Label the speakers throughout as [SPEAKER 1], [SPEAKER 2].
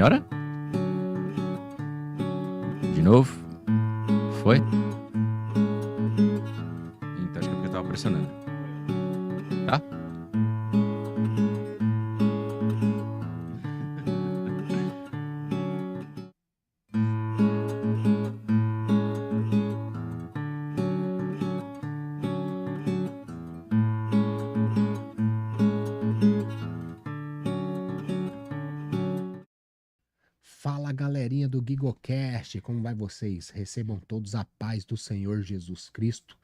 [SPEAKER 1] Melhora? De novo? Foi? Então acho que é porque eu tava pressionando. Tá?
[SPEAKER 2] Fala galerinha do GigoCast, como vai vocês? Recebam todos a paz do Senhor Jesus Cristo.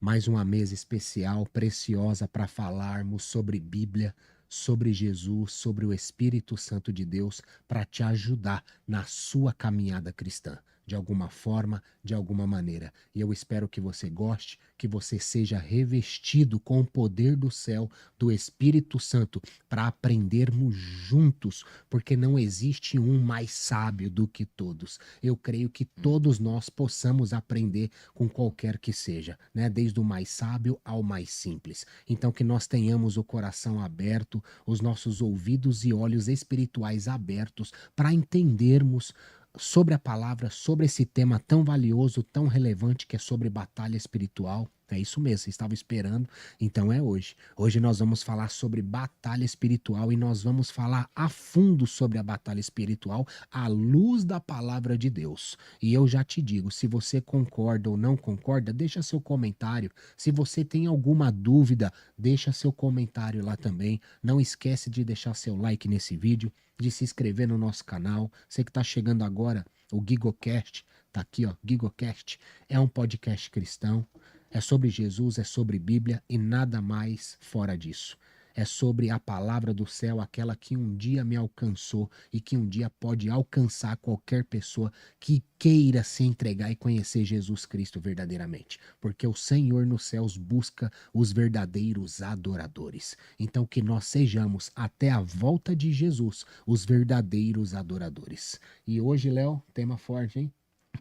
[SPEAKER 2] Mais uma mesa especial, preciosa para falarmos sobre Bíblia, sobre Jesus, sobre o Espírito Santo de Deus, para te ajudar na sua caminhada cristã, de alguma forma, de alguma maneira. E eu espero que você goste, que você seja revestido com o poder do céu, do Espírito Santo, para aprendermos juntos, porque não existe um mais sábio do que todos. Eu creio que todos nós possamos aprender com qualquer que seja, né? Desde o mais sábio ao mais simples. Então que nós tenhamos o coração aberto, os nossos ouvidos e olhos espirituais abertos para entendermos sobre a palavra, sobre esse tema tão valioso, tão relevante que é sobre batalha espiritual. É isso mesmo, você estava esperando, então é hoje. Hoje nós vamos falar sobre batalha espiritual e nós vamos falar a fundo sobre a batalha espiritual à luz da palavra de Deus. E eu já te digo, se você concorda ou não concorda, deixa seu comentário. Se você tem alguma dúvida, deixa seu comentário lá também. Não esquece de deixar seu like nesse vídeo, de se inscrever no nosso canal. Você que está chegando agora, o GigoCast, tá aqui ó, GigoCast, é um podcast cristão. É sobre Jesus, é sobre Bíblia e nada mais fora disso. É sobre a palavra do céu, aquela que um dia me alcançou e que um dia pode alcançar qualquer pessoa que queira se entregar e conhecer Jesus Cristo verdadeiramente. Porque o Senhor nos céus busca os verdadeiros adoradores. Então que nós sejamos, até a volta de Jesus, os verdadeiros adoradores. E hoje, Léo, tema forte, hein?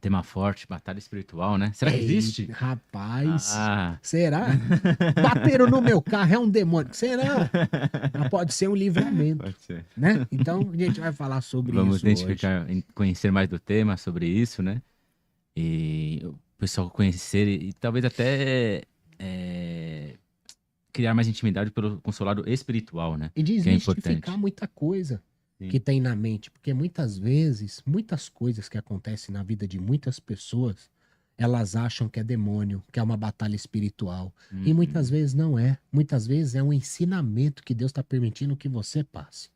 [SPEAKER 1] Tema forte, batalha espiritual, né? Será que
[SPEAKER 2] Ei,
[SPEAKER 1] existe?
[SPEAKER 2] rapaz,
[SPEAKER 1] Ah.
[SPEAKER 2] será? Bateram no meu carro, é um demônio. Será? Mas pode ser um livramento,
[SPEAKER 1] Pode ser.
[SPEAKER 2] né? Então a gente vai falar sobre
[SPEAKER 1] Vamos
[SPEAKER 2] isso hoje.
[SPEAKER 1] identificar, conhecer mais do tema sobre isso, né? E o pessoal conhecer e talvez até criar mais intimidade pelo consolado espiritual, né?
[SPEAKER 2] E
[SPEAKER 1] Que é
[SPEAKER 2] desmistificar
[SPEAKER 1] importante.
[SPEAKER 2] muita coisa
[SPEAKER 1] Sim.
[SPEAKER 2] que tem na mente, porque muitas vezes, muitas coisas que acontecem na vida de muitas pessoas, elas acham que é demônio, que é uma batalha espiritual. E muitas vezes não é. Muitas vezes é um ensinamento que Deus está permitindo que você passe,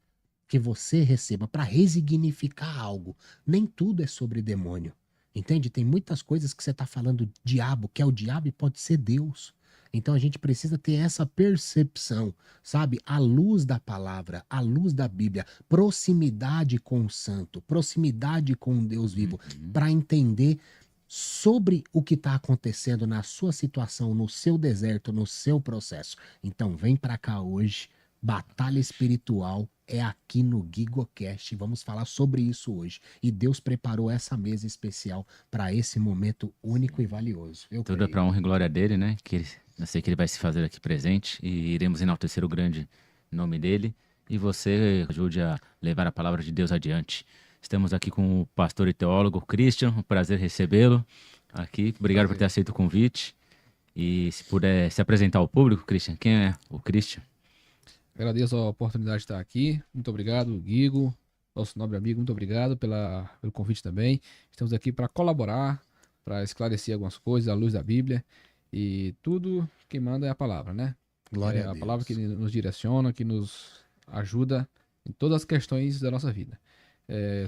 [SPEAKER 2] que você receba para resignificar algo. Nem tudo é sobre demônio. Entende? Tem muitas coisas que você está falando diabo, que é o diabo e pode ser Deus. Então a gente precisa ter essa percepção, sabe? À luz da palavra, à luz da Bíblia, proximidade com o santo, proximidade com o Deus vivo, para entender sobre o que está acontecendo na sua situação, no seu deserto, no seu processo. Então vem para cá hoje, batalha espiritual é aqui no GigoCast. Vamos falar sobre isso hoje. E Deus preparou essa mesa especial para esse momento único e valioso. Eu
[SPEAKER 1] Tudo é
[SPEAKER 2] creio.
[SPEAKER 1] para honra e glória dele, né? Eu sei que ele vai se fazer aqui presente e iremos enaltecer o grande nome dele. E você ajude a levar a palavra de Deus adiante. Estamos aqui com o pastor e teólogo Christian, um prazer recebê-lo aqui. Obrigado por ter aceito o convite. E se puder se apresentar ao público, Christian, quem é o Christian?
[SPEAKER 3] Agradeço a oportunidade de estar aqui. Muito obrigado, Guigo, nosso nobre amigo. Muito obrigado pelo convite também. Estamos aqui para colaborar, para esclarecer algumas coisas à luz da Bíblia. E tudo que manda é a palavra, né?
[SPEAKER 2] Glória
[SPEAKER 3] É
[SPEAKER 2] a
[SPEAKER 3] a
[SPEAKER 2] Deus.
[SPEAKER 3] palavra que nos direciona, que nos ajuda em todas as questões da nossa vida.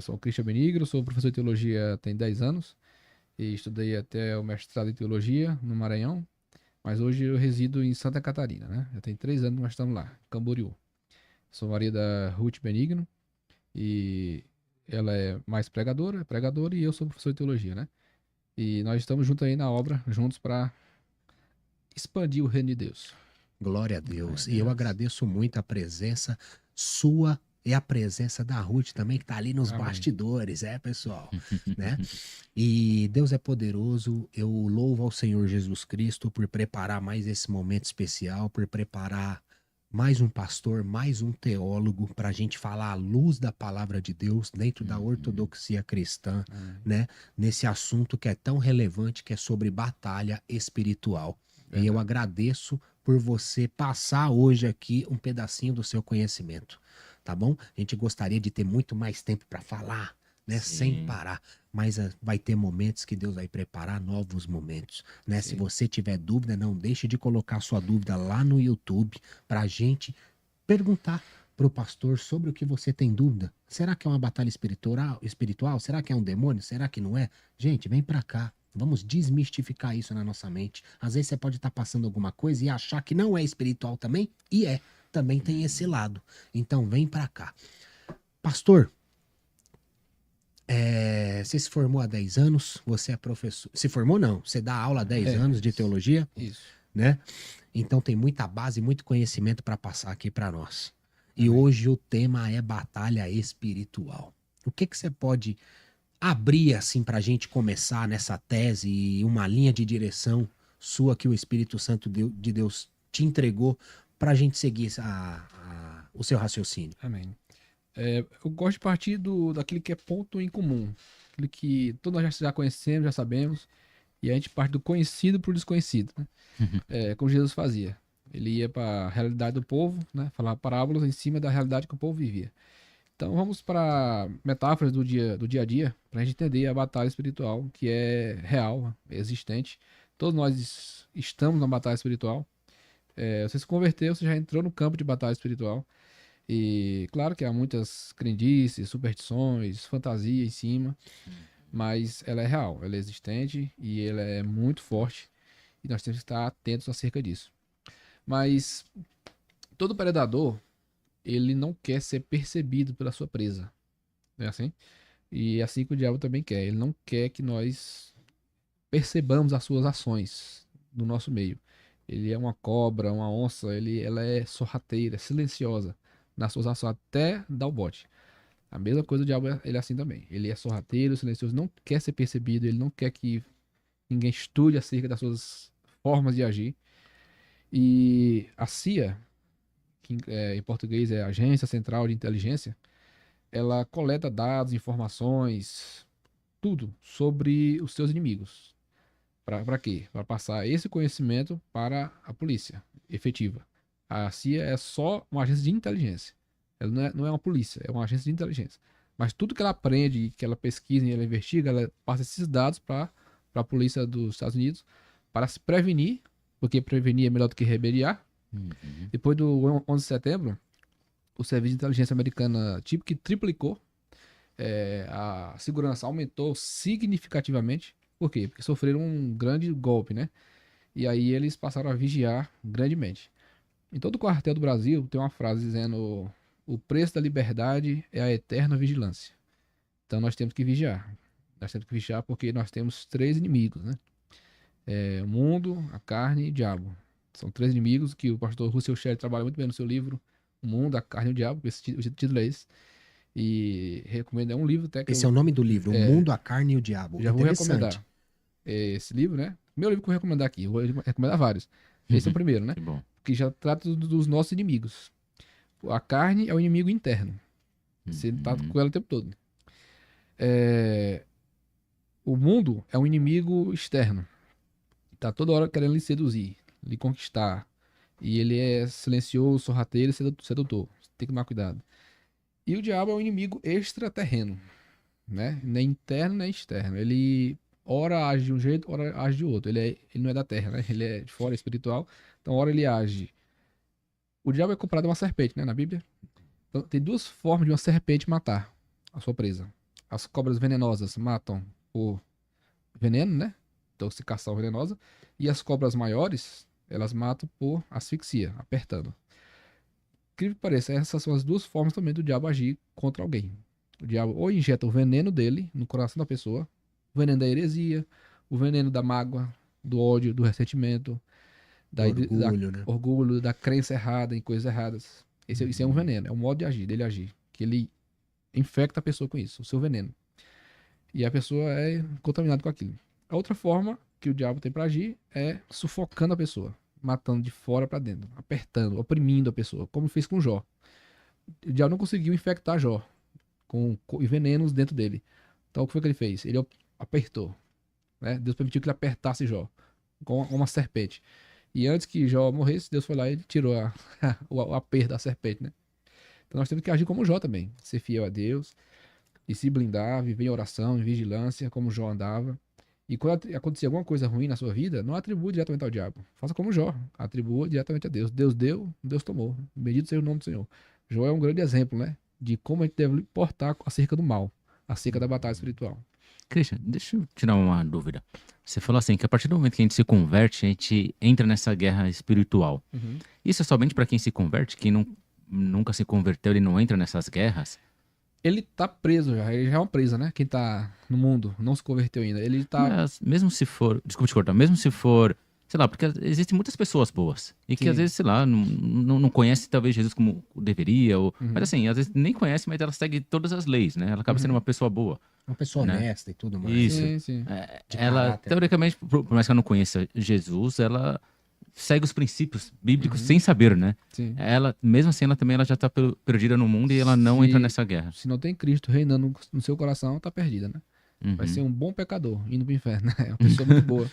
[SPEAKER 3] Sou o Christian Benigro, sou professor de teologia tem 10 anos e estudei até o mestrado em teologia no Maranhão. Mas hoje eu resido em Santa Catarina, né? Já tem 3 anos que nós estamos lá, Camboriú. Sou marido da Ruth Benigno e ela é mais pregadora e eu sou professor de teologia, né? E nós estamos juntos aí na obra, juntos para expandir o reino de Deus.
[SPEAKER 2] Glória a Deus. E eu agradeço muito a presença sua e a presença da Ruth também, que está ali nos
[SPEAKER 3] Amém.
[SPEAKER 2] bastidores, pessoal? Né? E Deus é poderoso. Eu louvo ao Senhor Jesus Cristo por preparar mais esse momento especial, por preparar mais um pastor, mais um teólogo para a gente falar à luz da palavra de Deus dentro da ortodoxia cristã, né? Nesse assunto que é tão relevante, que é sobre batalha espiritual. E eu agradeço por você passar hoje aqui um pedacinho do seu conhecimento, tá bom? A gente gostaria de ter muito mais tempo para falar, né? Sem
[SPEAKER 1] Sim.
[SPEAKER 2] parar. Mas vai ter momentos que Deus vai preparar novos momentos, né? Se
[SPEAKER 3] Sim.
[SPEAKER 2] você tiver dúvida, não deixe de colocar sua dúvida lá no YouTube para a gente perguntar para o pastor sobre o que você tem dúvida. Será que é uma batalha espiritual? Será que é um demônio? Será que não é? Gente, vem para cá. Vamos desmistificar isso na nossa mente. Às vezes você pode estar passando alguma coisa e achar que não é espiritual também, e é. Também tem esse lado. Então vem para cá. Pastor, você se formou há 10 anos, você é professor. Se formou, não. Você dá aula há 10 anos de teologia,
[SPEAKER 3] Isso.
[SPEAKER 2] né? Então tem muita base, muito conhecimento para passar aqui para nós. E
[SPEAKER 3] Amém.
[SPEAKER 2] hoje o tema é batalha espiritual. O que você pode abrir assim para a gente começar nessa tese e uma linha de direção sua que o Espírito Santo de Deus te entregou para a gente seguir o seu raciocínio?
[SPEAKER 3] Amém. Eu gosto de partir daquilo que é ponto em comum. Aquilo que todos nós já conhecemos, já sabemos. E a gente parte do conhecido para o desconhecido, né? Como Jesus fazia. Ele ia para a realidade do povo, né? Falava parábolas em cima da realidade que o povo vivia. Então vamos para metáforas do dia a dia, para a gente entender a batalha espiritual, que é real, é existente. Todos nós estamos na batalha espiritual. Você se converteu, você já entrou no campo de batalha espiritual. E claro que há muitas crendices, superstições, fantasia em cima, mas ela é real, ela é existente e ela é muito forte. E nós temos que estar atentos acerca disso. Mas todo predador, ele não quer ser percebido pela sua presa. Não é assim? E é assim que o diabo também quer. Ele não quer que nós percebamos as suas ações no nosso meio. Ele é uma cobra, uma onça, ela é sorrateira, silenciosa nas suas ações até dar o bote. A mesma coisa o diabo, ele é assim também. Ele é sorrateiro, silencioso, não quer ser percebido, ele não quer que ninguém estude acerca das suas formas de agir. E a CIA, que em português é Agência Central de Inteligência, ela coleta dados, informações, tudo sobre os seus inimigos. Para quê? Para passar esse conhecimento para a polícia efetiva. A CIA é só uma agência de inteligência. Ela não é uma polícia, é uma agência de inteligência. Mas tudo que ela aprende, que ela pesquisa e ela investiga, ela passa esses dados para a polícia dos Estados Unidos para se prevenir, porque prevenir é melhor do que remediar. Depois do 11 de setembro, o serviço de inteligência americana tipo que triplicou, a segurança aumentou significativamente. Por quê? Porque sofreram um grande golpe, né? E aí eles passaram a vigiar grandemente. Em todo o quartel do Brasil tem uma frase dizendo: o preço da liberdade é a eterna vigilância. Então nós temos que vigiar. Nós temos que vigiar porque nós temos três inimigos, né? O mundo, a carne e o diabo. São três inimigos que o pastor Russell Shedd trabalha muito bem no seu livro, O Mundo, a Carne e o Diabo. O título é esse. E recomendo, é um livro até que
[SPEAKER 2] Esse é o nome do livro, O Mundo, a Carne e o Diabo.
[SPEAKER 3] já vou
[SPEAKER 2] Interessante.
[SPEAKER 3] recomendar esse livro, né? Meu livro que eu vou recomendar aqui, eu vou recomendar vários. Esse é o primeiro, né?
[SPEAKER 1] Que bom.
[SPEAKER 3] Que já trata dos nossos inimigos. A carne é o inimigo interno. Você tá com ela o tempo todo. O mundo é um inimigo externo. Tá toda hora querendo lhe seduzir, lhe conquistar. E ele é silencioso, sorrateiro e sedutor. Você tem que tomar cuidado. E o diabo é um inimigo extraterreno, né? Nem interno, nem externo. Ele ora age de um jeito, ora age de outro. Ele não é da terra, né? Ele é de fora, é espiritual. Então, ora ele age. O diabo é comparado a uma serpente, né? Na Bíblia. Então, tem duas formas de uma serpente matar a sua presa. As cobras venenosas matam por veneno, né? Intoxicação venenosa. E as cobras maiores, elas matam por asfixia, apertando. Incrível que pareça, essas são as duas formas também do diabo agir contra alguém. O diabo ou injeta o veneno dele no coração da pessoa, o veneno da heresia, o veneno da mágoa, do ódio, do ressentimento, da
[SPEAKER 2] Orgulho, né?
[SPEAKER 3] orgulho, da crença errada em coisas erradas. Isso é um veneno, é um modo de agir, dele agir. Que ele infecta a pessoa com isso, o seu veneno. E a pessoa é contaminada com aquilo. A outra forma que o diabo tem para agir é sufocando a pessoa. matando de fora para dentro, apertando, oprimindo a pessoa, como fez com Jó. O diabo não conseguiu infectar Jó com venenos dentro dele. Então o que foi que ele fez? Ele apertou, né? Deus permitiu que ele apertasse Jó com uma serpente. E antes que Jó morresse, Deus foi lá e tirou o aperto da serpente, né? Então nós temos que agir como Jó também, ser fiel a Deus e se blindar, viver em oração, em vigilância, como Jó andava. E quando acontecer alguma coisa ruim na sua vida, não atribua diretamente ao diabo. Faça como Jó, atribua diretamente a Deus. Deus deu, Deus tomou. Bendito seja o nome do Senhor. Jó é um grande exemplo, né? De como a gente deve portar acerca do mal, acerca da batalha espiritual.
[SPEAKER 1] Christian, deixa eu tirar uma dúvida. Você falou assim que a partir do momento que a gente se converte, a gente entra nessa guerra espiritual. Isso é somente para quem se converte? Quem nunca se converteu, ele não entra nessas guerras?
[SPEAKER 3] Ele tá preso já, ele já é uma presa, né? Quem tá no mundo, não se converteu ainda. Ele tá.
[SPEAKER 1] Mas mesmo se for, desculpa te cortar, mesmo se for, sei lá, porque existem muitas pessoas boas e que
[SPEAKER 3] Sim.
[SPEAKER 1] às vezes, sei lá, não conhece talvez Jesus como deveria, mas assim, às vezes nem conhece, mas ela segue todas as leis, né? Ela acaba sendo uma pessoa boa.
[SPEAKER 2] Uma pessoa
[SPEAKER 1] Né?
[SPEAKER 2] honesta e tudo mais.
[SPEAKER 1] Isso.
[SPEAKER 3] Sim, sim.
[SPEAKER 2] De
[SPEAKER 1] Ela,
[SPEAKER 2] caráter.
[SPEAKER 1] teoricamente, por mais que ela não conheça Jesus, ela segue os princípios bíblicos sem saber, né?
[SPEAKER 3] Sim.
[SPEAKER 1] Ela, mesmo assim, ela já tá perdida no mundo e ela não
[SPEAKER 3] Se-
[SPEAKER 1] entra nessa guerra.
[SPEAKER 3] Se não tem Cristo reinando no seu coração, tá perdida, né? Vai ser um bom pecador indo pro inferno, né? É uma pessoa muito boa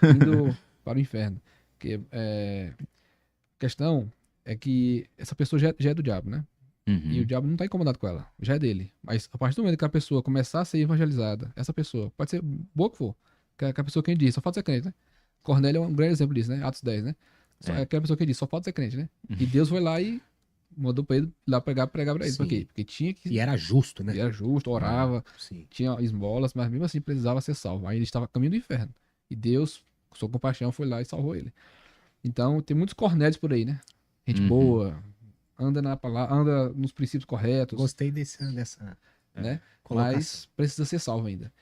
[SPEAKER 3] indo para o inferno. Porque a questão é que essa pessoa já é do diabo, né? E o diabo não tá incomodado com ela, já é dele. Mas a partir do momento que a pessoa começar a ser evangelizada, essa pessoa, pode ser boa que for, que a pessoa quem diz, só falta ser crente, né? Cornélio é um grande exemplo disso, né? Atos 10, né? É aquela pessoa que diz, só falta ser crente, né? E Deus foi lá e mandou pra ele lá pregar pra ele.
[SPEAKER 2] Sim.
[SPEAKER 3] Por quê? Porque tinha que.
[SPEAKER 2] E era justo, né?
[SPEAKER 3] Ele era justo, orava,
[SPEAKER 2] Sim.
[SPEAKER 3] tinha esmolas, mas mesmo assim precisava ser salvo. Aí ele estava a caminho do inferno. E Deus, com sua compaixão, foi lá e salvou ele. Então, tem muitos Cornélios por aí, né? Gente boa, anda na palavra, anda nos princípios corretos,
[SPEAKER 2] Gostei dessa
[SPEAKER 3] né?
[SPEAKER 2] colocação.
[SPEAKER 3] Mas precisa ser salvo ainda.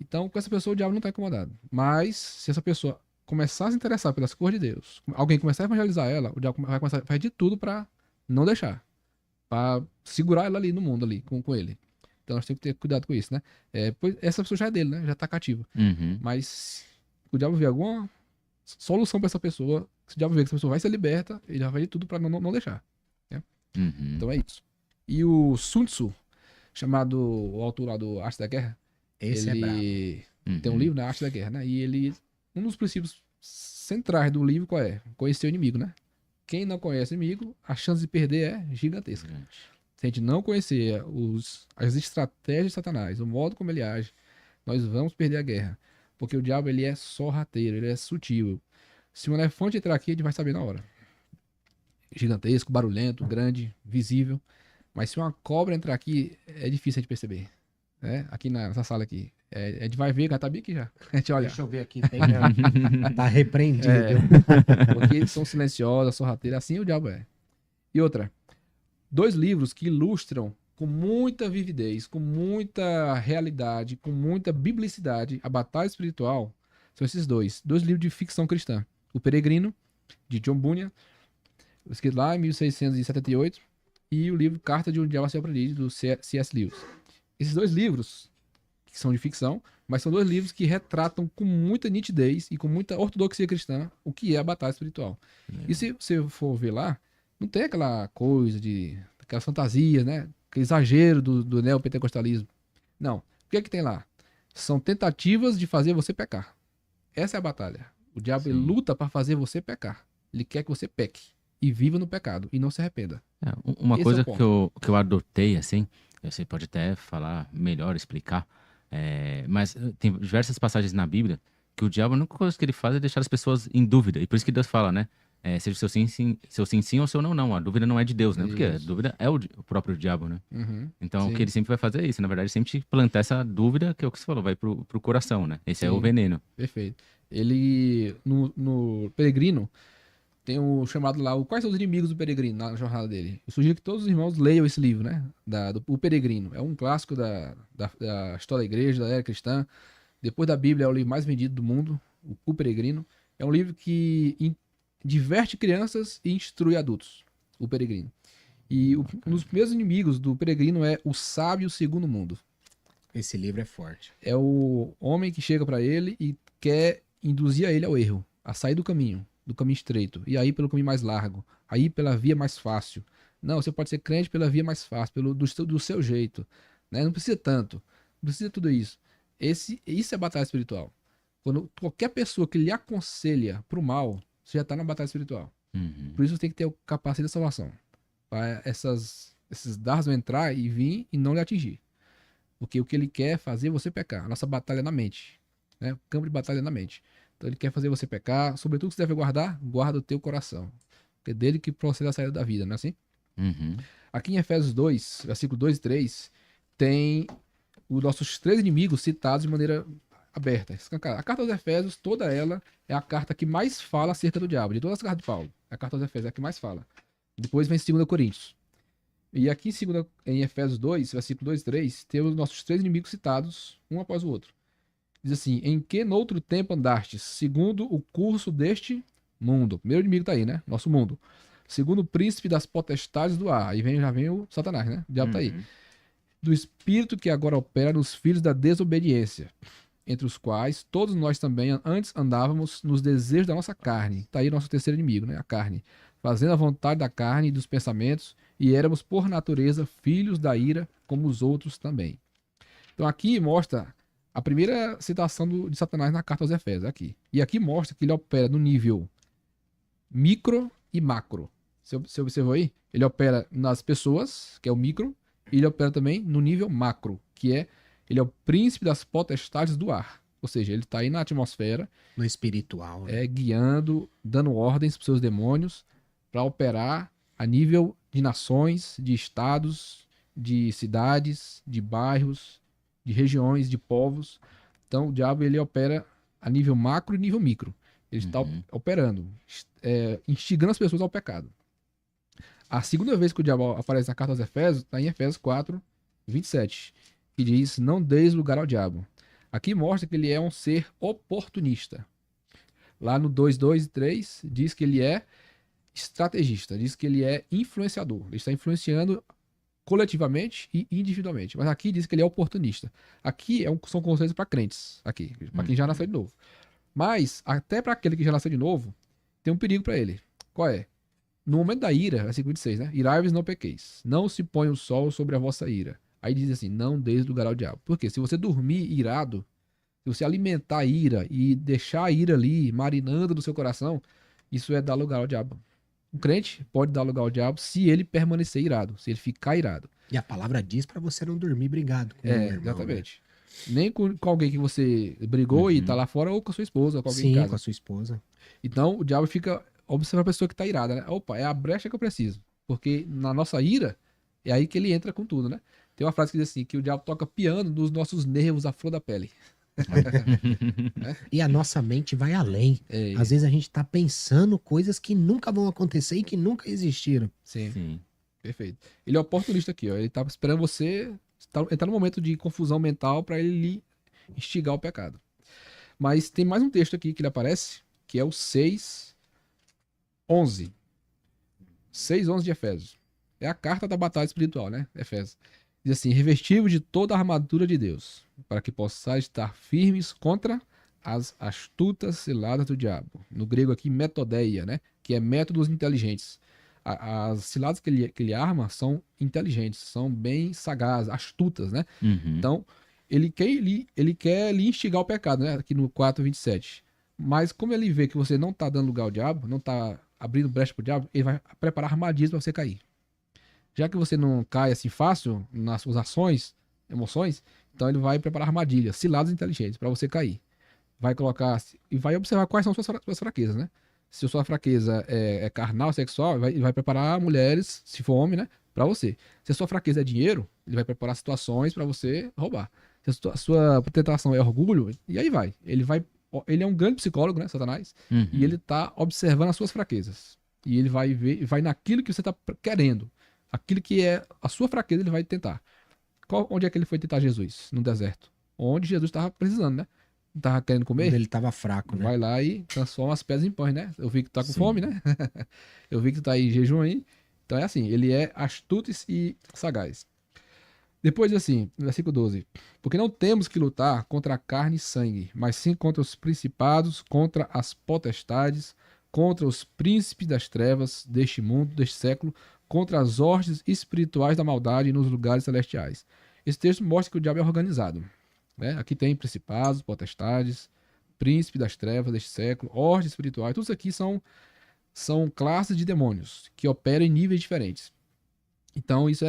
[SPEAKER 3] Então, com essa pessoa, o diabo não está incomodado. Mas, se essa pessoa começar a se interessar pelas coisas de Deus, alguém começar a evangelizar ela, o diabo vai começar a fazer de tudo para não deixar. Para segurar ela ali no mundo, ali, com ele. Então, nós temos que ter cuidado com isso, né? Pois essa pessoa já é dele, né? Já está cativa. Mas, se o diabo vê alguma solução para essa pessoa, se o diabo vê que essa pessoa vai ser liberta, ele vai fazer de tudo para não deixar. Então é isso. E o Sun Tzu, chamado o autor lá do Arte da Guerra,
[SPEAKER 2] Esse é brabo.
[SPEAKER 3] ele tem um livro, né, Arte da Guerra, né? E ele, um dos princípios centrais do livro, qual é? Conhecer o inimigo, né? Quem não conhece o inimigo, a chance de perder é gigantesca. Se a gente não conhecer as estratégias de Satanás, o modo como ele age, nós vamos perder a guerra. Porque o diabo, ele é sorrateiro, ele é sutil. Se um elefante entrar aqui, a gente vai saber na hora. Gigantesco, barulhento, grande, visível. Mas se uma cobra entrar aqui, é difícil a gente perceber. Né? Aqui nessa sala aqui. A gente vai ver, já tá bem aqui já. A gente olha.
[SPEAKER 2] Deixa eu ver aqui. Tá repreendido.
[SPEAKER 3] Porque são silenciosas, sorrateiras, assim o diabo é. E outra, 2 livros que ilustram com muita vividez, com muita realidade, com muita biblicidade a batalha espiritual, são esses 2 livros de ficção cristã. O Peregrino, de John Bunyan, escrito lá em 1678, e o livro Carta de um Diabo a Seu Aprendiz, do C.S. Lewis. Esses 2 livros, que são de ficção, mas são 2 livros que retratam com muita nitidez e com muita ortodoxia cristã o que é a batalha espiritual. E se você for ver lá, não tem aquela coisa aquelas fantasias, né? Aquele exagero do neopentecostalismo. Não. O que é que tem lá? São tentativas de fazer você pecar. Essa é a batalha. O diabo ele luta para fazer você pecar. Ele quer que você peque e viva no pecado e não se arrependa.
[SPEAKER 1] Uma
[SPEAKER 3] Esse
[SPEAKER 1] coisa
[SPEAKER 3] é o
[SPEAKER 1] que eu adotei, assim, você pode até falar melhor, explicar, mas tem diversas passagens na Bíblia que o diabo, a única coisa que ele faz é deixar as pessoas em dúvida. E por isso que Deus fala, né? Seja seu sim, sim, seu sim, sim ou seu não, não. A dúvida não é de Deus, né? Porque a
[SPEAKER 3] Isso.
[SPEAKER 1] dúvida é o próprio diabo, né? Então,
[SPEAKER 3] Sim.
[SPEAKER 1] o que ele sempre vai fazer é isso. Na verdade, sempre te plantar essa dúvida, que é o que você falou, vai pro coração, né? Esse é o
[SPEAKER 3] Sim.
[SPEAKER 1] veneno.
[SPEAKER 3] Perfeito. Ele, no Peregrino, tem o chamado lá, quais são os inimigos do Peregrino na jornada dele? Eu sugiro que todos os irmãos leiam esse livro, né? O Peregrino. É um clássico da história da igreja, da era cristã. Depois da Bíblia, é o livro mais vendido do mundo, o Peregrino. É um livro que diverte crianças e instrui adultos, o Peregrino. E um dos primeiros inimigos do Peregrino é o sábio segundo mundo.
[SPEAKER 2] Esse livro é forte.
[SPEAKER 3] É o homem que chega para ele e quer induzir a ele ao erro, a sair do caminho. do caminho estreito, e aí pelo caminho mais largo, aí pela via mais fácil. Não, você pode ser crente pela via mais fácil, do seu jeito, né? Não precisa tanto, não precisa tudo isso. Isso é batalha espiritual. Quando qualquer pessoa que lhe aconselha pro mal, você já está na batalha espiritual.
[SPEAKER 1] Uhum.
[SPEAKER 3] Por isso você tem que ter o capacete da salvação. Para esses dardos não entrar e vir e não lhe atingir. Porque o que ele quer é fazer você pecar. A nossa batalha é na mente. Né? O campo de batalha é na mente. Então ele quer fazer você pecar. Sobretudo que você deve guardar, guarda o teu coração. Porque é dele que procede a saída da vida, não é assim?
[SPEAKER 1] Uhum.
[SPEAKER 3] Aqui em Efésios 2, versículo 2 e 3, tem os nossos 3 inimigos citados de maneira aberta. A carta aos Efésios, toda ela é a carta que mais fala acerca do diabo. De todas as cartas de Paulo, a carta aos Efésios é a que mais fala. Depois vem 2 Coríntios. E aqui em Efésios 2, versículo 2 e 3, temos os nossos 3 inimigos citados, um após o outro. Diz assim: em que noutro tempo andastes, segundo o curso deste mundo. O primeiro inimigo tá aí, né? Nosso mundo. Segundo o príncipe das potestades do ar. Aí já vem o Satanás, né? O diabo tá aí.
[SPEAKER 1] Uhum.
[SPEAKER 3] Do espírito que agora opera nos filhos da desobediência, entre os quais todos nós também antes andávamos nos desejos da nossa carne. Tá aí nosso terceiro inimigo, né? A carne. Fazendo a vontade da carne e dos pensamentos, e éramos por natureza filhos da ira, como os outros também. Então aqui mostra a primeira citação de Satanás na carta aos Efésios, aqui. E aqui mostra que ele opera no nível micro e macro. Você observou aí? Ele opera nas pessoas, que é o micro, e ele opera também no nível macro, que é ele é o príncipe das potestades do ar. Ou seja, ele está aí na atmosfera,
[SPEAKER 2] No espiritual, né?
[SPEAKER 3] guiando, dando ordens para seus demônios para operar a nível de nações, de estados, de cidades, de bairros, de regiões, de povos. Então, o diabo ele opera a nível macro e nível micro. Ele está
[SPEAKER 1] Uhum.
[SPEAKER 3] operando, instigando as pessoas ao pecado. A segunda vez que o diabo aparece na carta aos Efésios está em Efésios 4, 27, que diz: não deis lugar ao diabo. Aqui mostra que ele é um ser oportunista. Lá no 2, 2 e 3 diz que ele é estrategista, diz que ele é influenciador. Ele está influenciando coletivamente e individualmente. Mas aqui diz que ele é oportunista. Aqui são conceitos para crentes, aqui, para quem já nasceu de novo. Mas, até para aquele que já nasceu de novo, tem um perigo para ele. Qual é? No momento da ira, versículo 26, né? Irai-vos, não pequeis. Não se põe o sol sobre a vossa ira. Aí diz assim: não deis lugar ao diabo. Por quê? Se você dormir irado, se você alimentar a ira e deixar a ira ali marinando no seu coração, isso é dar lugar ao diabo. O crente pode dar lugar ao diabo se ele permanecer irado, se ele ficar irado.
[SPEAKER 2] E a palavra diz pra você não dormir brigado com o irmão, né?
[SPEAKER 3] Exatamente. Nem com alguém que você brigou e tá lá fora, ou com a sua esposa, ou com alguém em
[SPEAKER 2] Sim,
[SPEAKER 3] casa.
[SPEAKER 2] com a sua esposa.
[SPEAKER 3] Então o diabo fica observando a pessoa que tá irada, né? Opa, é a brecha que eu preciso. Porque na nossa ira, é aí que ele entra com tudo, né? Tem uma frase que diz assim, que o diabo toca piano nos nossos nervos à flor da pele.
[SPEAKER 2] E a nossa mente vai além. Às vezes a gente tá pensando coisas que nunca vão acontecer e que nunca existiram.
[SPEAKER 3] Sim,
[SPEAKER 1] Sim.
[SPEAKER 3] perfeito. Ele é oportunista aqui, ó. Ele tá esperando você entrar no momento de confusão mental para ele lhe instigar o pecado. Mas tem mais um texto aqui que ele aparece, que é o 6:11. 6:11 de Efésios. É a carta da batalha espiritual, né? Efésios. Diz assim: revestível de toda a armadura de Deus, para que possais estar firmes contra as astutas ciladas do diabo. No grego aqui, metodeia, né? Que é métodos inteligentes. As ciladas que ele arma são inteligentes, são bem sagazes, astutas, né?
[SPEAKER 1] Uhum.
[SPEAKER 3] Então, ele quer lhe instigar o pecado, né? Aqui no 4:27. Mas como ele vê que você não está dando lugar ao diabo, não está abrindo brecha para o diabo, ele vai preparar armadilhas para você cair. Já que você não cai assim fácil nas suas ações, emoções, então ele vai preparar armadilhas, ciladas inteligentes para você cair. Vai colocar e vai observar quais são suas fraquezas, né? Se a sua fraqueza é carnal, sexual, ele vai preparar mulheres, se for homem, né? Para você. Se a sua fraqueza é dinheiro, ele vai preparar situações para você roubar. Se a sua tentação é orgulho, e aí vai. Ele é um grande psicólogo, né, Satanás?
[SPEAKER 1] Uhum.
[SPEAKER 3] E ele tá observando as suas fraquezas. E ele vai ver, vai naquilo que você tá querendo. Aquilo que é a sua fraqueza, ele vai tentar. Onde é que ele foi tentar Jesus? No deserto. Onde Jesus estava precisando, né? Não estava querendo comer?
[SPEAKER 2] Quando ele tava fraco, né?
[SPEAKER 3] Vai lá e transforma as pedras em pães, né? Eu vi que tu tá com
[SPEAKER 1] Sim.
[SPEAKER 3] fome, né? Eu vi que tu tá aí em jejum aí. Então é assim, ele é astuto e sagaz. Depois diz assim, no versículo 12: porque não temos que lutar contra a carne e sangue, mas sim contra os principados, contra as potestades, contra os príncipes das trevas deste mundo, deste século, contra as hostes espirituais da maldade nos lugares celestiais. Esse texto mostra que o diabo é organizado, né? Aqui tem principados, potestades, príncipe das trevas deste século, hostes espirituais, tudo isso aqui são classes de demônios que operam em níveis diferentes. Então isso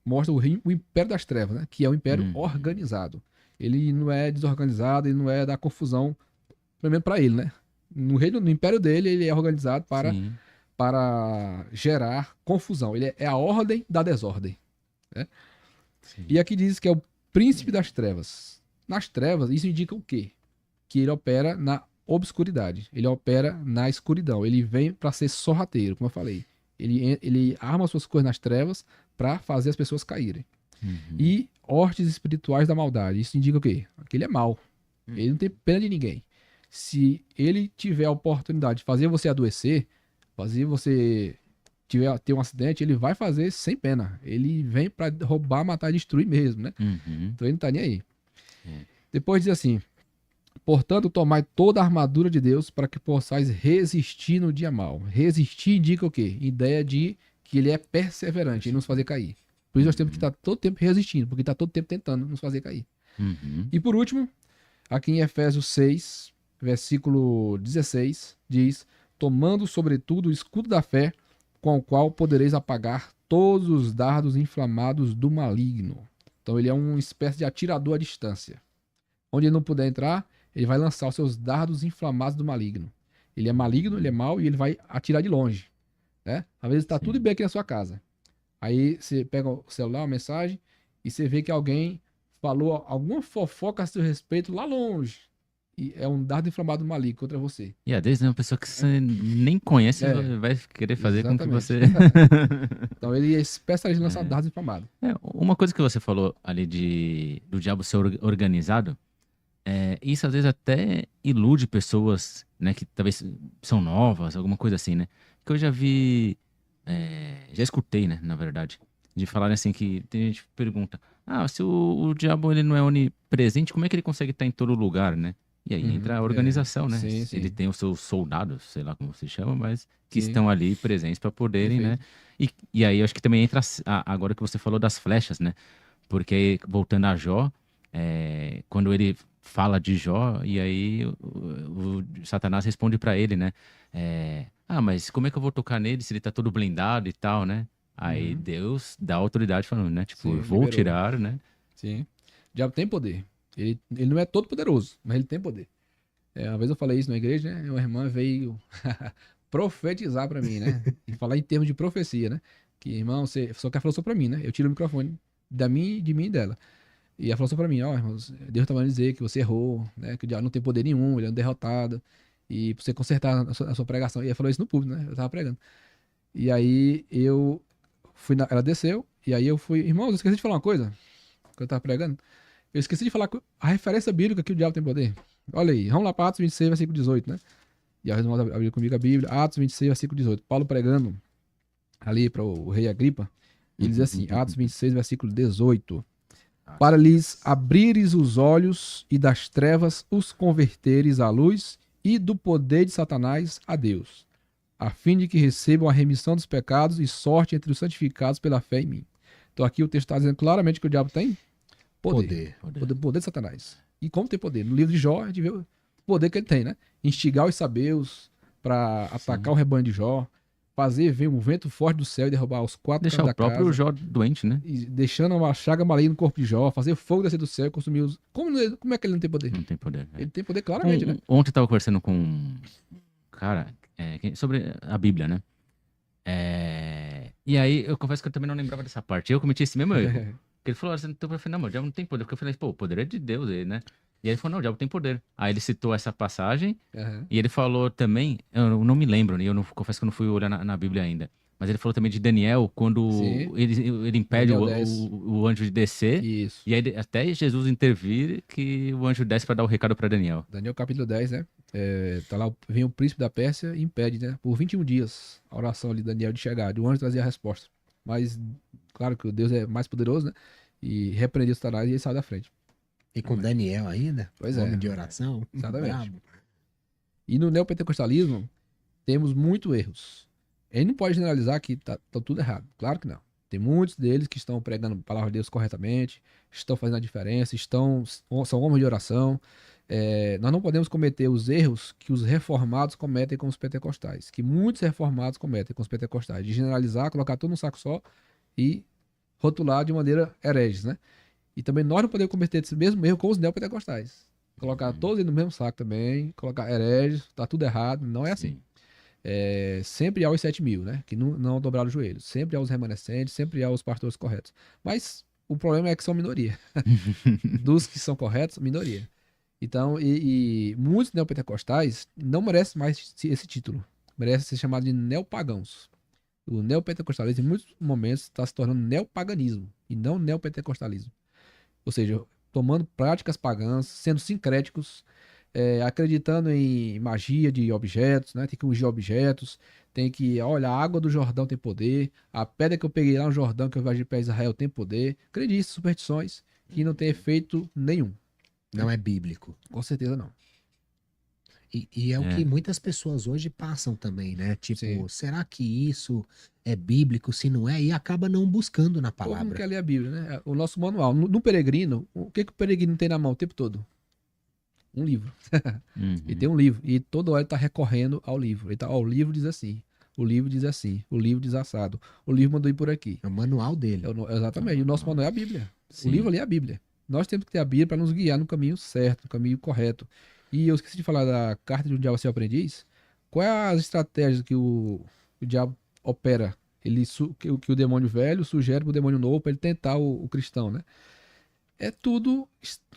[SPEAKER 3] mostra o império das trevas, né? Que é um império organizado. Ele não é desorganizado, ele não é da confusão, pelo menos para ele, né? No império dele, ele é organizado para gerar confusão. Ele é a ordem da desordem, né? E aqui diz que é o príncipe das trevas. Nas trevas, isso indica o quê? Que ele opera na obscuridade. Ele opera na escuridão. Ele vem para ser sorrateiro, como eu falei. Ele arma suas coisas nas trevas para fazer as pessoas caírem. E hostes espirituais da maldade. Isso indica o quê? Que ele é mau. Ele não tem pena de ninguém. Se ele tiver a oportunidade de fazer você adoecer, fazer você ter um acidente, ele vai fazer sem pena. Ele vem para roubar, matar e destruir mesmo, né? Então ele não tá nem aí. Depois diz assim: portanto, tomai toda a armadura de Deus para que possais resistir no dia mau. Resistir indica o quê? Ideia de que ele é perseverante em nos fazer cair. Por isso nós temos que estar todo tempo resistindo, porque está todo tempo tentando nos fazer cair. E por último, aqui em Efésios 6, versículo 16, diz: tomando sobretudo o escudo da fé, com o qual podereis apagar todos os dardos inflamados do maligno. Então ele é uma espécie de atirador à distância. Onde ele não puder entrar, ele vai lançar os seus dardos inflamados do maligno. Ele é maligno, ele é mau e ele vai atirar de longe, né? Às vezes está tudo bem aqui na sua casa. Aí você pega o celular, uma mensagem, e você vê que alguém falou alguma fofoca a seu respeito lá longe. E é um dardo inflamado maligno contra você.
[SPEAKER 1] E às vezes é uma pessoa que você nem conhece vai querer fazer com que você...
[SPEAKER 3] Então ele é especialista em lançar dardos inflamados.
[SPEAKER 1] Uma coisa que você falou ali do diabo ser organizado, isso às vezes até ilude pessoas, né, que talvez são novas, alguma coisa assim, né? Que eu já vi, já escutei, né, na verdade, de falar assim que tem gente que pergunta: se o diabo ele não é onipresente, como é que ele consegue estar em todo lugar, né? E aí entra a organização, né?
[SPEAKER 3] Sim, sim.
[SPEAKER 1] Ele tem os seus soldados, sei lá como se chama, mas que estão ali presentes para poderem, né? E aí eu acho que também entra agora que você falou das flechas, né? Porque voltando a Jó, quando ele fala de Jó, e aí o Satanás responde para ele, né? Mas como é que eu vou tocar nele se ele tá todo blindado e tal, né? Aí Deus dá autoridade falando, né? Tipo, eu vou tirar, né?
[SPEAKER 3] Sim. O diabo tem poder. Ele não é todo poderoso, mas ele tem poder. Uma vez eu falei isso na igreja, né? Uma irmã veio profetizar pra mim, né? E falar em termos de profecia, né? Que, irmão, você só quer falar só pra mim, né? Eu tiro o microfone de mim e dela. E ela falou só pra mim: irmãos, Deus tá mandando dizer que você errou, né? Que o diabo não tem poder nenhum, ele é um derrotado. E pra você consertar a sua pregação. E ela falou isso no público, né? Eu tava pregando. E aí eu ela desceu, e aí eu fui: irmãos, eu esqueci de falar uma coisa, que eu tava pregando. Eu esqueci de falar a referência bíblica que o diabo tem poder. Olha aí, vamos lá para Atos 26, versículo 18, né? E aí vamos abrir comigo a Bíblia. Atos 26, versículo 18. Paulo pregando ali para o rei Agripa. Ele diz assim, Atos 26, versículo 18. Para lhes abrires os olhos e das trevas os converteres à luz e do poder de Satanás a Deus, a fim de que recebam a remissão dos pecados e sorte entre os santificados pela fé em mim. Então aqui o texto está dizendo claramente que o diabo tem poder de Satanás. E como tem poder? No livro de Jó, a gente vê o poder que ele tem, né? Instigar os sabeus para atacar o rebanho de Jó, fazer vir um vento forte do céu e derrubar os quatro
[SPEAKER 1] deixar o próprio
[SPEAKER 3] casa,
[SPEAKER 1] Jó doente, né?
[SPEAKER 3] E deixando uma chaga maligna no corpo de Jó, fazer fogo descer do céu e consumir os... Como é que ele não tem poder?
[SPEAKER 1] Não tem poder.
[SPEAKER 3] Ele tem poder claramente, né?
[SPEAKER 1] Ontem eu tava conversando com um cara sobre a Bíblia, né? E aí eu confesso que eu também não lembrava dessa parte. Eu cometi esse mesmo erro. Porque ele falou assim, então eu falei: não, o diabo não tem poder. Porque eu falei: pô, o poder é de Deus, né? E aí ele falou: não, o diabo tem poder. Aí ele citou essa passagem, e ele falou também, eu não me lembro, né? Confesso que eu não fui olhar na Bíblia ainda. Mas ele falou também de Daniel, quando ele impede o anjo de descer.
[SPEAKER 3] Isso.
[SPEAKER 1] E aí até Jesus intervir, que o anjo desce para dar o recado para Daniel.
[SPEAKER 3] Daniel capítulo 10, né? Tá lá, vem o príncipe da Pérsia e impede, né? Por 21 dias a oração ali de Daniel de chegar. E o anjo trazia a resposta. Mas, claro que o Deus é mais poderoso, né? E repreendia Satanás e ele saiu da frente.
[SPEAKER 2] E com Daniel ainda?
[SPEAKER 3] Pois
[SPEAKER 2] homem de oração?
[SPEAKER 3] Exatamente.
[SPEAKER 2] Bravo.
[SPEAKER 3] E no neopentecostalismo, temos muitos erros. A gente não pode generalizar que tá tudo errado. Claro que não. Tem muitos deles que estão pregando a palavra de Deus corretamente, estão fazendo a diferença, são homens de oração. Nós não podemos cometer os erros que os reformados cometem com os pentecostais, que muitos reformados cometem com os pentecostais, de generalizar, colocar tudo num saco só e rotular de maneira herege, né? E também nós não podemos cometer esse mesmo erro com os neopentecostais. Colocar todos eles no mesmo saco também, colocar hereges, tá tudo errado, não é assim.
[SPEAKER 1] Sim.
[SPEAKER 3] Sempre há os 7.000, né? Que não dobraram o joelho. Sempre há os remanescentes, sempre há os pastores corretos. Mas o problema é que são minoria. Dos que são corretos, minoria. Então, e muitos neopentecostais não merecem mais esse título. Merecem ser chamados de neopagãos. O neopentecostalismo, em muitos momentos, está se tornando neopaganismo e não neopentecostalismo. Ou seja, tomando práticas pagãs, sendo sincréticos, acreditando em magia de objetos, né? Tem que ungir objetos, tem que, olha, a água do Jordão tem poder, a pedra que eu peguei lá no Jordão, que eu viajei para Israel, tem poder. Acredite em superstições que não tem efeito nenhum.
[SPEAKER 2] Não é bíblico.
[SPEAKER 3] Com certeza não.
[SPEAKER 2] E é o que
[SPEAKER 1] É.
[SPEAKER 2] muitas pessoas hoje passam também, né? Tipo,
[SPEAKER 3] Sim.
[SPEAKER 2] será que isso é bíblico? Se não é, e acaba não buscando na
[SPEAKER 3] O povo não
[SPEAKER 2] palavra.
[SPEAKER 3] quer ler a Bíblia, né? O nosso manual. No peregrino, o que o peregrino tem na mão o tempo todo? Um livro. Ele tem
[SPEAKER 1] Uhum.
[SPEAKER 3] um livro. E toda hora ele está recorrendo ao livro. Ele tá, ó, o livro diz assim. O livro diz assim. O livro diz assado. O livro mandou ir por aqui.
[SPEAKER 2] É o manual dele.
[SPEAKER 3] Exatamente. E o nosso manual é a Bíblia.
[SPEAKER 1] Sim.
[SPEAKER 3] O livro ali é a Bíblia. Nós temos que ter a Bíblia para nos guiar no caminho certo, no caminho correto. E eu esqueci de falar da carta de um diabo seu aprendiz. Qual é as estratégias que o diabo opera? Que o demônio velho sugere para o demônio novo para ele tentar o cristão, né? É tudo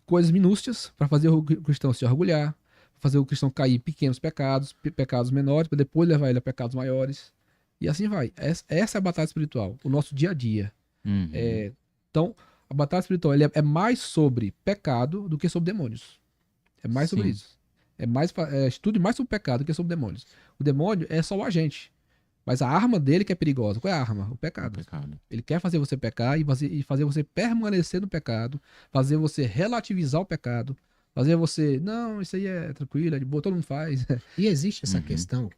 [SPEAKER 3] coisas minúscias para fazer o cristão se orgulhar, fazer o cristão cair em pequenos pecados, pecados menores, para depois levar ele a pecados maiores. E assim vai. Essa é a batalha espiritual, o nosso dia a dia.
[SPEAKER 1] Uhum.
[SPEAKER 3] Então, a batalha espiritual ele é mais sobre pecado do que sobre demônios. É mais sobre
[SPEAKER 1] Sim.
[SPEAKER 3] isso. Estude mais sobre pecado do que sobre demônios. O demônio é só o agente. Mas a arma dele que é perigosa. Qual é a arma? O pecado.
[SPEAKER 1] Pecado.
[SPEAKER 3] Ele quer fazer você pecar e fazer você permanecer no pecado, fazer você relativizar o pecado, fazer você, não, isso aí é tranquilo, é de boa, todo mundo faz.
[SPEAKER 2] E existe essa
[SPEAKER 1] Uhum.
[SPEAKER 2] questão,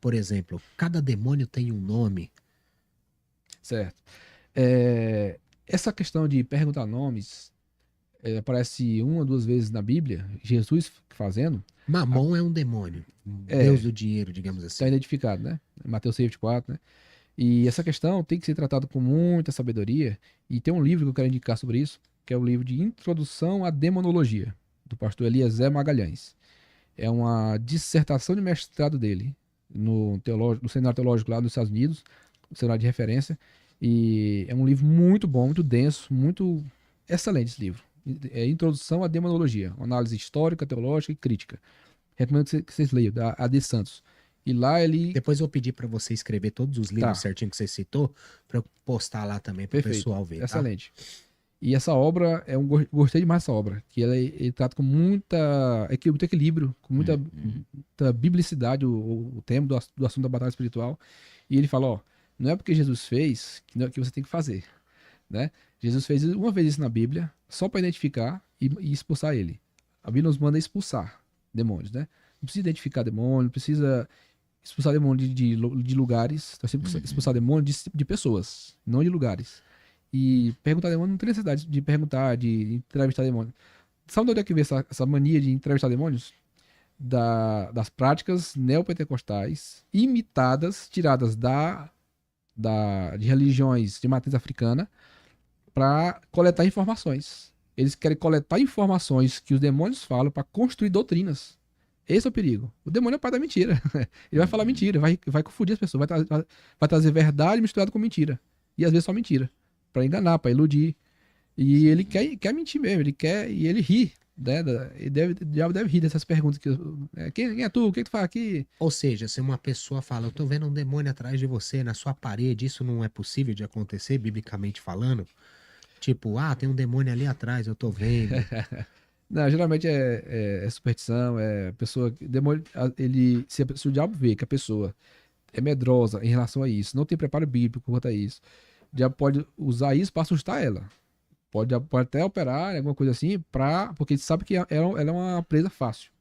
[SPEAKER 2] por exemplo, cada demônio tem um nome.
[SPEAKER 3] Certo. Essa questão de perguntar nomes aparece uma ou duas vezes na Bíblia, Jesus fazendo,
[SPEAKER 2] Mamon é um demônio, Deus do dinheiro, digamos
[SPEAKER 3] está
[SPEAKER 2] assim.
[SPEAKER 3] identificado, né? Mateus 6,24, né? E essa questão tem que ser tratada com muita sabedoria. E tem um livro que eu quero indicar sobre isso, que é o livro de Introdução à Demonologia, do pastor Eliezer Magalhães. É uma dissertação de mestrado dele no Seminário Teológico lá nos Estados Unidos, um seminário de referência. E é um livro muito bom, muito denso, muito excelente esse livro. É Introdução à Demonologia, uma análise histórica, teológica e crítica. Recomendo que vocês leiam, da A.D. Santos. E lá ele...
[SPEAKER 2] Depois eu vou pedir para você escrever todos os livros
[SPEAKER 3] Tá.
[SPEAKER 2] certinho que você citou, para eu postar lá também para o
[SPEAKER 3] Perfeito.
[SPEAKER 2] pessoal ver, tá?
[SPEAKER 3] Excelente. E essa obra, gostei demais dessa obra, que ele trata com muito equilíbrio, com muita biblicidade o tema do assunto da batalha espiritual. E ele fala, ó, não é porque Jesus fez que você tem que fazer, né? Jesus fez uma vez isso na Bíblia, só para identificar e expulsar ele. A Bíblia nos manda expulsar demônios, né? Não precisa identificar demônio, não precisa expulsar demônio de lugares, nós temos que expulsar demônio de pessoas, não de lugares. E perguntar demônio não tem necessidade de perguntar, de entrevistar demônio. Sabe de onde é que vem essa mania de entrevistar demônios? Das práticas neopentecostais imitadas, tiradas de religiões de matriz africana para coletar informações. Eles querem coletar informações que os demônios falam para construir doutrinas. Esse é o perigo. O demônio é o pai da mentira. Ele vai falar mentira, vai confundir as pessoas, vai trazer verdade misturada com mentira. E às vezes só mentira. Para enganar, para iludir. E ele quer mentir mesmo, ele quer, e ele ri. Né? O diabo deve rir dessas perguntas. Quem é tu? O que tu faz aqui?
[SPEAKER 2] Ou seja, se uma pessoa fala, eu tô vendo um demônio atrás de você, na sua parede, isso não é possível de acontecer, biblicamente falando? Tipo, tem um demônio ali atrás, eu tô vendo.
[SPEAKER 3] Não, geralmente é superstição, é pessoa. Demônio, se o diabo vê que a pessoa é medrosa em relação a isso, não tem preparo bíblico quanto a isso, o diabo pode usar isso para assustar ela. Pode até operar, alguma coisa assim, porque ele sabe que ela é uma presa fácil.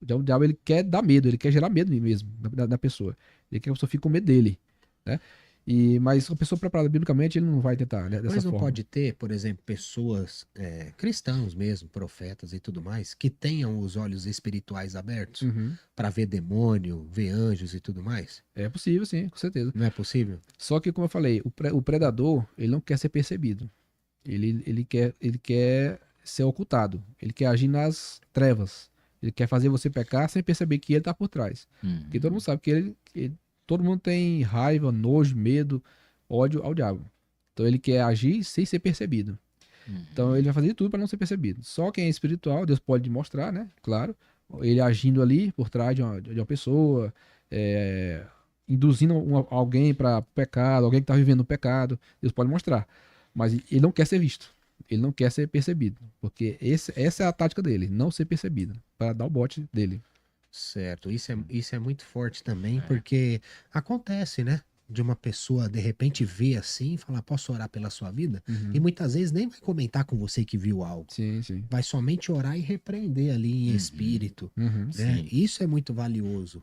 [SPEAKER 3] O diabo ele quer dar medo, ele quer gerar medo mesmo da pessoa. Ele quer que a pessoa fique com medo dele, né? Mas uma pessoa preparada biblicamente, ele não vai tentar, né, dessa
[SPEAKER 2] Mas não
[SPEAKER 3] forma.
[SPEAKER 2] pode ter, por exemplo, pessoas, cristãos mesmo, profetas e tudo mais, que tenham os olhos espirituais abertos
[SPEAKER 3] Uhum.
[SPEAKER 2] para ver demônio, ver anjos e tudo mais?
[SPEAKER 3] É possível, sim, com certeza.
[SPEAKER 2] Não é possível?
[SPEAKER 3] Só que, como eu falei, o predador, ele não quer ser percebido. Ele quer ser ocultado. Ele quer agir nas trevas. Ele quer fazer você pecar sem perceber que ele tá por trás. Porque todo mundo sabe todo mundo tem raiva, nojo, medo, ódio ao diabo. Então ele quer agir sem ser percebido. Então ele vai fazer de tudo para não ser percebido. Só quem é espiritual, Deus pode mostrar, né? Claro. Ele agindo ali por trás de uma pessoa, induzindo alguém para pecado, alguém que está vivendo o pecado. Deus pode mostrar. Mas ele não quer ser visto. Ele não quer ser percebido. Porque essa é a tática dele, não ser percebido. Para dar o bote dele.
[SPEAKER 2] Certo, isso é muito forte também, porque acontece, né? De uma pessoa de repente ver assim e falar, posso orar pela sua vida? E muitas vezes nem vai comentar com você que viu algo.
[SPEAKER 3] Sim, sim.
[SPEAKER 2] Vai somente orar e repreender ali em espírito,
[SPEAKER 3] Uhum.
[SPEAKER 2] né?
[SPEAKER 1] Sim.
[SPEAKER 2] Isso é muito valioso.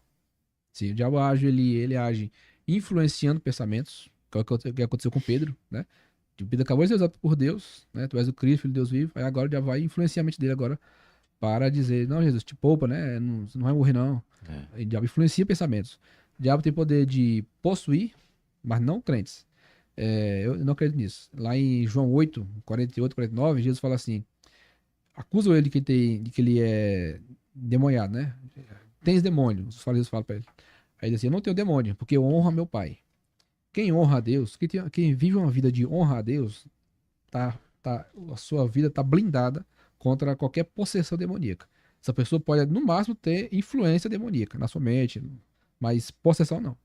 [SPEAKER 3] Sim, o diabo age, ele age influenciando pensamentos, que é o que aconteceu com Pedro, né? O Pedro acabou de ser usado por Deus, né? Tu és o Cristo, filho de Deus vivo. Aí agora o diabo vai influenciar a mente dele agora para dizer, não, Jesus, te poupa, né? Não, você não vai morrer, não.
[SPEAKER 1] É.
[SPEAKER 3] E o diabo influencia pensamentos. O diabo tem poder de possuir, mas não crentes. Eu não acredito nisso. Lá em João 8, 48, 49, Jesus fala assim, acusam ele de que ele é demoniado, né? Tens demônio, os fariseus falam para ele. Aí ele diz assim, eu não tenho demônio, porque eu honro a meu pai. Quem honra a Deus, quem vive uma vida de honra a Deus, a sua vida está blindada contra qualquer possessão demoníaca. Essa pessoa pode, no máximo, ter influência demoníaca na sua mente, mas possessão não.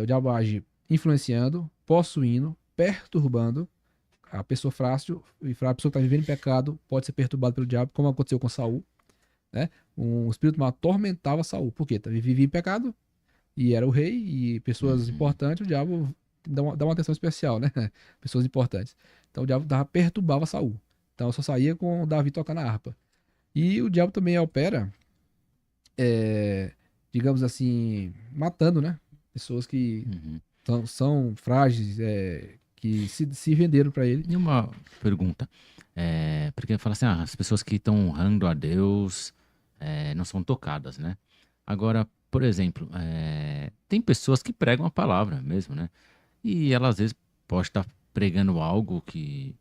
[SPEAKER 3] O diabo age influenciando, possuindo, perturbando. A pessoa frágil, a pessoa que está vivendo em pecado pode ser perturbada pelo diabo, como aconteceu com Saul, né? Um espírito mal atormentava Saul. Por quê? Vivia em pecado e era o rei e pessoas importantes, o diabo dá uma atenção especial, né? Pessoas importantes. Então o diabo perturbava Saul. Então só saía com Davi tocando a harpa. E o diabo também opera, digamos assim, matando, né? Pessoas que são frágeis, que se venderam para ele.
[SPEAKER 1] E uma pergunta. Porque fala assim, as pessoas que estão honrando a Deus não são tocadas, né? Agora, por exemplo, tem pessoas que pregam a palavra mesmo, né? E ela às vezes pode estar pregando algo que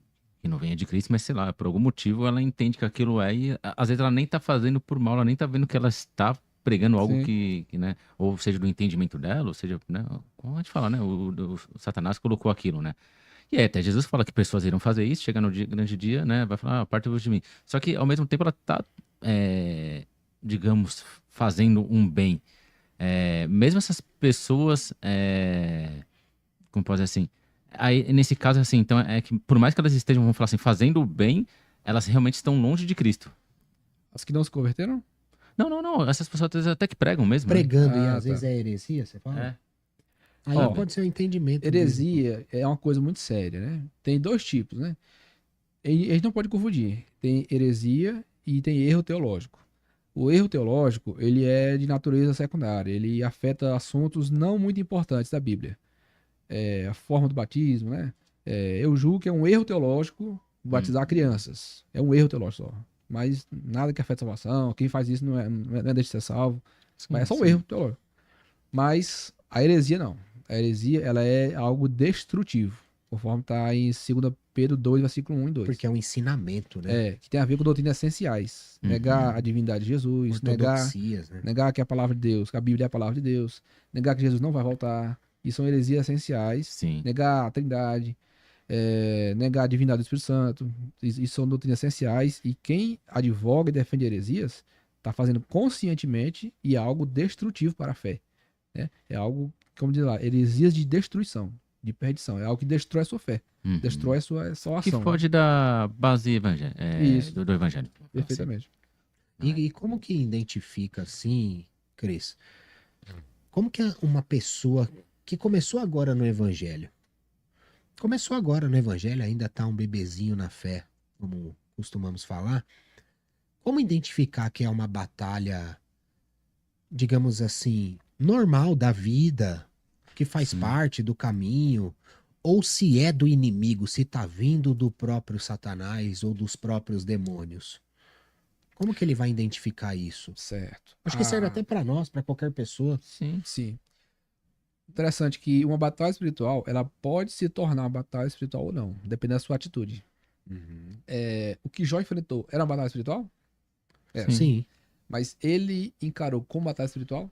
[SPEAKER 1] não venha de Cristo, mas sei lá, por algum motivo ela entende que aquilo e às vezes ela nem está fazendo por mal, ela nem está vendo que ela está pregando algo
[SPEAKER 3] Sim.
[SPEAKER 1] que, né? Ou seja, do entendimento dela, ou seja, né? Como a gente fala, né? O Satanás colocou aquilo, né? E até Jesus fala que pessoas irão fazer isso, chegar no grande dia, né? Vai falar, parte de mim. Só que ao mesmo tempo ela tá, digamos, fazendo um bem. Mesmo essas pessoas, como pode dizer assim, aí nesse caso assim, então é que por mais que elas estejam, vamos falar assim, fazendo o bem, elas realmente estão longe de Cristo.
[SPEAKER 3] As que não se converteram?
[SPEAKER 1] Não, essas pessoas até que pregam mesmo, né?
[SPEAKER 2] Pregando e
[SPEAKER 3] Ah,
[SPEAKER 2] às
[SPEAKER 3] tá.
[SPEAKER 2] vezes é heresia, você fala?
[SPEAKER 1] É.
[SPEAKER 2] Aí
[SPEAKER 3] Ó,
[SPEAKER 2] pode ser um entendimento.
[SPEAKER 3] Heresia é uma coisa muito séria, né? Tem dois tipos, né? E a gente não pode confundir. Tem heresia e tem erro teológico. O erro teológico, ele é de natureza secundária. Ele afeta assuntos não muito importantes da Bíblia. A forma do batismo, né? Eu julgo que é um erro teológico batizar crianças. É um erro teológico só. Mas nada que afeta a salvação. Quem faz isso não deixa de ser salvo. Mas é só um erro teológico. Mas a heresia não. A heresia, ela é algo destrutivo, conforme está em 2 Pedro 2, versículo 1 e 2.
[SPEAKER 2] Porque é um ensinamento, né?
[SPEAKER 3] Que tem a ver com doutrinas essenciais. Negar a divindade de Jesus,
[SPEAKER 2] Ortodoxias, né?
[SPEAKER 3] negar que é a palavra de Deus, que a Bíblia é a palavra de Deus, negar que Jesus não vai voltar. Isso são heresias essenciais.
[SPEAKER 1] Sim.
[SPEAKER 3] Negar a trindade, negar a divindade do Espírito Santo. Isso são doutrinas essenciais. E quem advoga e defende heresias está fazendo conscientemente e é algo destrutivo para a fé. Né? É algo, como diz lá, heresias de destruição, de perdição. É algo que destrói a sua fé, destrói a sua ação.
[SPEAKER 1] Que foge da base
[SPEAKER 3] Isso.
[SPEAKER 1] do evangelho.
[SPEAKER 3] Perfeitamente.
[SPEAKER 2] E como que identifica assim, Cris? Como que é uma pessoa que começou agora no evangelho? Começou agora no evangelho, ainda tá um bebezinho na fé, como costumamos falar. Como identificar que é uma batalha, digamos assim, normal da vida, que faz
[SPEAKER 1] Sim.
[SPEAKER 2] parte do caminho, ou se é do inimigo, se tá vindo do próprio Satanás ou dos próprios demônios? Como que ele vai identificar isso?
[SPEAKER 3] Certo.
[SPEAKER 2] Acho que serve
[SPEAKER 3] Ah,
[SPEAKER 2] até pra nós, pra qualquer pessoa.
[SPEAKER 1] Sim.
[SPEAKER 3] sim. Interessante que uma batalha espiritual, ela pode se tornar uma batalha espiritual ou não, dependendo da sua atitude. O que Jó enfrentou era uma batalha espiritual? Era.
[SPEAKER 1] Sim.
[SPEAKER 2] Sim.
[SPEAKER 3] Mas ele encarou como batalha espiritual?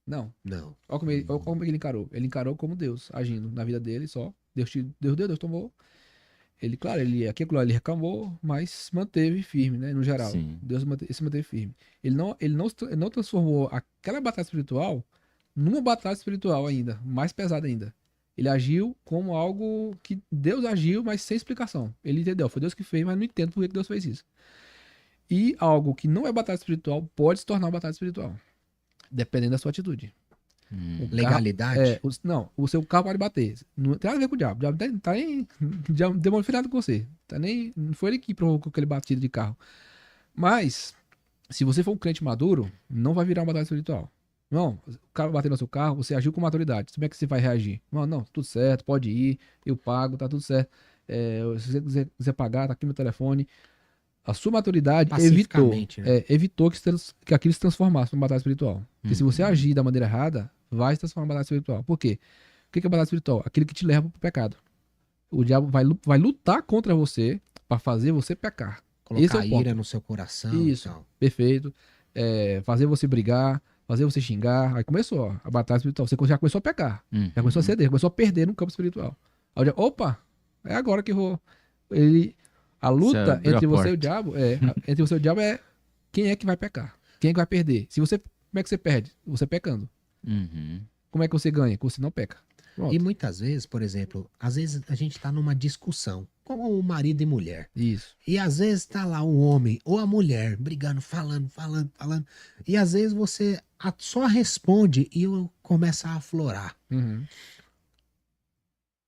[SPEAKER 3] Não.
[SPEAKER 2] Não.
[SPEAKER 3] Olha como ele encarou. Ele encarou como Deus, agindo na vida dele só. Deus deu, Deus tomou. Ele, claro, aquilo lá ele reclamou, mas se manteve firme, né? No geral.
[SPEAKER 1] Sim.
[SPEAKER 3] Se manteve firme. Ele não transformou aquela batalha espiritual numa batalha espiritual ainda, mais pesada ainda. Ele agiu como algo que Deus agiu, mas sem explicação. Ele entendeu, foi Deus que fez, mas não entendo por que Deus fez isso. E algo que não é batalha espiritual pode se tornar uma batalha espiritual, dependendo da sua atitude. O carro-
[SPEAKER 2] Legalidade?
[SPEAKER 3] não, o seu carro pode bater. Não tem nada a ver com o diabo. O diabo tá nem. O diabo demônio fez nada com você. Tá nem, não foi ele que provocou aquele batido de carro. Mas, se você for um crente maduro, não vai virar uma batalha espiritual. Não, o cara bater no seu carro, você agiu com maturidade. Como é que você vai reagir? Não, tudo certo, pode ir, eu pago, tá tudo certo. Se você quiser pagar, tá aqui meu telefone. A sua maturidade evitou,
[SPEAKER 2] Pacificamente, né?
[SPEAKER 3] evitou que aquilo se transformasse numa batalha espiritual. Porque se você agir da maneira errada, vai se transformar numa batalha espiritual. Por quê? O que é batalha espiritual? Aquilo que te leva pro pecado. O diabo vai lutar contra você para fazer você pecar. Esse é
[SPEAKER 2] Colocar
[SPEAKER 3] o ponto.
[SPEAKER 2] ira no seu coração
[SPEAKER 3] Isso.
[SPEAKER 2] e tal.
[SPEAKER 3] Perfeito. Fazer você brigar, fazer você xingar. Aí começou ó, a batalha espiritual. Você já começou a pecar. Já começou a ceder, começou a perder no campo espiritual. Aí o diabo, opa, é agora que eu vou. A luta
[SPEAKER 1] abriu a
[SPEAKER 3] entre você e o
[SPEAKER 1] porta.
[SPEAKER 3] diabo entre você e o diabo é quem é que vai pecar? Quem é que vai perder? Como é que você perde? Você pecando.
[SPEAKER 1] Uhum.
[SPEAKER 3] Como é que você ganha? Você não peca. Pronto.
[SPEAKER 2] E muitas vezes, por exemplo, às vezes a gente tá numa discussão com o marido e mulher.
[SPEAKER 3] Isso.
[SPEAKER 2] E às vezes tá lá o homem ou a mulher brigando, falando. E às vezes você só responde e começa a aflorar.
[SPEAKER 3] Uhum.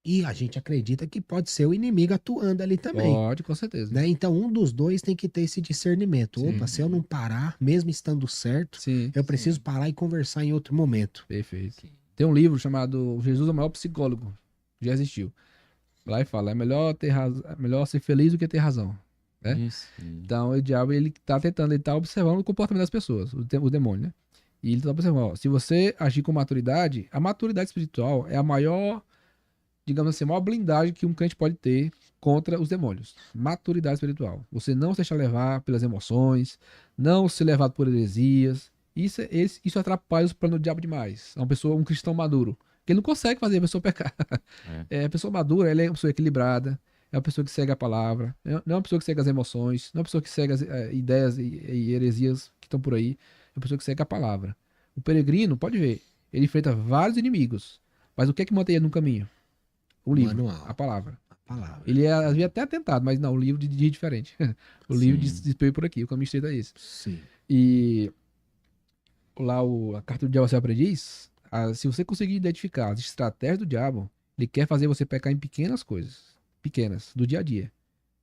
[SPEAKER 2] E a gente acredita que pode ser o inimigo atuando ali também.
[SPEAKER 3] Pode, com certeza.
[SPEAKER 2] Né? Então um dos dois tem que ter esse discernimento.
[SPEAKER 3] Sim.
[SPEAKER 2] Opa, se eu não parar, mesmo estando certo,
[SPEAKER 3] Sim.
[SPEAKER 2] eu preciso parar e conversar em outro momento.
[SPEAKER 3] Perfeito. Tem um livro chamado Jesus é o maior psicólogo. Já existiu. Lá ele fala, é melhor ser feliz do que ter razão. Né?
[SPEAKER 1] Isso.
[SPEAKER 3] Então o diabo ele tá observando o comportamento das pessoas, o demônio, né? E ele tá observando, ó, se você agir com maturidade, a maturidade espiritual é a maior, digamos assim, a maior blindagem que um crente pode ter contra os demônios. Maturidade espiritual. Você não se deixar levar pelas emoções, não ser levado por heresias. Isso atrapalha os planos do diabo demais. É um cristão maduro. Que ele não consegue fazer a pessoa pecar. A pessoa madura, ela é uma pessoa equilibrada, é uma pessoa que segue a palavra, não é uma pessoa que segue as emoções, não é uma pessoa que segue as ideias e heresias que estão por aí, é uma pessoa que segue a palavra. O peregrino, pode ver, ele enfrenta vários inimigos, mas o que é que mantém ele no caminho? O livro,
[SPEAKER 2] Manual.
[SPEAKER 3] a palavra.
[SPEAKER 2] A palavra.
[SPEAKER 3] Ele é, às vezes, até tentado, mas não, o livro de diferente. O livro
[SPEAKER 1] Sim.
[SPEAKER 3] diz por aqui, o caminho estreito é esse.
[SPEAKER 2] Sim.
[SPEAKER 3] E lá a carta do diabo, você aprendiz, se você conseguir identificar as estratégias do diabo, ele quer fazer você pecar em pequenas coisas, pequenas, do dia a dia.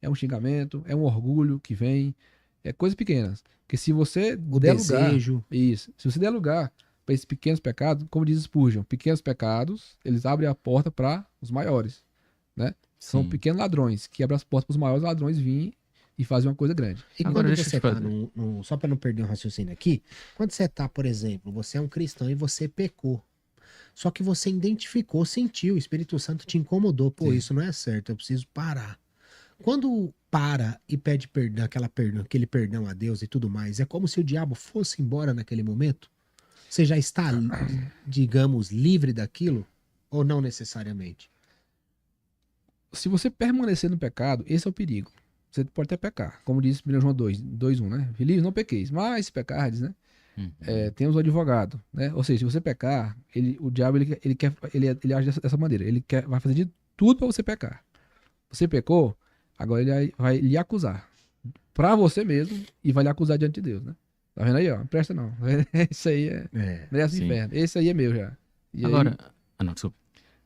[SPEAKER 3] É um xingamento, é um orgulho que vem, é coisas pequenas. Porque se você
[SPEAKER 2] O
[SPEAKER 3] der
[SPEAKER 2] desejo.
[SPEAKER 3] lugar, isso, se você der lugar para esses pequenos pecados, como diz Spurgeon, pequenos pecados, eles abrem a porta para os maiores, né? São
[SPEAKER 1] Sim.
[SPEAKER 3] pequenos ladrões que abrem as portas para os maiores ladrões virem e fazer uma coisa grande.
[SPEAKER 2] E
[SPEAKER 1] Agora,
[SPEAKER 2] quando
[SPEAKER 1] deixa eu
[SPEAKER 2] você
[SPEAKER 1] te
[SPEAKER 2] tá
[SPEAKER 1] fazer-
[SPEAKER 2] só para não perder um raciocínio aqui, quando você tá, por exemplo, você é um cristão e você pecou. Só que você identificou, sentiu, o Espírito Santo te incomodou. Pô,
[SPEAKER 3] Sim.
[SPEAKER 2] isso não é certo, eu preciso parar. Quando para e pede perdão, aquele perdão a Deus e tudo mais, é como se o diabo fosse embora naquele momento? Você já está, digamos, livre daquilo? Ou não necessariamente?
[SPEAKER 3] Se você permanecer no pecado, esse é o perigo. Você pode até pecar, como diz 1 João 2:1, né? Filhos, não pequeis, mas se pecardes, né?
[SPEAKER 1] Uhum.
[SPEAKER 3] Temos o advogado, né? Ou seja, se você pecar, o diabo ele age dessa maneira. Vai fazer de tudo para você pecar. Você pecou, agora ele vai lhe acusar para você mesmo e vai lhe acusar diante de Deus, né? Tá vendo aí, ó? Não presta não. Isso aí merece o
[SPEAKER 1] Sim.
[SPEAKER 3] inferno. Esse aí é meu já. E aí,
[SPEAKER 1] Agora. Não, desculpa.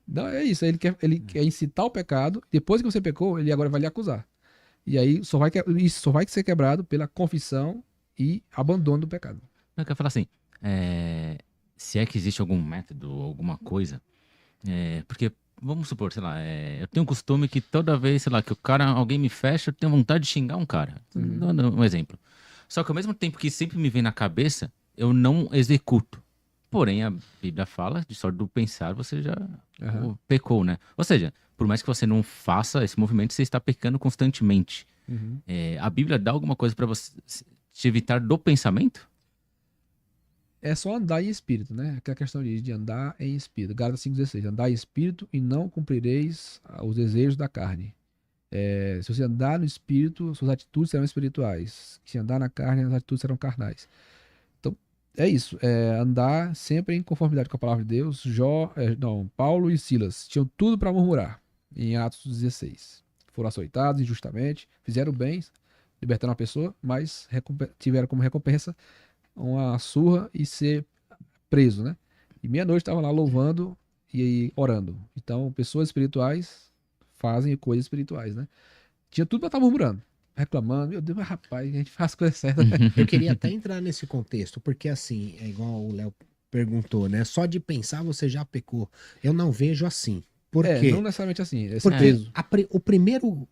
[SPEAKER 3] não, é isso. Ele quer incitar o pecado. Depois que você pecou, ele agora vai lhe acusar. E aí isso só vai ser quebrado pela confissão e abandono do pecado.
[SPEAKER 1] Eu quero falar assim, se é que existe algum método, alguma coisa, porque, vamos supor, sei lá, eu tenho um costume que toda vez, sei lá, que alguém me fecha, eu tenho vontade de xingar um cara. Dando um exemplo. Só que ao mesmo tempo que sempre me vem na cabeça, eu não executo. Porém, a Bíblia fala, de só do pensar, você já pecou, né? Ou seja, por mais que você não faça esse movimento, você está pecando constantemente. A Bíblia dá alguma coisa para você te evitar do pensamento?
[SPEAKER 3] É só andar em espírito, né? Aquela questão de andar em espírito. Gálatas 5,16. Andar em espírito e não cumprireis os desejos da carne. Se você andar no espírito, suas atitudes serão espirituais. Se andar na carne, as atitudes serão carnais. Então, é isso. Andar sempre em conformidade com a palavra de Deus. Paulo e Silas tinham tudo para murmurar em Atos 16. Foram açoitados injustamente, fizeram bens, libertaram a pessoa, mas tiveram como recompensa uma surra e ser preso, né? E meia-noite estavam lá louvando e orando. Então, pessoas espirituais fazem coisas espirituais, né? Tinha tudo para estar murmurando, reclamando. Meu Deus, mas rapaz, a gente faz coisa certa, né?
[SPEAKER 2] Eu queria até entrar nesse contexto, porque assim, é igual o Léo perguntou, né? Só de pensar você já pecou. Eu não vejo assim. Por quê?
[SPEAKER 3] Não necessariamente assim, esse
[SPEAKER 2] Porque
[SPEAKER 3] peso.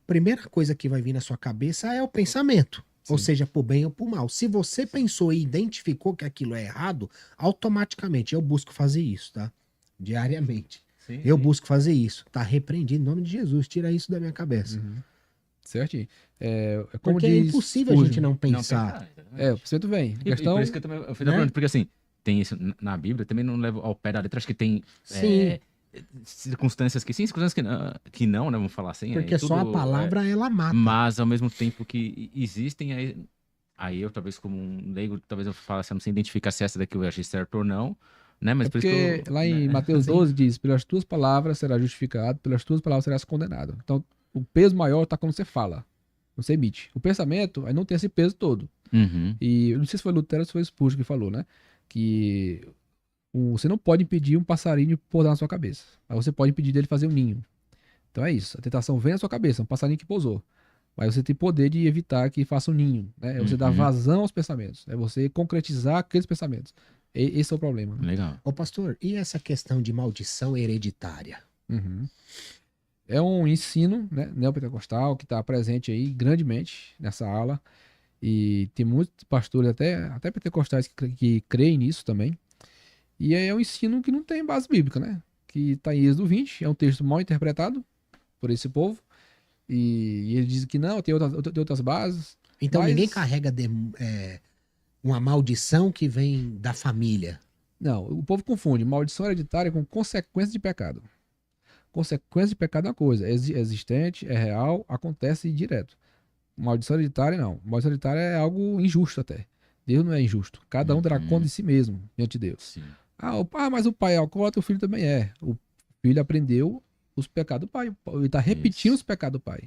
[SPEAKER 2] primeira coisa que vai vir na sua cabeça é o pensamento. Ou seja, por bem ou por mal. Se você pensou e identificou que aquilo é errado, automaticamente eu busco fazer isso, tá? Diariamente. Eu busco fazer isso. Tá repreendido em nome de Jesus. Tira isso da minha cabeça.
[SPEAKER 3] Certinho. Como
[SPEAKER 2] Porque é impossível a gente não pensar.
[SPEAKER 3] O pensamento vem.
[SPEAKER 1] E por isso que eu fui perguntando, porque assim, tem isso na Bíblia, também não levo ao pé da letra, acho que tem circunstâncias que sim, circunstâncias que não, né? Vamos falar assim.
[SPEAKER 2] Porque só a palavra ela mata.
[SPEAKER 1] Mas ao mesmo tempo que existem, aí eu talvez como um leigo, talvez eu falasse, eu não sei identificar se essa daqui eu achei certo ou não, né? Mas por isso
[SPEAKER 3] porque
[SPEAKER 1] que
[SPEAKER 3] lá em Mateus 12 diz, pelas tuas palavras serás justificado, pelas tuas palavras serás condenado. Então, o peso maior está quando você fala, você emite. O pensamento, aí não tem esse peso todo. E eu não sei se foi Lutero ou se foi Spurgeon que falou, né? Que você não pode impedir um passarinho de pousar na sua cabeça. Mas você pode impedir dele fazer um ninho. Então é isso. A tentação vem na sua cabeça, um passarinho que pousou. Mas você tem poder de evitar que faça um ninho. Né? É você dar vazão aos pensamentos. É você concretizar aqueles pensamentos. Esse é o problema. Né?
[SPEAKER 1] Legal.
[SPEAKER 2] Ô pastor, e essa questão de maldição hereditária?
[SPEAKER 3] É um ensino, né, neopentecostal que está presente aí grandemente nessa aula. E tem muitos pastores, até pentecostais, que creem nisso também. E é um ensino que não tem base bíblica, né? Que está em Êxodo 20, é um texto mal interpretado por esse povo. E ele diz que não, tem outras bases.
[SPEAKER 2] Então ninguém carrega uma maldição que vem da família.
[SPEAKER 3] Não, o povo confunde maldição hereditária com consequência de pecado. Consequência de pecado é uma coisa, é existente, é real, acontece direto. Maldição hereditária não. Maldição hereditária é algo injusto até. Deus não é injusto. Cada um dará conta de si mesmo diante de Deus.
[SPEAKER 1] Sim.
[SPEAKER 3] Mas o pai é alcoólatra, o filho também é. O filho aprendeu os pecados do pai. Ele está repetindo os pecados do pai.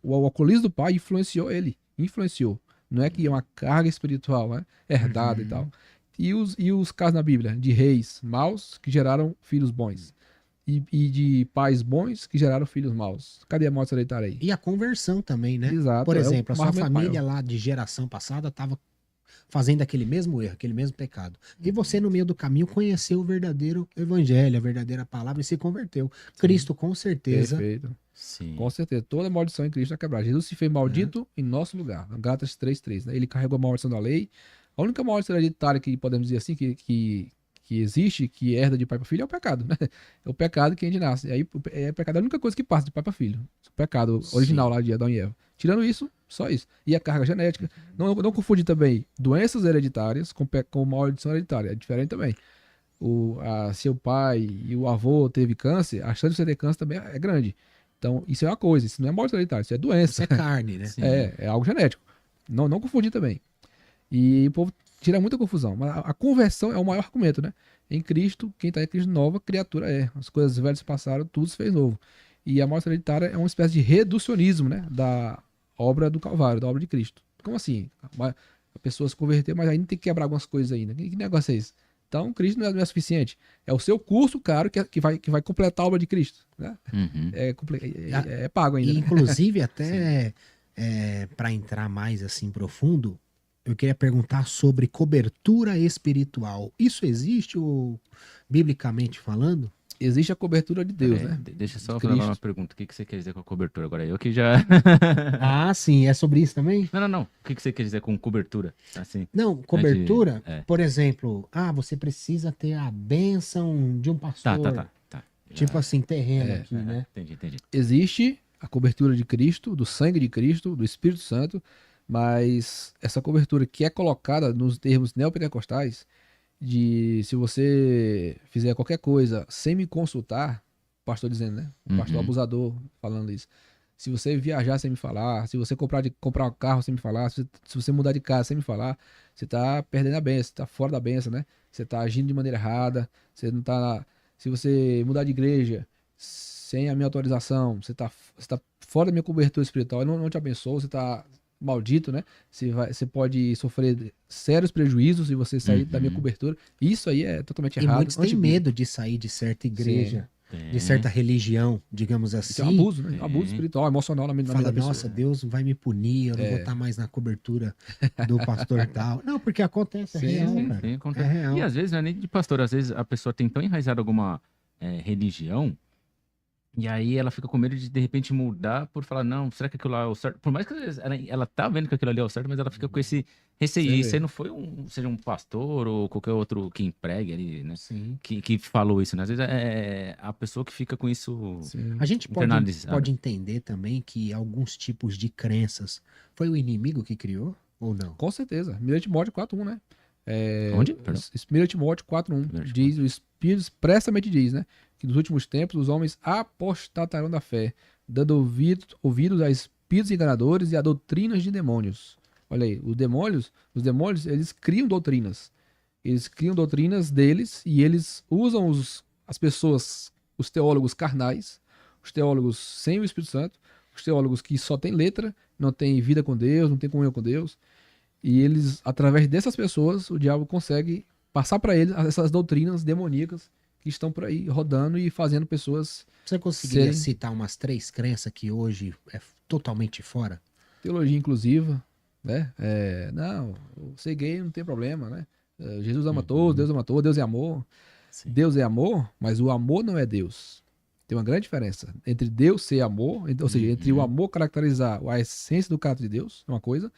[SPEAKER 3] O alcoolismo do pai influenciou ele. Influenciou. Não é que é uma carga espiritual, né? Herdada e tal. E os casos na Bíblia de reis maus que geraram filhos bons. E de pais bons que geraram filhos maus. Cadê a morte hereditária aí?
[SPEAKER 2] E a conversão também, né?
[SPEAKER 3] Exato.
[SPEAKER 2] Por exemplo, a sua família lá de geração passada estava fazendo aquele mesmo erro, aquele mesmo pecado. E você, no meio do caminho, conheceu o verdadeiro evangelho, a verdadeira palavra e se converteu. Cristo, com certeza.
[SPEAKER 3] Perfeito.
[SPEAKER 1] Sim.
[SPEAKER 3] Com certeza. Toda maldição em Cristo é quebrada. Jesus se fez maldito em nosso lugar. Gálatas 3:3. Né? Ele carregou a maldição da lei. A única maldição hereditária que podemos dizer assim, que existe, que herda de pai para filho, é o pecado. Né? É o pecado que a gente nasce. Aí, o pecado é a única coisa que passa de pai para filho. O pecado original lá de Adão e Eva. Tirando isso, só isso. E a carga genética. Não confundir também doenças hereditárias com maldição hereditária. É diferente também. Se o pai e o avô teve câncer, a chance de você ter câncer também é grande. Então, isso é uma coisa. Isso não é maldição hereditária, isso é doença.
[SPEAKER 2] Isso é carne, né?
[SPEAKER 3] É algo genético. Não confundir também. E o povo tira muita confusão. Mas a conversão é o maior argumento, né? Em Cristo, quem está em Cristo, nova criatura é. As coisas velhas passaram, tudo se fez novo. E a morte hereditária é uma espécie de reducionismo, né? Da obra do Calvário, da obra de Cristo. Como assim? A pessoa se converter, mas ainda tem que quebrar algumas coisas ainda. Que negócio é esse? Então, Cristo não é suficiente. É o seu curso caro que vai completar a obra de Cristo. Né? É pago ainda.
[SPEAKER 2] E, inclusive, até para entrar mais assim profundo, eu queria perguntar sobre cobertura espiritual. Isso existe, ou, biblicamente falando?
[SPEAKER 3] Existe a cobertura de
[SPEAKER 1] Pera
[SPEAKER 3] Deus,
[SPEAKER 1] aí,
[SPEAKER 3] né?
[SPEAKER 1] deixa eu
[SPEAKER 3] De
[SPEAKER 1] só fazer uma
[SPEAKER 3] Cristo.
[SPEAKER 1] pergunta. O que que você quer dizer com a cobertura? Agora eu que já.
[SPEAKER 2] Ah, sim, é sobre isso também?
[SPEAKER 1] Não, não, não. O que que você quer dizer com cobertura? Assim,
[SPEAKER 2] Não,
[SPEAKER 1] né, de.
[SPEAKER 2] cobertura,
[SPEAKER 1] É.
[SPEAKER 2] por exemplo, você precisa ter a bênção de um
[SPEAKER 1] Tá, tá,
[SPEAKER 2] pastor.
[SPEAKER 1] tá, tá.
[SPEAKER 2] Tipo
[SPEAKER 1] Já.
[SPEAKER 2] assim, terreno
[SPEAKER 3] É,
[SPEAKER 2] aqui, né?
[SPEAKER 1] Entendi, entendi.
[SPEAKER 3] existe a cobertura de Cristo, do sangue de Cristo, do Espírito Santo, mas essa cobertura que é colocada nos termos neopentecostais, de se você fizer qualquer coisa sem me consultar, o pastor dizendo, né? O pastor
[SPEAKER 1] Uhum.
[SPEAKER 3] abusador falando isso. Se você viajar sem me falar, se você comprar um carro sem me falar, se você mudar de casa sem me falar, você tá perdendo a benção, você tá fora da benção, né? Você tá agindo de maneira errada, você não tá. Se você mudar de igreja sem a minha autorização, você tá fora da minha cobertura espiritual, eu não te abençoo, você tá maldito, né? Você pode sofrer sérios prejuízos se você sair da minha
[SPEAKER 1] Uhum.
[SPEAKER 3] cobertura. Isso aí é totalmente
[SPEAKER 2] E
[SPEAKER 3] errado,
[SPEAKER 2] muitos têm
[SPEAKER 3] antibíblico.
[SPEAKER 2] medo de sair de certa igreja, de
[SPEAKER 1] Tem,
[SPEAKER 2] certa religião, digamos
[SPEAKER 3] Isso é um
[SPEAKER 2] assim.
[SPEAKER 3] abuso, né? Um abuso
[SPEAKER 1] tem.
[SPEAKER 3] espiritual, emocional na mente
[SPEAKER 2] Fala,
[SPEAKER 3] da pessoa.
[SPEAKER 2] nossa, Deus vai me punir, eu não vou estar mais na cobertura do pastor tal. Não, porque acontece, é
[SPEAKER 3] Sim,
[SPEAKER 2] real,
[SPEAKER 3] sim,
[SPEAKER 2] cara.
[SPEAKER 1] Sim,
[SPEAKER 2] É
[SPEAKER 1] acontece. E
[SPEAKER 2] real.
[SPEAKER 1] às vezes não é nem de pastor, às vezes a pessoa tem tão enraizada alguma religião, e aí ela fica com medo de repente mudar por falar, não, será que aquilo lá é o certo? Por mais que às vezes ela tá vendo que aquilo ali é o certo, mas ela fica com esse receio.
[SPEAKER 3] Você
[SPEAKER 1] E isso aí
[SPEAKER 3] vê.
[SPEAKER 1] não foi seja um pastor ou qualquer outro que empregue ali, né?
[SPEAKER 2] Sim.
[SPEAKER 1] Que falou isso, né? Às vezes é a pessoa que fica com isso
[SPEAKER 3] Sim.
[SPEAKER 2] A gente
[SPEAKER 1] internalizado.
[SPEAKER 2] pode entender também que alguns tipos de crenças foi o inimigo que criou ou não?
[SPEAKER 3] Com certeza. 1 Timóteo 4:1, né?
[SPEAKER 1] Onde? Perdão.
[SPEAKER 3] 1 Timóteo 4:1
[SPEAKER 1] 1
[SPEAKER 3] diz, o Espírito expressamente diz, né? Que nos últimos tempos os homens apostatarão da fé, dando ouvidos a espíritos enganadores e a doutrinas de demônios. Olha aí, os demônios, eles criam doutrinas. Eles criam doutrinas deles e eles usam as pessoas, os teólogos carnais, os teólogos sem o Espírito Santo, os teólogos que só têm letra, não têm vida com Deus, não têm comunhão com Deus. E eles, através dessas pessoas, o diabo consegue passar para eles essas doutrinas demoníacas que estão por aí rodando e fazendo pessoas
[SPEAKER 2] Você conseguiria
[SPEAKER 3] serem
[SPEAKER 2] citar umas 3 crenças que hoje é totalmente fora?
[SPEAKER 3] teologia inclusiva, né? Não, ser gay não tem problema, né? Jesus ama todos, Deus ama todos, Deus é amor.
[SPEAKER 1] Sim.
[SPEAKER 3] Deus é amor, mas o amor não é Deus. Tem uma grande diferença entre Deus ser amor, ou seja, entre o amor caracterizar a essência do caráter de Deus, é uma coisa,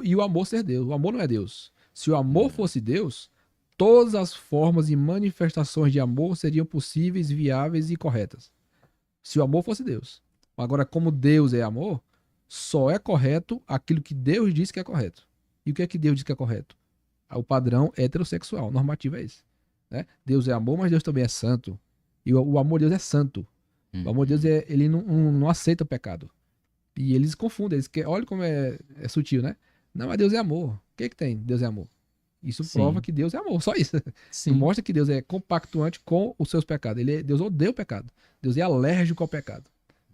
[SPEAKER 3] e o amor ser Deus. O amor não é Deus. Se o amor fosse Deus, todas as formas e manifestações de amor seriam possíveis, viáveis e corretas. Se o amor fosse Deus. Agora, como Deus é amor, só é correto aquilo que Deus diz que é correto. E o que é que Deus diz que é correto? O padrão heterossexual, normativo é esse. Né? Deus é amor, mas Deus também é santo. E o amor de Deus é santo. O amor de Deus ele não aceita o pecado. E eles confundem. Olha como é sutil, né? Não, mas Deus é amor. O que que tem? Deus é amor. Isso
[SPEAKER 1] Sim.
[SPEAKER 3] prova que Deus é amor, só isso.
[SPEAKER 1] Sim.
[SPEAKER 3] Não mostra que Deus é compactuante com os seus pecados. Deus odeia o pecado. Deus é alérgico ao pecado.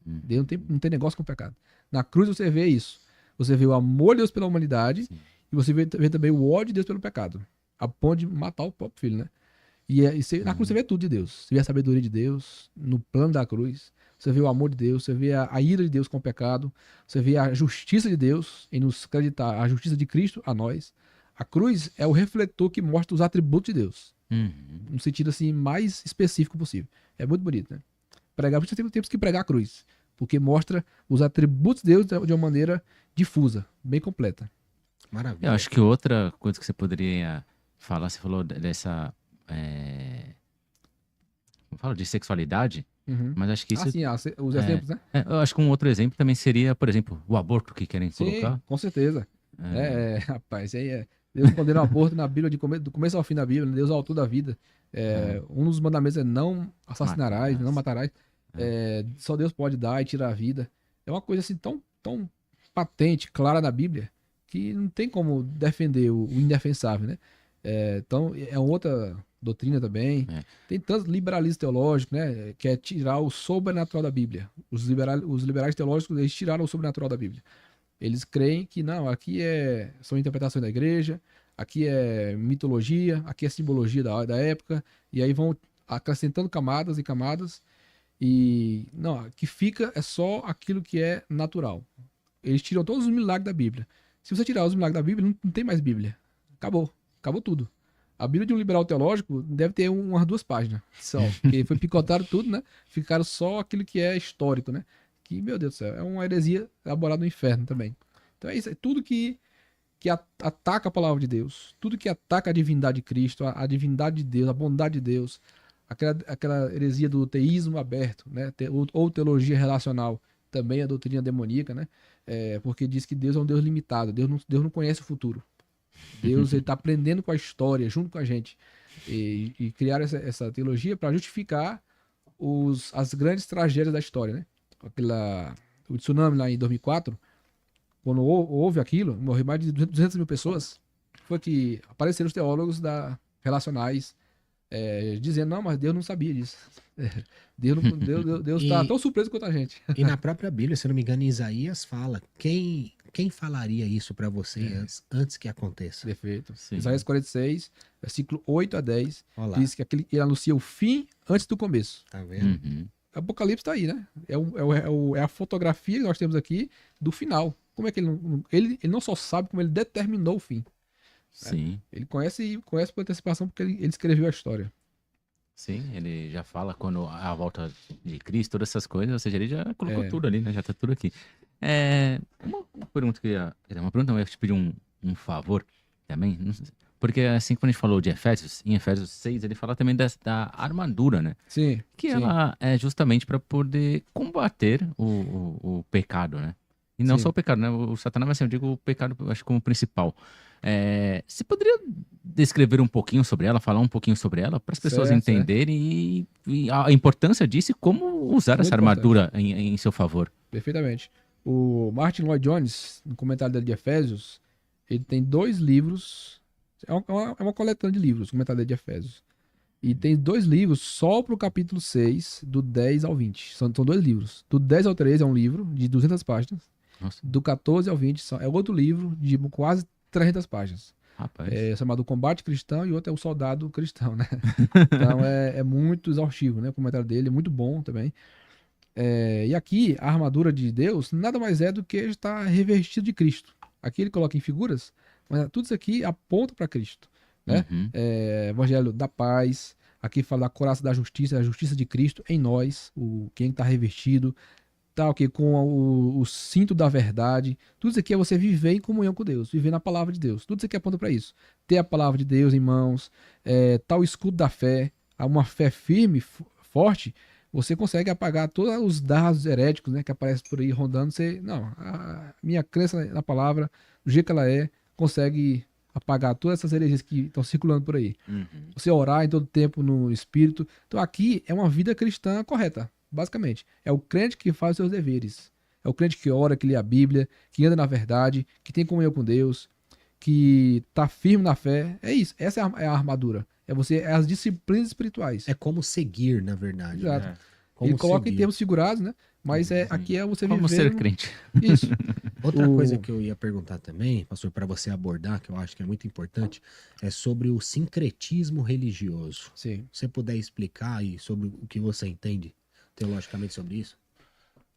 [SPEAKER 3] Deus não tem negócio com o pecado. Na cruz você vê isso. Você vê o amor de Deus pela humanidade.
[SPEAKER 1] Sim.
[SPEAKER 3] E você vê também o ódio de Deus pelo pecado. A ponto de matar o próprio filho, né? Na cruz você vê tudo de Deus. Você vê a sabedoria de Deus no plano da cruz. Você vê o amor de Deus. Você vê a ira de Deus com o pecado. Você vê a justiça de Deus em nos acreditar. A justiça de Cristo a nós. A cruz é o refletor que mostra os atributos de Deus. No sentido assim mais específico possível. É muito bonito, né? Pregar, por isso temos que pregar a cruz. Porque mostra os atributos de Deus de uma maneira difusa, bem completa.
[SPEAKER 2] Maravilha.
[SPEAKER 1] Eu acho que outra coisa que você poderia falar, você falou dessa. Como fala? De sexualidade,
[SPEAKER 3] Uhum.
[SPEAKER 1] mas acho que isso.
[SPEAKER 3] Sim, os exemplos, né?
[SPEAKER 1] Eu acho que um outro exemplo também seria, por exemplo, o aborto que querem
[SPEAKER 3] Sim,
[SPEAKER 1] colocar.
[SPEAKER 3] com certeza. Rapaz, aí Deus condena o aborto na Bíblia, do começo ao fim da Bíblia, né? Deus é o autor da vida. Um dos mandamentos é não assassinarás, não matarás. Só Deus pode dar e tirar a vida. É uma coisa assim tão patente, clara na Bíblia, que não tem como defender o indefensável, né? Então, é outra doutrina também. Tem tantos liberalismos teológicos, né? Que é tirar o sobrenatural da Bíblia. Os liberais teológicos, eles tiraram o sobrenatural da Bíblia. Eles creem que não, aqui são interpretações da igreja, aqui é mitologia, aqui é simbologia da época, e aí vão acrescentando camadas e camadas, e não, o que fica é só aquilo que é natural. Eles tiram todos os milagres da Bíblia. Se você tirar os milagres da Bíblia, não tem mais Bíblia. Acabou. Acabou tudo. A Bíblia de um liberal teológico deve ter umas 2 páginas só. Porque foi picotado tudo, né? Ficaram só aquilo que é histórico, né? Que, meu Deus do céu, é uma heresia elaborada no inferno também. Então é isso. É tudo que ataca a palavra de Deus. Tudo que ataca a divindade de Cristo, a divindade de Deus, a bondade de Deus. Aquela heresia do teísmo aberto, né? Ou teologia relacional. Também a doutrina demoníaca, né? Porque diz que Deus é um Deus limitado. Deus não conhece o futuro. Deus está aprendendo com a história, junto com a gente. E criar essa teologia para justificar as grandes tragédias da história, né? O tsunami lá em 2004, quando houve aquilo, morreu mais de 200 mil pessoas, foi que apareceram os teólogos relacionais dizendo, não, mas Deus não sabia disso. Deus está tão surpreso quanto a gente.
[SPEAKER 2] E na própria Bíblia, se eu não me engano, Isaías fala, quem falaria isso para você antes que aconteça?
[SPEAKER 3] Perfeito.
[SPEAKER 1] Sim.
[SPEAKER 3] Isaías 46, versículo 8 a 10,
[SPEAKER 2] Olha lá,
[SPEAKER 3] diz que ele anuncia o fim antes do começo.
[SPEAKER 2] tá vendo?
[SPEAKER 1] Uhum.
[SPEAKER 3] Apocalipse tá aí, né? É a fotografia que nós temos aqui do final. Como é que ele não só sabe, como ele determinou o fim.
[SPEAKER 1] Sim.
[SPEAKER 3] Ele conhece por antecipação porque ele escreveu a história.
[SPEAKER 1] Sim, ele já fala quando a volta de Cristo, todas essas coisas, ou seja, ele já colocou tudo ali, né? Já tá tudo aqui. Uma pergunta que uma pergunta, eu ia te pedir um favor também, não sei, porque assim como a gente falou de Efésios, em Efésios 6 ele fala também da armadura, né?
[SPEAKER 3] Sim.
[SPEAKER 1] Que
[SPEAKER 3] sim.
[SPEAKER 1] ela é justamente para poder combater o pecado, né? E não
[SPEAKER 3] Sim.
[SPEAKER 1] só o pecado, né? O Satanás, mas assim, eu digo o pecado, acho como principal. Você poderia descrever um pouquinho sobre ela, falar um pouquinho sobre ela, para as pessoas
[SPEAKER 3] Certo,
[SPEAKER 1] entenderem e a importância disso e como usar
[SPEAKER 3] Muito
[SPEAKER 1] essa armadura em seu favor?
[SPEAKER 3] Perfeitamente. O Martin Lloyd Jones, no comentário dele de Efésios, ele tem 2 livros. É uma coletânea de livros, o comentário dele de Efésios. E tem 2 livros só pro capítulo 6, do 10 ao 20. São 2 livros. Do 10 ao 13 é um livro de 200 páginas.
[SPEAKER 1] Nossa,
[SPEAKER 3] Do 14 ao 20 é outro livro de quase 300 páginas.
[SPEAKER 1] rapaz.
[SPEAKER 3] É chamado Combate Cristão e outro é o Soldado Cristão, né? Então é muito exaustivo, né? O comentário dele é muito bom também. E aqui, a armadura de Deus nada mais é do que estar revestido de Cristo. Aqui ele coloca em figuras, mas tudo isso aqui aponta para Cristo, né?
[SPEAKER 1] Uhum.
[SPEAKER 3] Evangelho da paz, aqui fala da couraça da justiça, a justiça de Cristo em nós, quem está revestido, tá, ok, com o cinto da verdade. Tudo isso aqui é você viver em comunhão com Deus, viver na palavra de Deus. Tudo isso aqui aponta para isso. Ter a palavra de Deus em mãos, tal escudo da fé, uma fé firme, forte. Você consegue apagar todos os dardos heréticos, né, que aparecem por aí rondando. A minha crença na palavra, do jeito que ela consegue apagar todas essas heresias que estão circulando por aí.
[SPEAKER 1] Uhum.
[SPEAKER 3] Você orar em todo tempo no Espírito. Então aqui é uma vida cristã correta, basicamente. É o crente que faz os seus deveres. É o crente que ora, que lê a Bíblia, que anda na verdade, que tem comunhão com Deus, que está firme na fé. É isso. Essa é a armadura. É as disciplinas espirituais.
[SPEAKER 2] É como seguir, na verdade.
[SPEAKER 3] Exato.
[SPEAKER 2] Né? Como
[SPEAKER 3] Ele coloca em
[SPEAKER 2] seguir.
[SPEAKER 3] termos figurados, né? Mas
[SPEAKER 1] Sim.
[SPEAKER 3] aqui é você
[SPEAKER 1] Como
[SPEAKER 3] viver...
[SPEAKER 1] ser crente.
[SPEAKER 3] Isso.
[SPEAKER 2] Outra coisa que eu ia perguntar também, pastor, para você abordar, que eu acho que é muito importante, é sobre o sincretismo religioso.
[SPEAKER 3] Sim.
[SPEAKER 2] Se você puder explicar aí sobre o que você entende teologicamente sobre isso?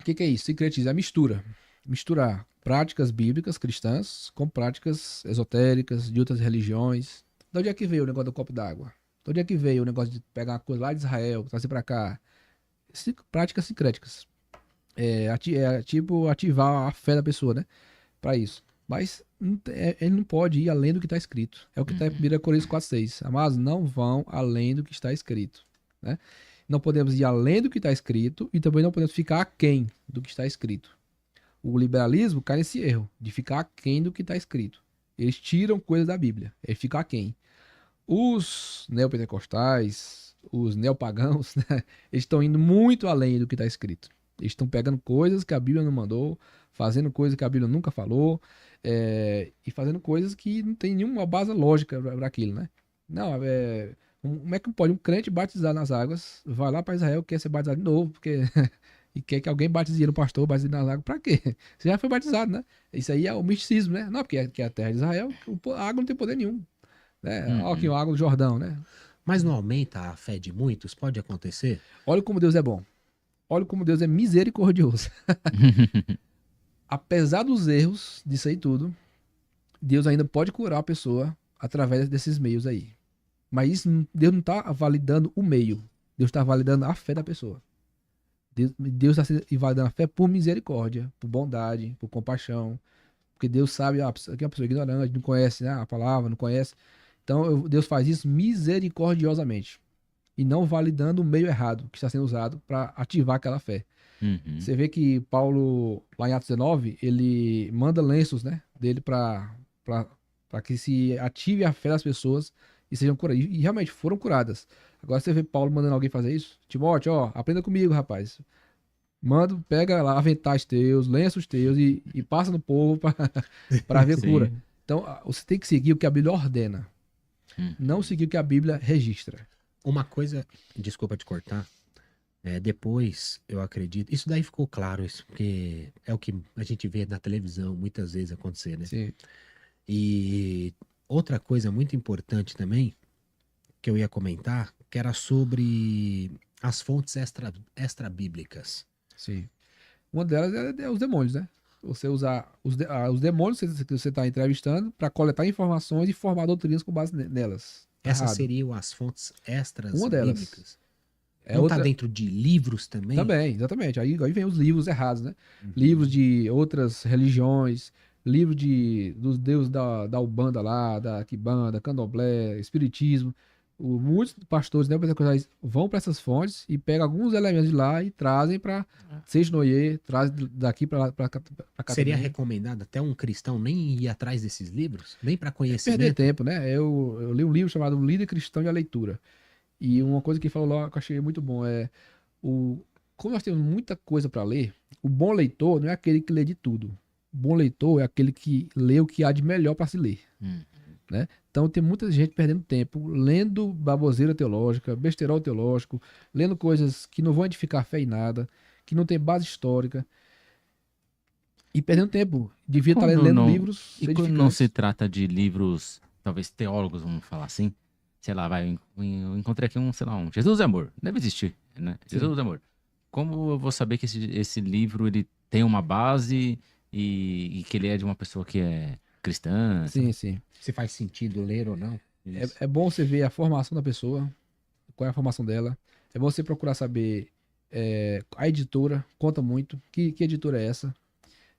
[SPEAKER 3] O que é isso? Sincretismo é a mistura. Misturar práticas bíblicas cristãs com práticas esotéricas de outras religiões. De onde é que veio o negócio do copo d'água? De onde é que veio o negócio de pegar uma coisa lá de Israel, trazer para cá? Práticas sincréticas. Tipo ativar a fé da pessoa, né? Para isso. Mas ele não pode ir além do que está escrito. É o que está em 1 Coríntios 4,6. Amados, não vão além do que está escrito, né? Não podemos ir além do que está escrito e também não podemos ficar aquém do que está escrito. O liberalismo cai nesse erro de ficar aquém do que está escrito. Eles tiram coisas da Bíblia, eles ficam aquém. Os neopentecostais, os neopagãos, né, eles estão indo muito além do que está escrito. Eles estão pegando coisas que a Bíblia não mandou, fazendo coisas que a Bíblia nunca falou, e fazendo coisas que não tem nenhuma base lógica para aquilo, né? Não, como é que pode um crente batizar nas águas, vai lá para Israel, quer ser batizado de novo, porque e quer que alguém batize ele, um pastor, batize nas águas, para quê? Você já foi batizado, né? Isso aí é o misticismo, né? Não, porque é a terra de Israel, a água não tem poder nenhum. Né? Olha aqui a água do Jordão, né?
[SPEAKER 2] Mas não aumenta a fé de muitos? Pode acontecer?
[SPEAKER 3] Olha como Deus é bom. Olha como Deus é misericordioso. Apesar dos erros disso aí tudo, Deus ainda pode curar a pessoa através desses meios aí. Mas Deus não está validando o meio. Deus está validando a fé da pessoa. Deus está validando a fé por misericórdia, por bondade, por compaixão. Porque Deus sabe, aqui é uma pessoa ignorante, não conhece, né, a palavra, não conhece. Então Deus faz isso misericordiosamente. E não validando o meio errado que está sendo usado para ativar aquela fé.
[SPEAKER 1] Uhum.
[SPEAKER 3] Você vê que Paulo, lá em Atos 19, ele manda lenços, né, dele para que se ative a fé das pessoas e sejam curadas. E realmente foram curadas. Agora você vê Paulo mandando alguém fazer isso. Timóteo, ó, aprenda comigo, rapaz. Manda, pega lá aventais teus, lenços teus e passa no povo para ver cura.
[SPEAKER 1] Sim.
[SPEAKER 3] Então, você tem que seguir o que a Bíblia ordena,
[SPEAKER 1] Uhum.
[SPEAKER 3] não seguir o que a Bíblia registra.
[SPEAKER 2] Uma coisa, desculpa te cortar, depois eu acredito, isso daí ficou claro, isso, porque é o que a gente vê na televisão muitas vezes acontecer, né?
[SPEAKER 3] Sim,
[SPEAKER 2] E outra coisa muito importante também, que eu ia comentar, que era sobre as fontes extra-bíblicas.
[SPEAKER 3] sim. Uma delas é os demônios, né? Você usar os demônios que você está entrevistando para coletar informações e formar doutrinas com base nelas.
[SPEAKER 2] Essas
[SPEAKER 3] Errado.
[SPEAKER 2] seriam as fontes
[SPEAKER 3] Uma delas.
[SPEAKER 2] extra-bíblicas.
[SPEAKER 3] É
[SPEAKER 2] Não
[SPEAKER 3] outra...
[SPEAKER 2] tá dentro de livros também?
[SPEAKER 3] Também, exatamente. Aí vem os livros errados, né?
[SPEAKER 2] Uhum.
[SPEAKER 3] Livros de outras religiões, livro dos deuses da Umbanda lá, da Quimbanda, Candomblé, Espiritismo. Muitos pastores neopentecostais vão para essas fontes e pegam alguns elementos de lá e trazem para Seixnoye, traz daqui para cá
[SPEAKER 2] Seria
[SPEAKER 3] também.
[SPEAKER 2] recomendado até um cristão nem ir atrás desses livros? Nem para
[SPEAKER 3] Perder
[SPEAKER 2] conhecimento?
[SPEAKER 3] tempo, né? Eu li um livro chamado Líder Cristão e a Leitura. E uma coisa que falou lá que eu achei muito bom é como nós temos muita coisa para ler, o bom leitor não é aquele que lê de tudo. O bom leitor é aquele que lê o que há de melhor para se ler.
[SPEAKER 1] Uhum.
[SPEAKER 3] Né? Então tem muita gente perdendo tempo lendo baboseira teológica, besterol teológico, lendo coisas que não vão edificar a fé em nada, que não tem base histórica e perdendo tempo. Devia estar
[SPEAKER 1] Quando
[SPEAKER 3] lendo
[SPEAKER 1] não-
[SPEAKER 3] livros
[SPEAKER 1] E quando não se
[SPEAKER 3] edificantes.
[SPEAKER 1] trata de livros, talvez teólogos, vamos falar assim, sei lá, eu encontrei aqui sei lá, um Jesus é Amor, deve existir, né?
[SPEAKER 3] Sim.
[SPEAKER 1] Jesus é Amor. Como eu vou saber que esse livro ele tem uma base e que ele é de uma pessoa que é cristã?
[SPEAKER 3] Sim, sim.
[SPEAKER 2] Se faz sentido ler ou não? Isso.
[SPEAKER 3] É bom você ver a formação da pessoa, qual é a formação dela. É bom você procurar saber a editora, conta muito. Que editora é essa?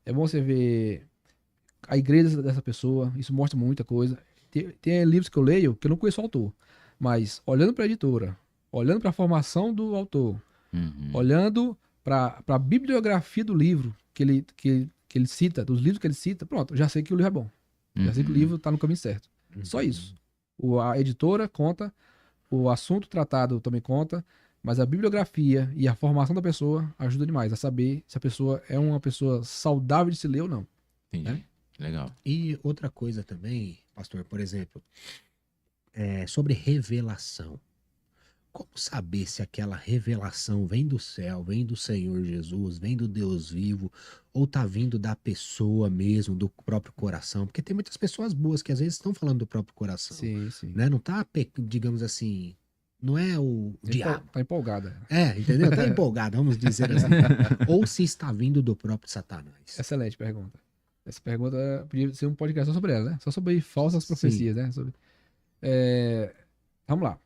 [SPEAKER 3] É bom você ver a igreja dessa pessoa, isso mostra muita coisa. Tem livros que eu leio que eu não conheço o autor, mas olhando para a editora, olhando para a formação do autor,
[SPEAKER 1] Uhum.
[SPEAKER 3] olhando para a bibliografia do livro que ele cita, dos livros que ele cita, pronto, já sei que o livro é bom. Já sei que o
[SPEAKER 1] Uhum.
[SPEAKER 3] livro está no caminho certo. Só isso. A editora conta, o assunto tratado também conta, mas a bibliografia e a formação da pessoa ajuda demais a saber se a pessoa é uma pessoa saudável de se ler ou não.
[SPEAKER 1] Entendi. Legal.
[SPEAKER 2] E outra coisa também, pastor, por exemplo, sobre revelação. Como saber se aquela revelação vem do céu, vem do Senhor Jesus, vem do Deus vivo, ou tá vindo da pessoa mesmo, do próprio coração? Porque tem muitas pessoas boas que às vezes estão falando do próprio coração,
[SPEAKER 3] Sim, sim.
[SPEAKER 2] né? Não tá, digamos assim, não é o diabo.
[SPEAKER 3] Tá empolgada.
[SPEAKER 2] Entendeu? Tá empolgado, vamos dizer assim. Ou se está vindo do próprio Satanás.
[SPEAKER 3] Excelente pergunta. Essa pergunta podia ser um podcast só sobre ela, né? Só sobre falsas profecias, né? Vamos lá.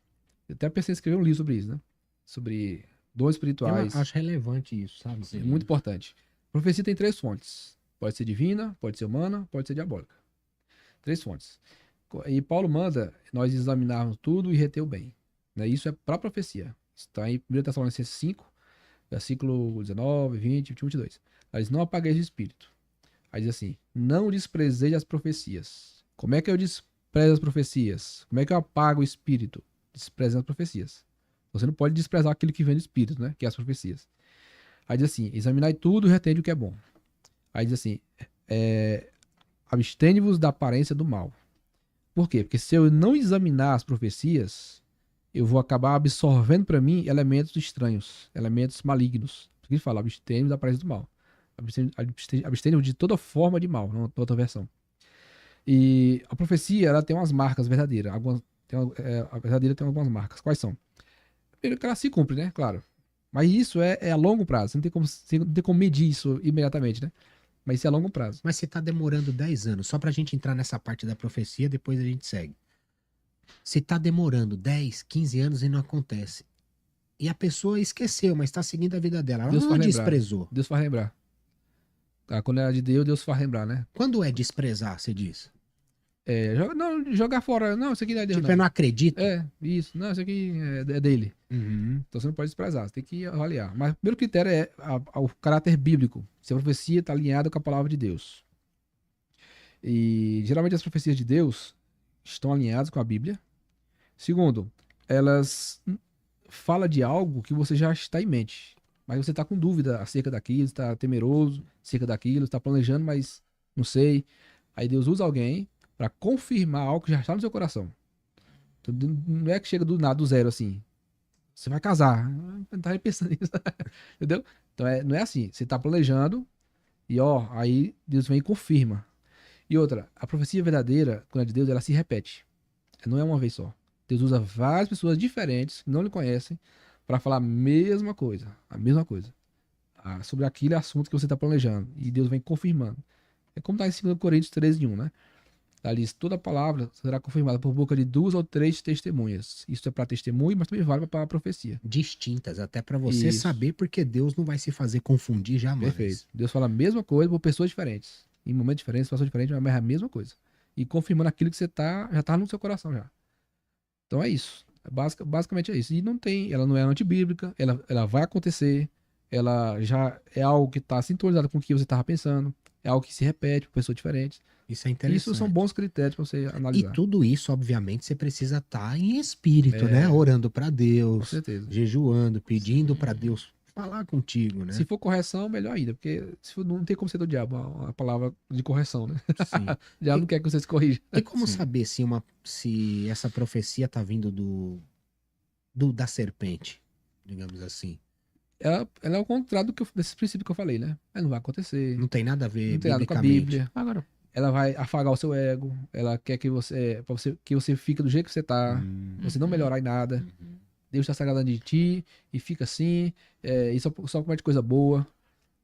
[SPEAKER 3] Eu até pensei em escrever um livro sobre isso, né? Sobre dons espirituais.
[SPEAKER 2] Eu acho relevante isso, sabe?
[SPEAKER 3] É muito importante. Profecia tem 3 fontes. Pode ser divina, pode ser humana, pode ser diabólica. 3 fontes. E Paulo manda nós examinarmos tudo e reter o bem. Né? Isso é para profecia. Está em 1 Tessalonicenses 5, versículo 19, 20, 21, 22. Aí diz, não apagueis o espírito. Aí diz assim, não desprezeis as profecias. Como é que eu desprezo as profecias? Como é que eu apago o espírito? Desprezando as profecias. Você não pode desprezar aquilo que vem do espírito, né? Que é as profecias. Aí diz assim, examinai tudo e retende o que é bom. Aí diz assim, abstende-vos da aparência do mal. Por quê? Porque se eu não examinar as profecias, eu vou acabar absorvendo para mim elementos estranhos, elementos malignos. Por isso que ele fala, abstende-vos da aparência do mal. Abstende-vos de toda forma de mal, na outra versão. E a profecia, ela tem umas marcas verdadeiras. A verdadeira tem algumas marcas. Quais são? Primeiro que ela se cumpre, né? Claro. Mas isso é a longo prazo. Você não tem como medir isso imediatamente, né? Mas isso é a longo prazo.
[SPEAKER 2] Mas você tá demorando 10 anos, só pra gente entrar nessa parte da profecia, depois a gente segue. Se tá demorando 10, 15 anos e não acontece, e a pessoa esqueceu, mas tá seguindo a vida dela, ela
[SPEAKER 3] Deus
[SPEAKER 2] não
[SPEAKER 3] faz lembrar.
[SPEAKER 2] desprezou.
[SPEAKER 3] Deus faz lembrar. Quando é de Deus, Deus faz lembrar, né?
[SPEAKER 2] Quando é desprezar, você diz?
[SPEAKER 3] Não, jogar fora. Não, isso aqui não é Deus,
[SPEAKER 2] Tipo, eu não acredito.
[SPEAKER 3] Isso. Não, isso aqui é dele.
[SPEAKER 2] Uhum.
[SPEAKER 3] Então você não pode desprezar, você tem que avaliar. Mas o primeiro critério é o caráter bíblico. Se a profecia está alinhada com a palavra de Deus. E geralmente as profecias de Deus estão alinhadas com a Bíblia. Segundo, elas falam de algo que você já está em mente. Mas você está com dúvida acerca daquilo, está temeroso acerca daquilo, está planejando, mas não sei. Aí Deus usa alguém para confirmar algo que já está no seu coração. Então, não é que chega do nada, do zero, assim. Você vai casar. Eu tava pensando nisso. Entendeu? Então não é assim. Você tá planejando e aí Deus vem e confirma. E outra, a profecia verdadeira, quando é de Deus, ela se repete. Não é uma vez só. Deus usa várias pessoas diferentes, que não lhe conhecem, para falar a mesma coisa. A mesma coisa. Sobre aquele assunto que você está planejando. E Deus vem confirmando. É como está em 2 Coríntios 13:1, né? Ali diz, toda palavra será confirmada por boca de 2 ou 3 testemunhas. Isso é para testemunho, mas também vale para a profecia.
[SPEAKER 2] Distintas, até pra você
[SPEAKER 3] Isso.
[SPEAKER 2] saber, porque Deus não vai se fazer confundir jamais.
[SPEAKER 3] Perfeito. Deus fala a mesma coisa por pessoas diferentes. Em momentos diferentes, situações diferentes, mas é a mesma coisa. E confirmando aquilo que você já tá no seu coração já. Então é isso. Basicamente é isso. E ela não é antibíblica, ela vai acontecer, ela já é algo que está sintonizado com o que você estava pensando, é algo que se repete por pessoas diferentes.
[SPEAKER 2] Isso é interessante.
[SPEAKER 3] Isso são bons critérios para você
[SPEAKER 2] E
[SPEAKER 3] analisar.
[SPEAKER 2] tudo isso, obviamente, você precisa estar em espírito, né? Orando pra
[SPEAKER 3] Com
[SPEAKER 2] Deus,
[SPEAKER 3] certeza.
[SPEAKER 2] jejuando, pedindo pra Deus falar contigo, né?
[SPEAKER 3] Se for correção, melhor ainda, porque não tem como ser do diabo a palavra de correção, né?
[SPEAKER 2] Sim.
[SPEAKER 3] O diabo não quer que você se corrija.
[SPEAKER 2] E como
[SPEAKER 1] Sim.
[SPEAKER 2] saber se essa profecia tá vindo da serpente, digamos assim?
[SPEAKER 3] Ela é o contrário desse princípio que eu falei, né? Ela não vai acontecer,
[SPEAKER 2] Não tem nada a ver
[SPEAKER 3] não tem nada com a
[SPEAKER 2] biblicamente.
[SPEAKER 3] Bíblia.
[SPEAKER 1] Agora,
[SPEAKER 3] Ela vai afagar o seu ego, ela quer que você fique do jeito que você tá, você não melhorar em nada. Deus está se agradando de ti e fica assim, e só comete coisa boa,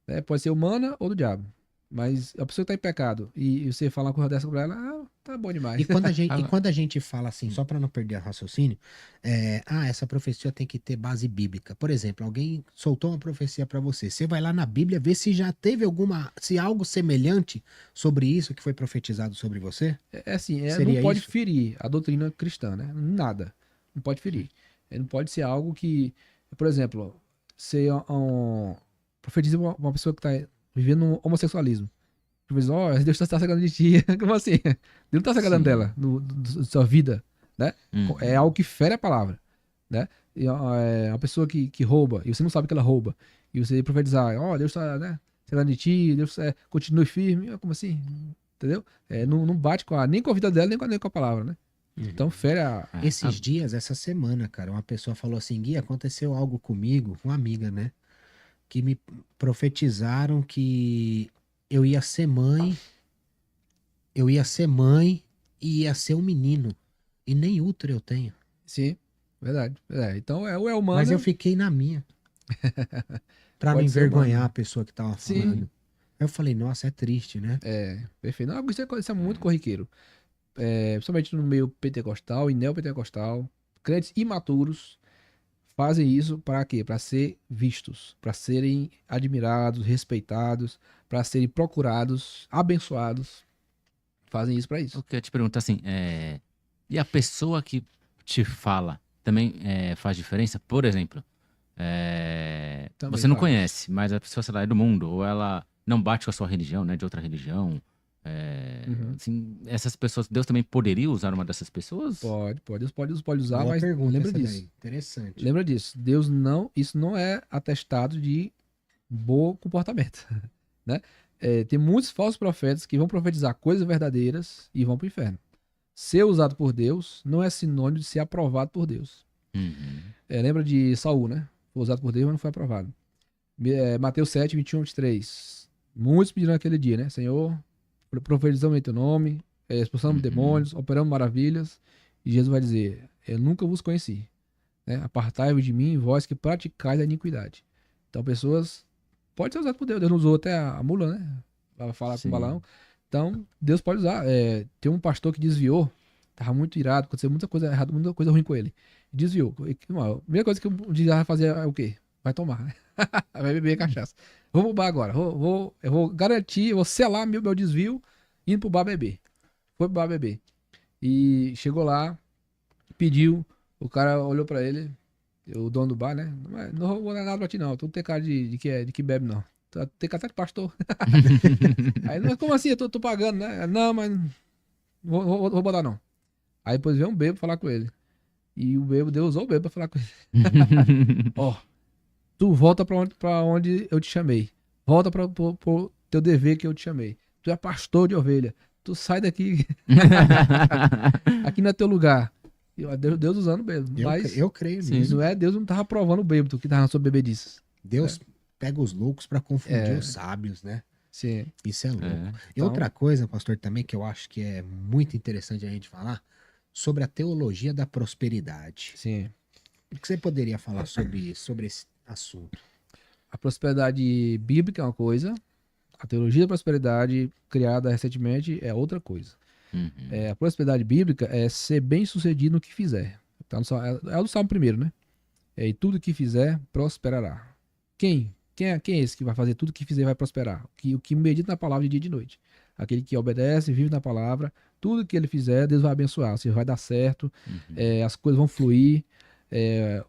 [SPEAKER 3] né? Pode ser humana ou do diabo. Mas a pessoa que tá em pecado e você falar uma coisa dessa pra ela, tá bom demais.
[SPEAKER 2] E quando a gente fala assim, só para não perder o raciocínio, essa profecia tem que ter base bíblica. Por exemplo, alguém soltou uma profecia para você. Você vai lá na Bíblia ver se já teve se algo semelhante sobre isso que foi profetizado sobre você.
[SPEAKER 3] Assim,
[SPEAKER 2] Seria
[SPEAKER 3] não pode
[SPEAKER 2] isso?
[SPEAKER 3] ferir a doutrina cristã, né? Nada. Não pode ferir. Não pode ser algo que, por exemplo, ser profetiza uma pessoa que tá vivendo um homossexualismo. Deus está se agradando de ti. Como assim? Deus não está se agradando
[SPEAKER 1] Sim.
[SPEAKER 3] dela, da sua vida, né? É algo que fere a palavra, né? E uma pessoa que rouba, e você não sabe que ela rouba, e você profetizar, Deus está, né, se agradando de ti, Deus continue firme, como assim? Entendeu? Não bate nem com a vida dela, nem com a palavra, né? Então fere
[SPEAKER 2] Esses dias, essa semana, cara, uma pessoa falou assim, Gui, aconteceu algo comigo, uma amiga, né? Que me profetizaram que eu ia ser mãe e ia ser um menino. E nem útero eu tenho.
[SPEAKER 3] Sim, verdade. Então ou é humano.
[SPEAKER 2] Mas eu fiquei na minha. Pra não
[SPEAKER 3] Pode ser
[SPEAKER 2] envergonhar
[SPEAKER 3] humano.
[SPEAKER 2] a pessoa que tava
[SPEAKER 3] Sim.
[SPEAKER 2] falando. Aí eu falei, nossa, é triste, né?
[SPEAKER 3] Perfeito. Não, isso é muito corriqueiro. Principalmente no meio pentecostal e neopentecostal. Crentes imaturos fazem isso para quê? Para ser vistos, para serem admirados, respeitados, para serem procurados, abençoados. Fazem isso para isso.
[SPEAKER 1] eu queria te perguntar assim, e a pessoa que te fala também faz diferença? Por exemplo,
[SPEAKER 3] Também
[SPEAKER 1] você não
[SPEAKER 3] faz.
[SPEAKER 1] conhece, mas a pessoa, sei lá, é do mundo, ou ela não bate com a sua religião, né, de outra religião. Assim, essas pessoas, Deus também poderia usar uma dessas pessoas?
[SPEAKER 3] Pode. Deus pode usar,
[SPEAKER 2] Boa
[SPEAKER 3] mas
[SPEAKER 2] pergunta
[SPEAKER 3] lembra
[SPEAKER 2] essa
[SPEAKER 3] disso.
[SPEAKER 2] daí. Interessante.
[SPEAKER 3] Lembra disso. Isso não é atestado de bom comportamento, né? Tem muitos falsos profetas que vão profetizar coisas verdadeiras e vão para o inferno. Ser usado por Deus não é sinônimo de ser aprovado por Deus.
[SPEAKER 1] Uhum.
[SPEAKER 3] Lembra de Saul, né? Foi usado por Deus, mas não foi aprovado. Mateus 7, 21, 23. Muitos pediram naquele dia, né? Senhor, profetizamos em teu nome, expulsamos demônios, operamos maravilhas. E Jesus vai dizer, eu nunca vos conheci. Né? Apartai-vos de mim, vós que praticais a iniquidade. Então, pessoas... Pode ser usado por Deus. Deus não usou até a mula, né? Vai falar com
[SPEAKER 1] Sim.
[SPEAKER 3] o Balaão. Então, Deus pode usar. Tem um pastor que desviou, tava muito irado, aconteceu muita coisa errada, muita coisa ruim com ele. Desviou. A primeira coisa que o dia vai fazer é o quê? Vai tomar. Vai beber cachaça. Vou pro bar agora. Eu vou garantir, eu vou selar meu desvio indo pro bar beber. Foi pro bar beber. E chegou lá, pediu, o cara olhou pra ele, o dono do bar, né? Não vou dar nada pra ti, não. Tu não tem cara de que bebe, não. Tu tem cara de pastor. Aí, mas como assim? Eu tô pagando, né? Não, mas não vou botar, não. Aí depois veio um bêbado falar com ele. E o bêbado, Deus usou o bêbado pra falar com ele. Ó, tu volta pra onde eu te chamei. Volta pro teu dever que eu te chamei. Tu é pastor de ovelha. Tu sai daqui. Aqui não é teu lugar. Deus usando o bêbado. Mas
[SPEAKER 2] Eu creio
[SPEAKER 1] Sim.
[SPEAKER 2] nisso.
[SPEAKER 3] não é, Deus não tava provando o bêbado que tava na sua bebedice.
[SPEAKER 2] Deus pega os loucos pra confundir
[SPEAKER 3] É.
[SPEAKER 2] os sábios, né?
[SPEAKER 3] Sim.
[SPEAKER 2] Isso é louco.
[SPEAKER 1] É.
[SPEAKER 2] E
[SPEAKER 3] Então-
[SPEAKER 2] outra coisa, pastor, também que eu acho que é muito interessante a gente falar sobre a teologia da prosperidade.
[SPEAKER 3] Sim.
[SPEAKER 2] O que você poderia falar sobre esse assunto?
[SPEAKER 3] A prosperidade bíblica é uma coisa. A teologia da prosperidade criada recentemente é outra coisa.
[SPEAKER 1] Uhum.
[SPEAKER 3] A prosperidade bíblica é ser bem sucedido no que fizer. Tá é o do Salmo primeiro, né? E tudo que fizer, prosperará. Quem é esse que vai fazer tudo que fizer vai prosperar? O que medita na palavra de dia e de noite. Aquele que obedece, vive na palavra, tudo que ele fizer, Deus vai abençoar. Vai dar certo, as coisas vão fluir.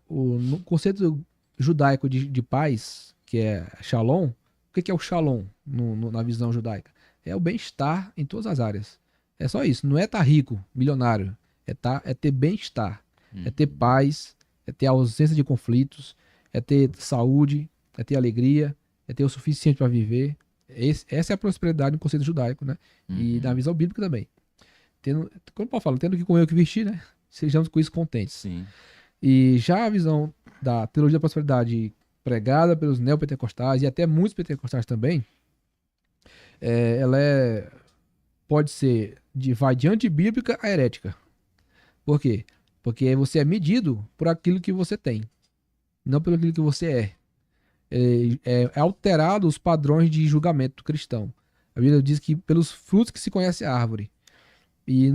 [SPEAKER 3] No conceito judaico de paz, que é shalom, o que é o shalom na visão judaica? É o bem-estar em todas as áreas. É só isso. Não é estar rico, milionário. É ter bem-estar. É ter paz. É ter ausência de conflitos. É ter saúde. É ter alegria. É ter o suficiente para viver. Essa é a prosperidade no conceito judaico, né? E na visão bíblica também. Como Paulo fala, tendo o que comer e o que vestir, né? Sejamos com isso contentes.
[SPEAKER 1] Sim.
[SPEAKER 3] E já a visão da teologia da prosperidade pregada pelos neopentecostais e até muitos pentecostais também, ela pode ser vai de antibíblica a herética. Por quê? Porque você é medido por aquilo que você tem, não pelo aquilo que você é. É alterado os padrões de julgamento cristão. A Bíblia diz que pelos frutos que se conhece a árvore. E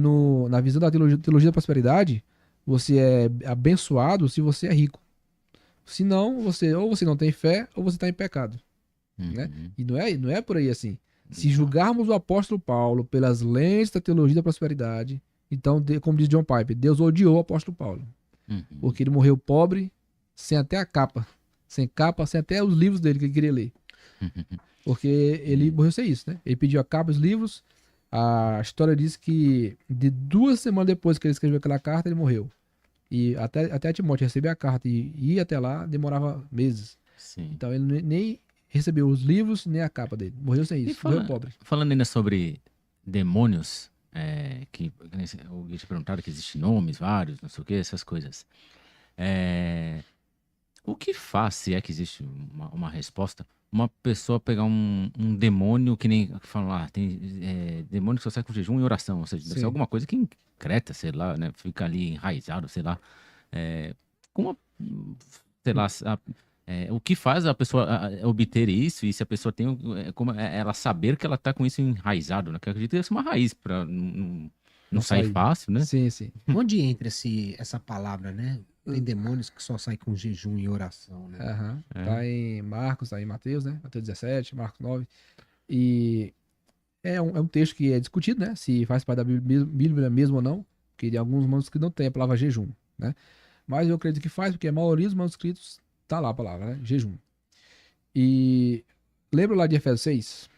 [SPEAKER 3] na visão da teologia da prosperidade, você é abençoado se você é rico. Se não, ou você não tem fé, ou você está em pecado. Né? E não é por aí assim. Se julgarmos o apóstolo Paulo pelas lentes da teologia da prosperidade, então, como diz John Piper, Deus odiou o apóstolo Paulo. Porque ele morreu pobre, sem até a capa. Sem capa, sem até os livros dele que ele queria ler. Porque ele morreu sem isso, né? Ele pediu a capa, os livros. A história diz que de 2 semanas depois que ele escreveu aquela carta, ele morreu. E até Timóteo receber a carta e ir até lá demorava meses.
[SPEAKER 1] Sim.
[SPEAKER 3] Então ele nem recebeu os livros, nem a capa dele. Morreu sem isso. Morreu pobre.
[SPEAKER 1] Falando ainda sobre demônios, que o Gui te perguntaram que existem nomes vários, não sei o que, essas coisas. O que faz, se é que existe uma resposta, uma pessoa pegar um demônio que nem falar, tem demônio que só sai com jejum e oração, ou seja, deve ser alguma coisa que increta, sei lá, né? Fica ali enraizado, sei lá. Sei lá, o que faz a pessoa obter isso e se a pessoa tem como ela saber que ela tá com isso enraizado, né? Que eu acredito que deve ser uma raiz para não sair fácil, né?
[SPEAKER 3] Sim, sim.
[SPEAKER 2] Onde entra essa palavra, né? Tem demônios que só saem com jejum e oração, né?
[SPEAKER 3] Aham. Tá em Marcos, tá em Mateus, né? Mateus 17, Marcos 9. E é um texto que é discutido, né? Se faz parte da Bíblia mesmo ou não. Porque em alguns manuscritos não tem a palavra jejum, né? Mas eu acredito que faz, porque a maioria dos manuscritos tá lá a palavra, né? Jejum. E lembra lá de Efésios 6?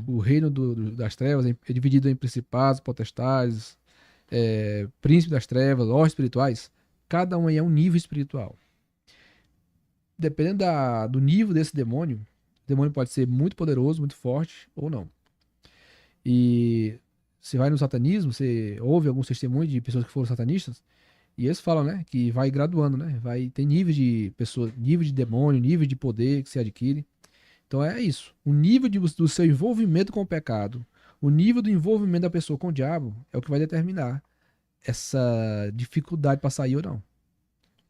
[SPEAKER 3] O reino das trevas é dividido em principados, potestades, príncipes das trevas, ó espirituais. Cada um aí é um nível espiritual. Dependendo do nível desse demônio, o demônio pode ser muito poderoso, muito forte ou não. E você vai no satanismo, você ouve alguns testemunhos de pessoas que foram satanistas, e eles falam, né, que vai graduando, né? Tem níveis de pessoa, nível de demônio, nível de poder que se adquire. Então é isso. O nível do seu envolvimento com o pecado, o nível do envolvimento da pessoa com o diabo é o que vai determinar essa dificuldade para sair ou não.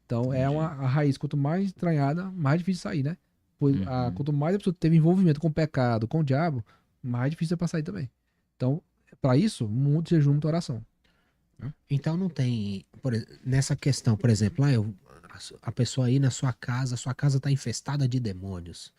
[SPEAKER 3] Então a raiz, quanto mais estranhada, mais difícil de sair, né? Pois quanto mais a pessoa teve envolvimento com o pecado, com o diabo, mais difícil é pra sair também. Então, pra isso, muito jejum, muita oração.
[SPEAKER 2] Então não tem, nessa questão, por exemplo, a pessoa aí na sua casa está infestada de demônios.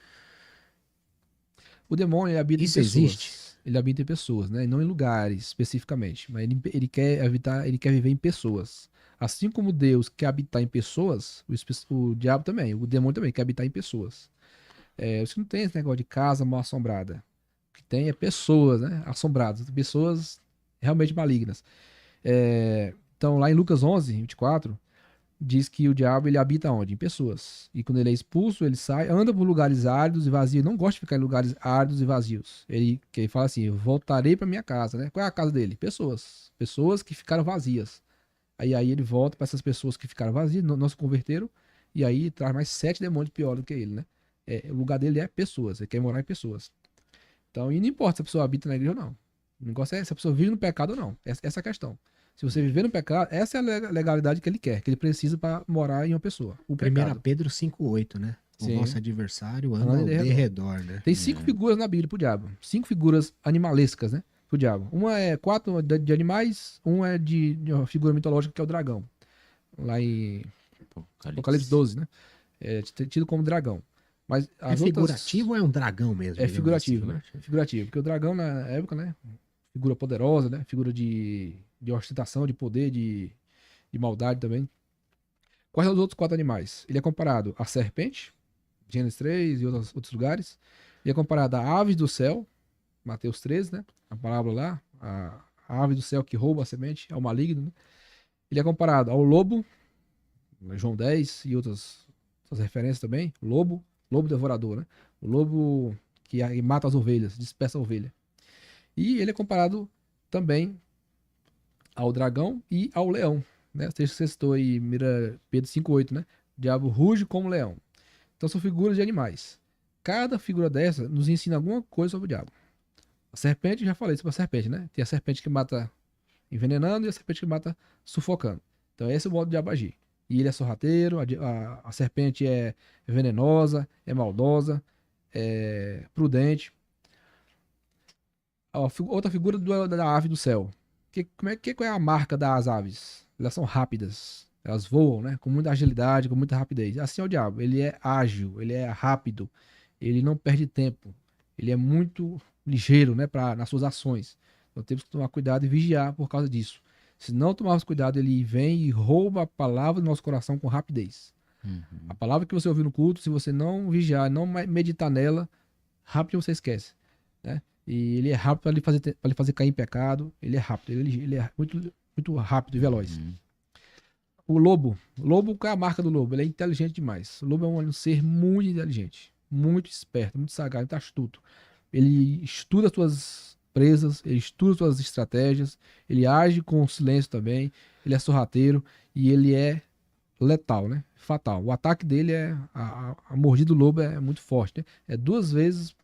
[SPEAKER 3] O demônio, ele habita
[SPEAKER 2] Isso
[SPEAKER 3] em pessoas.
[SPEAKER 2] existe?
[SPEAKER 3] Ele habita em pessoas, né? E não em lugares especificamente. Mas ele quer habitar, ele quer viver em pessoas. Assim como Deus quer habitar em pessoas, o diabo também, o demônio também quer habitar em pessoas. Isso não tem esse negócio de casa mal assombrada. O que tem é pessoas, né? Assombradas, pessoas realmente malignas. Então, lá em Lucas 11:24, diz que o diabo ele habita onde? Em pessoas. E quando ele é expulso, ele sai, anda por lugares áridos e vazios. Não gosta de ficar em lugares áridos e vazios. Que ele fala assim: eu voltarei para minha casa, né? Qual é a casa dele? Pessoas. Pessoas que ficaram vazias. Aí ele volta para essas pessoas que ficaram vazias, não se converteram, e aí traz mais 7 demônios pior do que ele, né? O lugar dele é pessoas, ele quer morar em pessoas. Então, e não importa se a pessoa habita na igreja ou não. O negócio é se a pessoa vive no pecado ou não. Essa é a questão. Se você viver no pecado, essa é a legalidade que ele quer, que ele precisa para morar em uma pessoa. O
[SPEAKER 2] 1
[SPEAKER 3] pecado.
[SPEAKER 2] Pedro 5:8, né? O
[SPEAKER 3] Sim.
[SPEAKER 2] nosso adversário anda
[SPEAKER 3] Anda
[SPEAKER 2] ao
[SPEAKER 3] em
[SPEAKER 2] derredor, né?
[SPEAKER 3] Tem 5 figuras na Bíblia pro diabo. 5 figuras animalescas, né? Pro diabo. Uma é 4 de animais, uma é de uma figura mitológica que é o dragão. Lá em Apocalipse 12, né? É tido como dragão. Mas
[SPEAKER 2] É figurativo ou é um dragão mesmo?
[SPEAKER 3] É
[SPEAKER 2] digamos
[SPEAKER 3] figurativo,
[SPEAKER 2] assim?
[SPEAKER 3] né? Figurativo. Porque o dragão, na época, né? Figura poderosa, né? Figura de ostentação, de poder, de maldade também. Quais são os outros 4 animais? Ele é comparado à serpente, Gênesis 3 e outros lugares. Ele é comparado a aves do céu, Mateus 13, né? A palavra lá, a ave do céu que rouba a semente, é o maligno, né? Ele é comparado ao lobo, João 10 e outras referências também. Lobo devorador, né? O lobo que mata as ovelhas, dispersa a ovelha. E ele é comparado também ao dragão e ao leão, né? Você citou aí, Pedro 5:8, né? O diabo ruge como leão. Então são figuras de animais. Cada figura dessa nos ensina alguma coisa sobre o diabo. A serpente, já falei sobre a serpente, né? Tem a serpente que mata envenenando e a serpente que mata sufocando. Então esse é o modo do diabo agir. E ele é sorrateiro, a serpente é venenosa, é maldosa, é prudente. Outra figura da ave do céu. Qual é a marca das aves? Elas são rápidas. Elas voam, né? Com muita agilidade, com muita rapidez. Assim é o diabo. Ele é ágil, ele é rápido, ele não perde tempo. Ele é muito ligeiro, né? Nas suas ações. Então temos que tomar cuidado e vigiar por causa disso. Se não tomarmos cuidado, ele vem e rouba a palavra do nosso coração com rapidez. A palavra que você ouviu no culto, se você não vigiar, não meditar nela, rápido você esquece, né? E ele é rápido para lhe fazer cair em pecado. Ele é rápido, ele é muito, muito rápido e veloz. O lobo, qual é a marca do lobo? Ele é inteligente demais. O lobo é um ser muito inteligente, muito esperto, muito sagaz, muito astuto. Ele estuda as suas presas, ele estuda as suas estratégias, ele age com silêncio também, ele é sorrateiro e ele é letal, né? Fatal. O ataque dele a mordida do lobo é muito forte, né? É 2 vezes,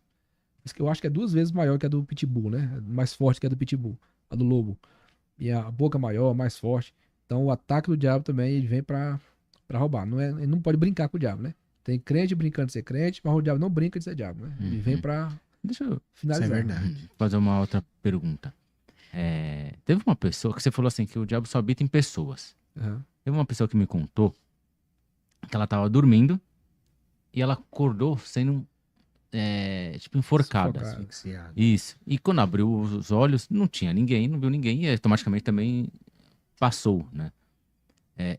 [SPEAKER 3] eu acho que é 2 vezes maior que a do pitbull, né? Mais forte que a do pitbull, a do lobo. E a boca maior, mais forte. Então o ataque do diabo também, ele vem pra roubar. Ele não pode brincar com o diabo, né? Tem crente brincando de ser crente, mas o diabo não brinca de ser diabo, né? Ele vem pra
[SPEAKER 1] Deixa eu
[SPEAKER 2] Isso
[SPEAKER 3] finalizar.
[SPEAKER 2] é verdade.
[SPEAKER 1] fazer uma outra pergunta. Teve uma pessoa que você falou assim, que o diabo só habita em pessoas.
[SPEAKER 3] Uhum.
[SPEAKER 1] Teve uma pessoa que me contou que ela tava dormindo e ela acordou sendo, tipo, enforcada.
[SPEAKER 3] Sufocada.
[SPEAKER 2] Asfixiado.
[SPEAKER 1] Isso. E quando abriu os olhos, não tinha ninguém, não viu ninguém e automaticamente também passou, né?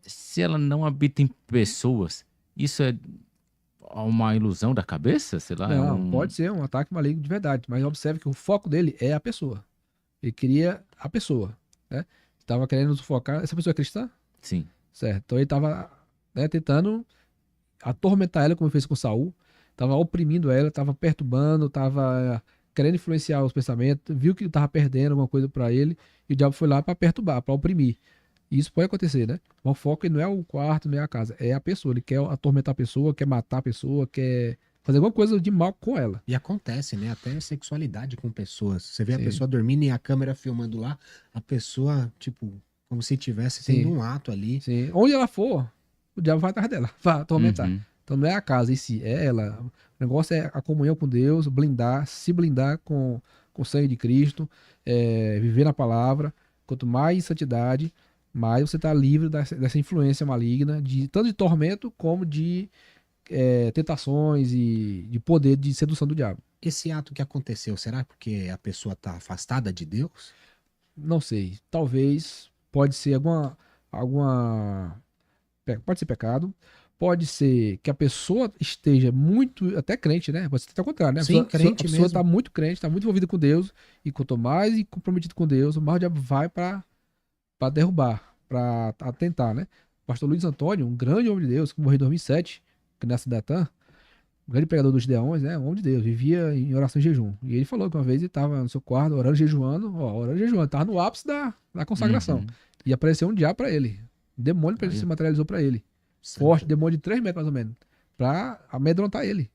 [SPEAKER 1] Se ela não habita em pessoas, isso é uma ilusão da cabeça? Sei lá,
[SPEAKER 3] Não, pode ser um ataque maligno de verdade, mas observe que o foco dele é a pessoa. Ele queria a pessoa, né? Estava querendo sufocar. Essa pessoa é cristã?
[SPEAKER 1] Sim.
[SPEAKER 3] Certo. Então ele estava, né, tentando atormentar ela, como ele fez com Saul. Estava oprimindo ela, estava perturbando, estava querendo influenciar os pensamentos, viu que estava perdendo alguma coisa para ele, e o diabo foi lá para perturbar, para oprimir. E isso pode acontecer, né? O foco não é o quarto, não é a casa, é a pessoa. Ele quer atormentar a pessoa, quer matar a pessoa, quer fazer alguma coisa de mal com ela.
[SPEAKER 2] E acontece, né? Até sexualidade com pessoas. Você vê a
[SPEAKER 3] Sim.
[SPEAKER 2] pessoa dormindo e a câmera filmando lá, a pessoa, tipo, como se tivesse
[SPEAKER 3] Sim.
[SPEAKER 2] tendo um ato ali.
[SPEAKER 3] Sim. Onde ela for, o diabo vai atrás dela, vai atormentar.
[SPEAKER 1] Uhum.
[SPEAKER 3] Então não é a casa em si, é ela. O negócio é a comunhão com Deus, se blindar com com o sangue de Cristo, viver na palavra. Quanto mais santidade, mais você está livre dessa influência maligna, tanto de tormento como de tentações e de poder de sedução do diabo.
[SPEAKER 2] Esse ato que aconteceu, será porque a pessoa está afastada de Deus?
[SPEAKER 3] Não sei. Talvez. Pode ser pode ser pecado. Pode ser que a pessoa esteja muito, até crente, né? Pode ser até o contrário, né?
[SPEAKER 2] Sim, crente
[SPEAKER 3] a pessoa
[SPEAKER 2] mesmo.
[SPEAKER 3] está muito crente, está muito envolvida com Deus, e quanto mais comprometido com Deus, mais o diabo vai para derrubar, para atentar, né? O pastor Luiz Antônio, um grande homem de Deus, que morreu em 2007, que nasce da TAM, um grande pregador dos Gideões, né? Um homem de Deus, vivia em oração e jejum. E ele falou que uma vez ele estava no seu quarto, orando e jejuando, estava no ápice da consagração.
[SPEAKER 1] Uhum.
[SPEAKER 3] E apareceu um diabo para ele, um demônio para ele se materializou para ele. Forte, demônio de 3 metros mais ou menos, pra amedrontar ele,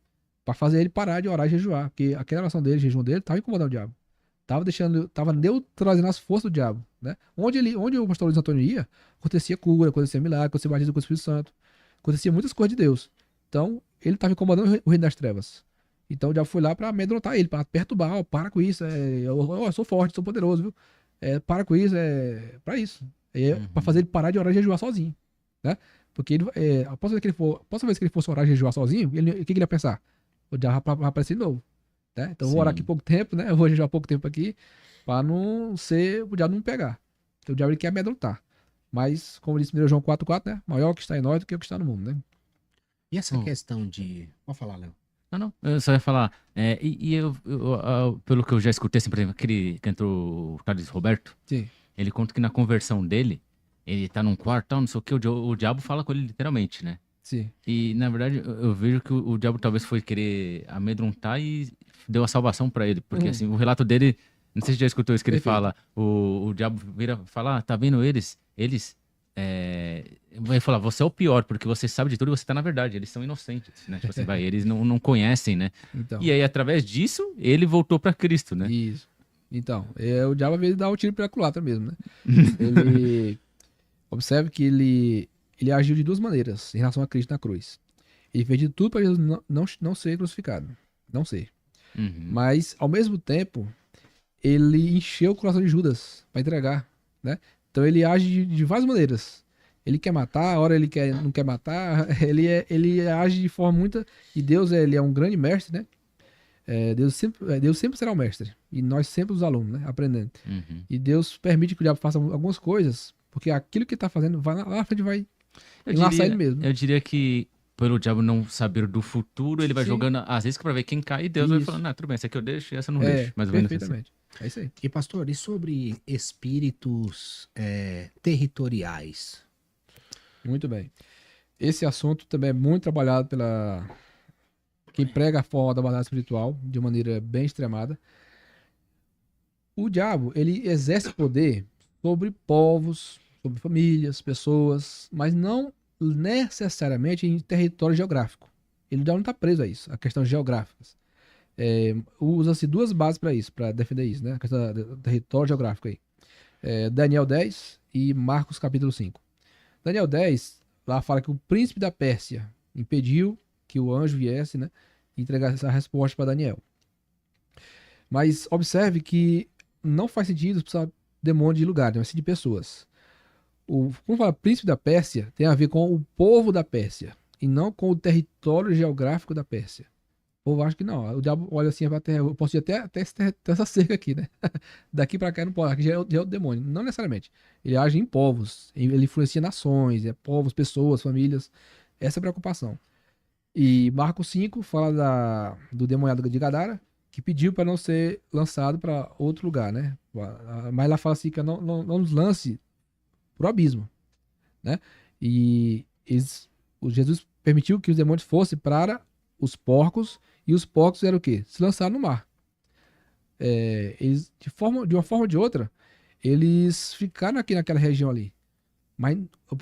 [SPEAKER 3] pra fazer ele parar de orar e jejuar, porque aquela oração dele, jejum dele, tava incomodando o diabo, tava neutralizando as forças do diabo, né? Onde o pastor Luiz Antônio ia, acontecia cura, acontecia milagre, acontecia batismo com o Espírito Santo, acontecia muitas coisas de Deus. Então, ele tava incomodando o reino das trevas. Então, o diabo foi lá pra amedrontar ele, pra perturbar, para com isso, eu sou forte, sou poderoso, viu? Para com isso, pra isso. Pra fazer ele parar de orar e jejuar sozinho, né? Porque a próxima vez que ele fosse orar e jejuar sozinho, o que ele ia pensar? O diabo vai aparecer de novo, né? Então eu vou orar aqui pouco tempo, né? Eu vou jejuar pouco tempo aqui, para o diabo não me pegar. Então o diabo ele quer amedrontar. Mas, como disse 1 João 4,4, né? Maior que está em nós do que o que está no mundo, né?
[SPEAKER 2] E essa questão de... Pode falar, Léo.
[SPEAKER 1] Não, eu só ia falar, pelo que eu já escutei, assim, por exemplo, aquele que entrou o Carlos Roberto,
[SPEAKER 3] Sim.
[SPEAKER 1] ele conta que na conversão dele, ele tá num quarto, não sei o que, o diabo fala com ele literalmente, né?
[SPEAKER 3] Sim.
[SPEAKER 1] E, na verdade, eu vejo que o diabo talvez foi querer amedrontar e deu a salvação pra ele. Porque, assim, o relato dele, não sei se já escutou isso que ele fala, o diabo vira falar, tá vendo eles vai falar, você é o pior, porque você sabe de tudo e você tá na verdade, eles são inocentes, né? Tipo assim, eles não conhecem, né?
[SPEAKER 3] Então.
[SPEAKER 1] E aí, através disso, ele voltou pra Cristo, né?
[SPEAKER 3] Isso. Então, o diabo às vezes dá o tiro pela culatra mesmo, né? Ele... Observe que ele agiu de duas maneiras em relação a Cristo na cruz. Ele fez de tudo para Jesus não ser crucificado. Não ser.
[SPEAKER 1] Uhum.
[SPEAKER 3] Mas, ao mesmo tempo, ele encheu o coração de Judas para entregar, né? Então ele age de várias maneiras. Ele quer matar, a hora ele não quer matar. Ele age de forma muito... E Deus, ele é um grande mestre, né? Deus sempre será o mestre. E nós sempre os alunos, né? Aprendendo.
[SPEAKER 1] Uhum.
[SPEAKER 3] E Deus permite que o diabo faça algumas coisas, porque aquilo que ele tá fazendo, lá na frente vai enlaçar ele mesmo.
[SPEAKER 1] Eu diria que, pelo diabo não saber do futuro, ele vai jogando as iscas pra ver quem cai e Deus vai falando, tudo bem, essa aqui eu deixo e essa eu não deixo. Mais ou menos
[SPEAKER 3] perfeitamente. Assim. É isso aí.
[SPEAKER 2] E pastor, e sobre espíritos territoriais?
[SPEAKER 3] Muito bem. Esse assunto também é muito trabalhado pela quem prega a forma da batalha espiritual de maneira bem extremada. O diabo, ele exerce poder sobre povos, sobre famílias, pessoas, mas não necessariamente em território geográfico. Ele já não está preso a isso, a questões geográficas. Usa-se duas bases para isso, para defender isso, né? A questão do território geográfico aí. Daniel 10 e Marcos capítulo 5. Daniel 10, lá fala que o príncipe da Pérsia impediu que o anjo viesse, né? E entregasse essa resposta para Daniel. Mas observe que não faz sentido precisar demônio de lugar, mas sim de pessoas. Quando fala príncipe da Pérsia, tem a ver com o povo da Pérsia, e não com o território geográfico da Pérsia. O povo acha que não. O diabo olha assim, eu posso ir até essa cerca aqui, né? Daqui para cá não pode, aqui já é o demônio. Não necessariamente. Ele age em povos, ele influencia nações, povos, pessoas, famílias. Essa é a preocupação. E Marcos 5 fala do demoniado de Gadara, que pediu para não ser lançado para outro lugar, né? Mas lá fala assim que não nos lance pro abismo, né? E Jesus permitiu que os demônios fossem para os porcos, e os porcos eram o quê? Se lançaram no mar. Eles, de uma forma ou de outra, eles ficaram aqui naquela região ali. Mas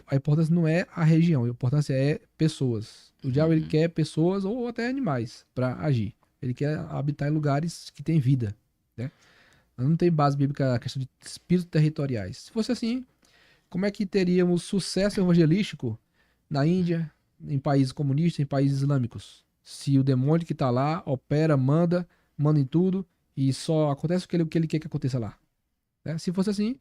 [SPEAKER 3] a importância não é a região, a importância é pessoas. O diabo ele quer pessoas ou até animais para agir. Ele quer habitar em lugares que têm vida, né? Não tem base bíblica a questão de espíritos territoriais. Se fosse assim, como é que teríamos sucesso evangelístico na Índia, em países comunistas, em países islâmicos? Se o demônio que está lá opera, manda em tudo, e só acontece o que ele quer que aconteça lá. Né? Se fosse assim,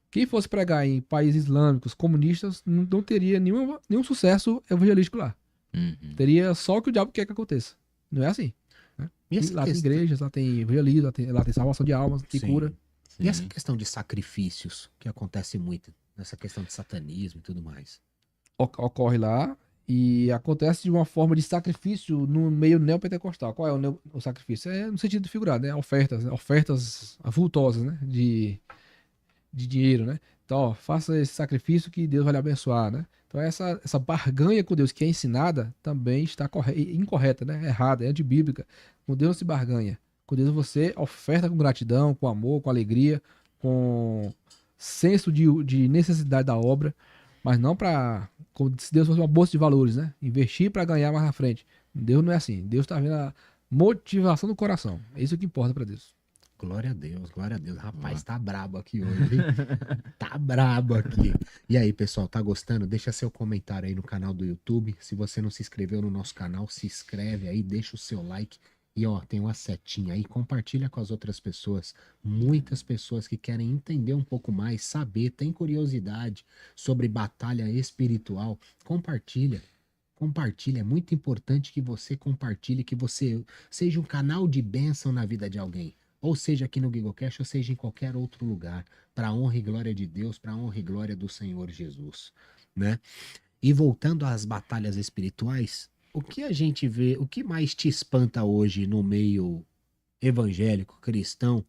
[SPEAKER 3] quem fosse pregar em países islâmicos, comunistas, não teria nenhum sucesso evangelístico lá.
[SPEAKER 1] Uhum.
[SPEAKER 3] Teria só o que o diabo quer que aconteça. Não é assim. Né?
[SPEAKER 2] E essa
[SPEAKER 3] Lá tem
[SPEAKER 2] questão...
[SPEAKER 3] igrejas, lá tem evangelismo, lá tem salvação de almas, tem
[SPEAKER 2] Sim.
[SPEAKER 3] cura.
[SPEAKER 2] E essa
[SPEAKER 1] Sim.
[SPEAKER 2] questão de sacrifícios, que acontece muito, nessa questão de satanismo e tudo mais.
[SPEAKER 3] Ocorre lá e acontece de uma forma de sacrifício no meio neopentecostal. Qual é o sacrifício? É no sentido figurado, né? Ofertas vultosas, né? De dinheiro, né? Então, ó, faça esse sacrifício que Deus vai lhe abençoar, né? Então, essa barganha com Deus que é ensinada também está incorreta, né? Errada, é antibíblica. Com Deus não se barganha. Com Deus você oferta com gratidão, com amor, com alegria, com senso de necessidade da obra, mas não para como se Deus fosse uma bolsa de valores, né? Investir para ganhar mais na frente. Deus não é assim. Deus está vendo a motivação do coração. É isso que importa para Deus.
[SPEAKER 2] Glória a Deus, glória a Deus. Rapaz, tá brabo aqui hoje, hein? Tá brabo aqui. E aí, pessoal, tá gostando? Deixa seu comentário aí no canal do YouTube. Se você não se inscreveu no nosso canal, se inscreve aí, deixa o seu like. E ó, tem uma setinha aí, compartilha com as outras pessoas. Muitas pessoas que querem entender um pouco mais, saber, tem curiosidade sobre batalha espiritual. Compartilha. Compartilha, é muito importante que você compartilhe, que você seja um canal de bênção na vida de alguém. Ou seja aqui no GigoCast, ou seja em qualquer outro lugar, para a honra e glória de Deus, para a honra e glória do Senhor Jesus, né? E voltando às batalhas espirituais, o que a gente vê, o que mais te espanta hoje no meio evangélico, cristão,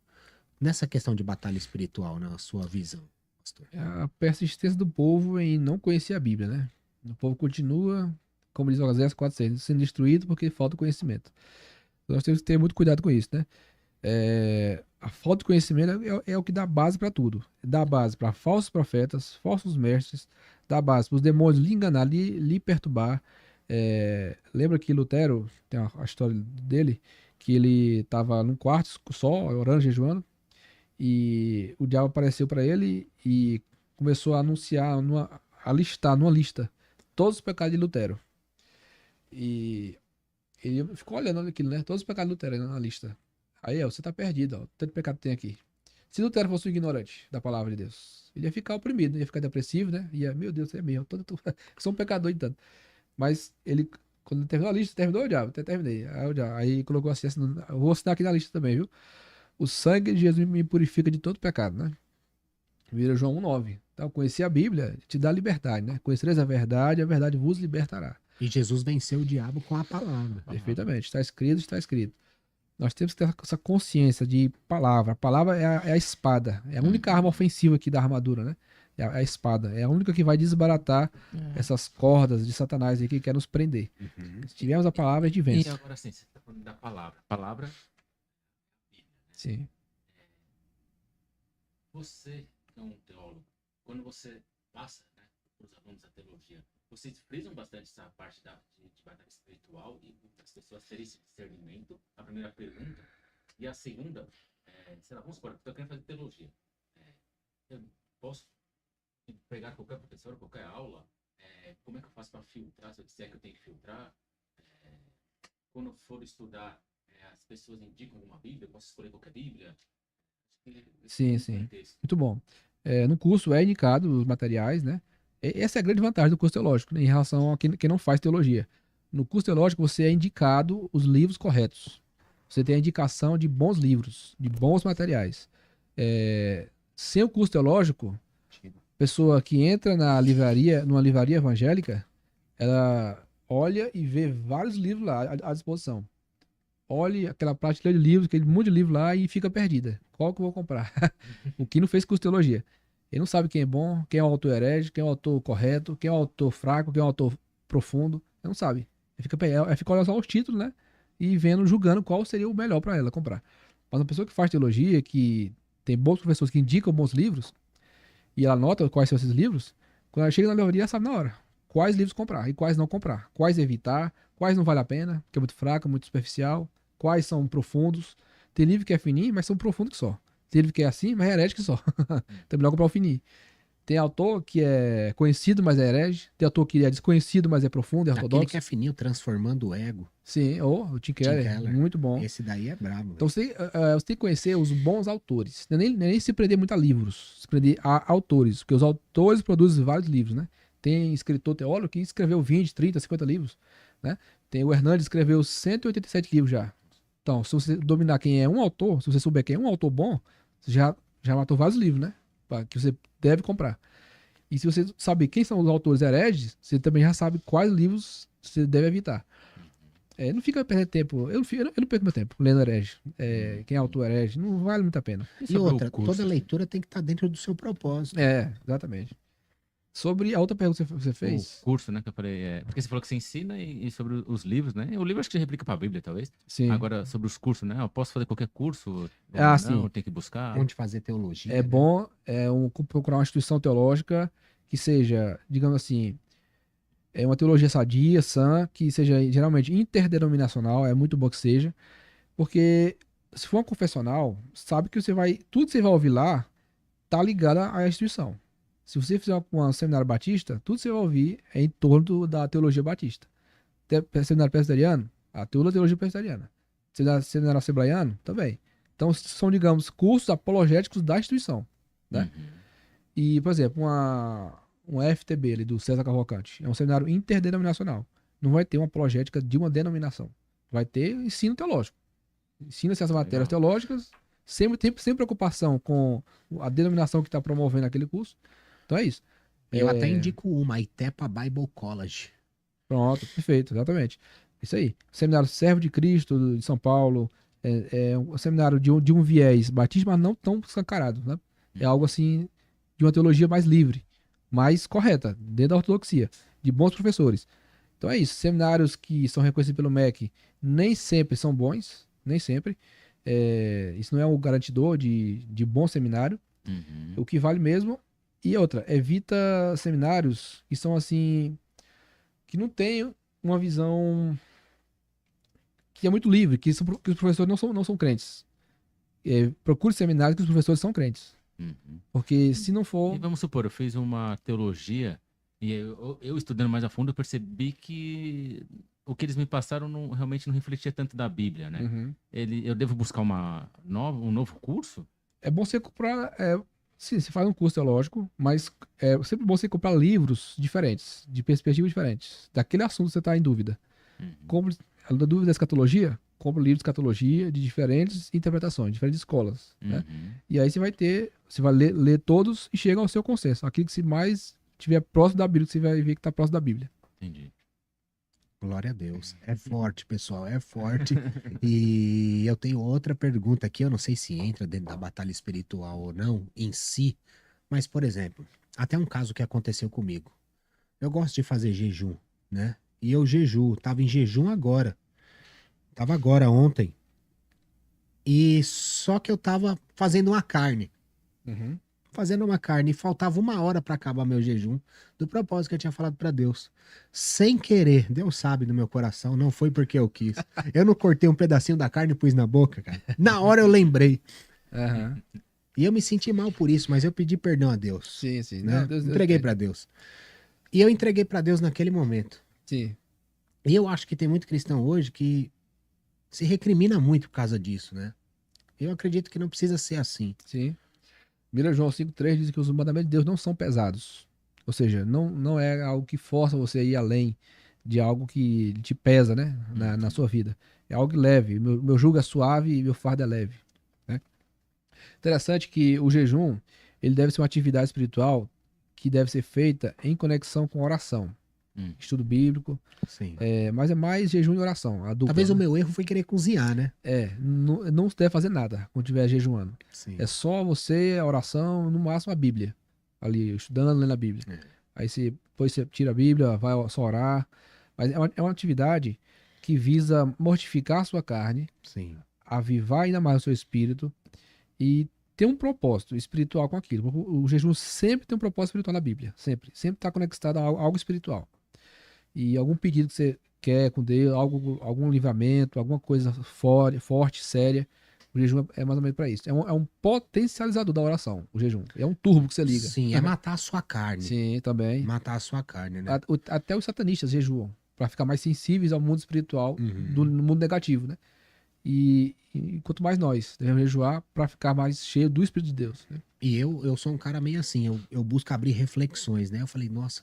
[SPEAKER 2] nessa questão de batalha espiritual, na sua visão, pastor?
[SPEAKER 3] É a persistência do povo em não conhecer a Bíblia, né? O povo continua, como diz Oséias 4:6, sendo destruído porque falta conhecimento. Nós temos que ter muito cuidado com isso, né? A falta de conhecimento é o que dá base para tudo. Dá base para falsos profetas, falsos mestres, dá base para os demônios lhe enganar, lhe perturbar. Lembra que Lutero, tem a história dele, que ele estava num quarto só, orando, jejuando, e o diabo apareceu para ele e começou a anunciar, a listar numa lista todos os pecados de Lutero. E ele ficou olhando aquilo, né? Todos os pecados de Lutero na lista. Aí, ó, você tá perdido, ó. Tanto pecado tem aqui. Se Lutero fosse um ignorante da palavra de Deus, ele ia ficar oprimido, né? Ia ficar depressivo, né? Meu Deus, é mesmo. Sou um pecador de tanto. Mas ele, quando ele terminou a lista, terminou o diabo, até terminei. Aí colocou assim, eu vou assinar aqui na lista também, viu? O sangue de Jesus me purifica de todo pecado, né? Vira João 1:9. Então, conhecer a Bíblia te dá liberdade, né? Conhecereis a verdade vos libertará.
[SPEAKER 2] E Jesus venceu o diabo com a palavra.
[SPEAKER 3] Perfeitamente. Está escrito, está escrito. Nós temos que ter essa consciência de palavra. A palavra é a espada. É a única arma ofensiva aqui da armadura, né? É a espada. É a única que vai desbaratar essas cordas de Satanás aí que quer nos prender. Se tivermos a palavra, a gente
[SPEAKER 1] E
[SPEAKER 3] vence.
[SPEAKER 1] agora sim, você está falando da palavra. Palavra.
[SPEAKER 3] Sim.
[SPEAKER 1] Você, que é um teólogo, quando você passa, né, para os alunos da teologia, vocês frisam bastante essa parte de batalha espiritual e as pessoas terem esse discernimento? A primeira pergunta. E a segunda, sei lá, vamos supor, eu estou querendo fazer teologia. Eu posso pegar qualquer professor, qualquer aula? Como é que eu faço para filtrar, se é que eu tenho que filtrar? Quando eu for estudar, as pessoas indicam alguma Bíblia? Eu posso escolher qualquer Bíblia?
[SPEAKER 3] Sim, sim. Muito bom. No curso é indicado os materiais, né? Essa é a grande vantagem do curso teológico, né, em relação a quem não faz teologia. No curso teológico, você é indicado os livros corretos. Você tem a indicação de bons livros, de bons materiais. Sem o curso teológico, pessoa que entra numa livraria evangélica, ela olha e vê vários livros lá à disposição. Olhe aquela prateleira de livros, aquele monte de livro lá e fica perdida. Qual que eu vou comprar? O que não fez curso de teologia. Ele não sabe quem é bom, quem é o autor herege, quem é o autor correto, quem é o autor fraco, quem é o autor profundo. Ele não sabe. Ele fica olhando só os títulos, né? E vendo, julgando qual seria o melhor para ela comprar. Mas uma pessoa que faz teologia, que tem bons professores que indicam bons livros, e ela nota quais são esses livros, quando ela chega na livraria, ela sabe na hora quais livros comprar e quais não comprar. Quais evitar, quais não vale a pena, que é muito fraco, muito superficial, quais são profundos. Tem livro que é fininho, mas são profundos que só. Tem livro que é assim, mas é herege que só. Então é melhor comprar o fininho. Tem autor que é conhecido, mas é herege. Tem autor que é desconhecido, mas é profundo, é
[SPEAKER 2] Aquele
[SPEAKER 3] ortodoxo.
[SPEAKER 2] que é fininho, transformando o ego.
[SPEAKER 3] Sim, o Tim
[SPEAKER 2] Tim
[SPEAKER 3] Keller,
[SPEAKER 2] Keller.
[SPEAKER 3] muito bom.
[SPEAKER 2] Esse daí é brabo.
[SPEAKER 3] Então você tem que conhecer os bons autores. Não é nem se prender muito a livros, se prender a autores, porque os autores produzem vários livros, né? Tem escritor teólogo que escreveu 20, 30, 50 livros, né? Tem o Hernandes que escreveu 187 livros já. Então, se você dominar quem é um autor, se você souber quem é um autor bom, você já matou vários livros, né? Que você deve comprar. E se você saber quem são os autores hereges, você também já sabe quais livros você deve evitar. Não fica perdendo tempo. Eu não perco meu tempo lendo herege. Quem é autor herege, não vale muito a pena.
[SPEAKER 2] E
[SPEAKER 1] sobre o
[SPEAKER 2] outra,
[SPEAKER 1] curso,
[SPEAKER 2] toda
[SPEAKER 1] assim?
[SPEAKER 2] leitura tem que estar dentro do seu propósito.
[SPEAKER 3] Exatamente. Sobre a outra pergunta que você fez.
[SPEAKER 1] O curso, né, que eu falei, porque você falou que você ensina e sobre os livros, né? O livro acho que você replica para a Bíblia, talvez.
[SPEAKER 3] Sim.
[SPEAKER 1] Agora, sobre os cursos, né? Eu posso fazer qualquer curso?
[SPEAKER 3] Sim.
[SPEAKER 1] Não, tem que buscar.
[SPEAKER 2] Onde fazer teologia.
[SPEAKER 3] É
[SPEAKER 2] né?
[SPEAKER 3] bom procurar uma instituição teológica que seja, digamos assim, uma teologia sadia, sã, que seja geralmente interdenominacional, é muito bom que seja, porque se for uma confessional, sabe que tudo que você vai ouvir lá tá ligado à instituição. Se você fizer um seminário batista, tudo que você vai ouvir é em torno da teologia batista. Seminário presbiteriano, a teologia presbiteriana. Seminário assembleiano, também. Então, são, digamos, cursos apologéticos da instituição, né? E, por exemplo, um FTB ali do César Cavalcante é um seminário interdenominacional. Não vai ter uma apologética de uma denominação. Vai ter ensino teológico. Ensina-se as matérias teológicas, sem preocupação com a denominação que está promovendo aquele curso. Então é isso.
[SPEAKER 2] Eu até indico uma, a Itepa Bible College.
[SPEAKER 3] Pronto, perfeito, exatamente. Isso aí. Seminário Servo de Cristo de São Paulo. É um seminário de um viés batista, mas não tão escancarado, né? É algo assim, de uma teologia mais livre, mais correta, dentro da ortodoxia, de bons professores. Então é isso. Seminários que são reconhecidos pelo MEC nem sempre são bons, nem sempre. Isso não é um garantidor de bom seminário. O que vale mesmo. E outra, evita seminários que são assim, que não tem uma visão que é muito livre, que os professores não são crentes. Procure seminários que os professores são crentes. Porque se não for...
[SPEAKER 1] E vamos supor, eu fiz uma teologia e eu estudando mais a fundo, eu percebi que o que eles me passaram realmente não refletia tanto da Bíblia, né? Eu devo buscar um novo curso?
[SPEAKER 3] É bom você comprar... sim, você faz um curso teológico, mas é sempre bom você comprar livros diferentes, de perspectivas diferentes. Daquele assunto que você está em dúvida. Compre, a dúvida da escatologia, compra livros de escatologia de diferentes interpretações, diferentes escolas. Né? E aí você vai ler todos e chega ao seu consenso. Aquilo que se mais estiver próximo da Bíblia, que você vai ver que está próximo da Bíblia.
[SPEAKER 1] Entendi.
[SPEAKER 2] Glória a Deus. É forte, pessoal, é forte. E eu tenho outra pergunta aqui, eu não sei se entra dentro da batalha espiritual ou não, em si. Mas, por exemplo, até um caso que aconteceu comigo. Eu gosto de fazer jejum, né? E eu tava em jejum agora. Tava agora, ontem. E só que eu tava fazendo uma carne. Fazendo uma carne e faltava 1 hora para acabar meu jejum do propósito que eu tinha falado para Deus. Sem querer, Deus sabe do meu coração, não foi porque eu quis. Eu não cortei um pedacinho da carne e pus na boca, cara. Na hora eu lembrei. E eu me senti mal por isso, mas eu pedi perdão a Deus.
[SPEAKER 3] Sim, sim.
[SPEAKER 2] Né?
[SPEAKER 3] Não, Deus
[SPEAKER 2] entreguei para Deus. E eu entreguei para Deus naquele momento.
[SPEAKER 3] Sim.
[SPEAKER 2] E eu acho que tem muito cristão hoje que se recrimina muito por causa disso, né? Eu acredito que não precisa ser assim.
[SPEAKER 3] Sim. 1 João 5,3 diz que os mandamentos de Deus não são pesados. Ou seja, não é algo que força você a ir além de algo que te pesa, né? Na sua vida. É algo leve. Meu jugo é suave e meu fardo é leve. Né? Interessante que o jejum, ele deve ser uma atividade espiritual que deve ser feita em conexão com oração. Estudo bíblico.
[SPEAKER 2] Sim.
[SPEAKER 3] Mas é mais jejum e oração. A dupla,
[SPEAKER 2] Talvez
[SPEAKER 3] né?
[SPEAKER 2] o meu erro foi querer cozinhar, né?
[SPEAKER 3] Não deve fazer nada quando estiver jejuando.
[SPEAKER 2] Sim.
[SPEAKER 3] É só você, a oração, no máximo a Bíblia. Ali, estudando, lendo a Bíblia. Aí depois você tira a Bíblia, vai só orar. Mas é uma atividade que visa mortificar a sua carne,
[SPEAKER 2] Sim.
[SPEAKER 3] avivar ainda mais o seu espírito e ter um propósito espiritual com aquilo. O jejum sempre tem um propósito espiritual na Bíblia. Sempre. Sempre está conectado a algo espiritual. E algum pedido que você quer com Deus, algum livramento, alguma coisa forte, séria, O jejum é mais ou menos para isso. É um potencializador da oração, o jejum. É um turbo que você liga.
[SPEAKER 2] Sim, é matar a sua carne.
[SPEAKER 3] Sim, também.
[SPEAKER 2] Matar a sua carne, né?
[SPEAKER 3] Até os satanistas jejuam para ficar mais sensíveis ao mundo espiritual do mundo negativo, né? E quanto mais nós devemos jejuar para ficar mais cheio do Espírito de Deus, né?
[SPEAKER 2] E eu sou um cara meio assim, eu busco abrir reflexões, né? Eu falei, nossa,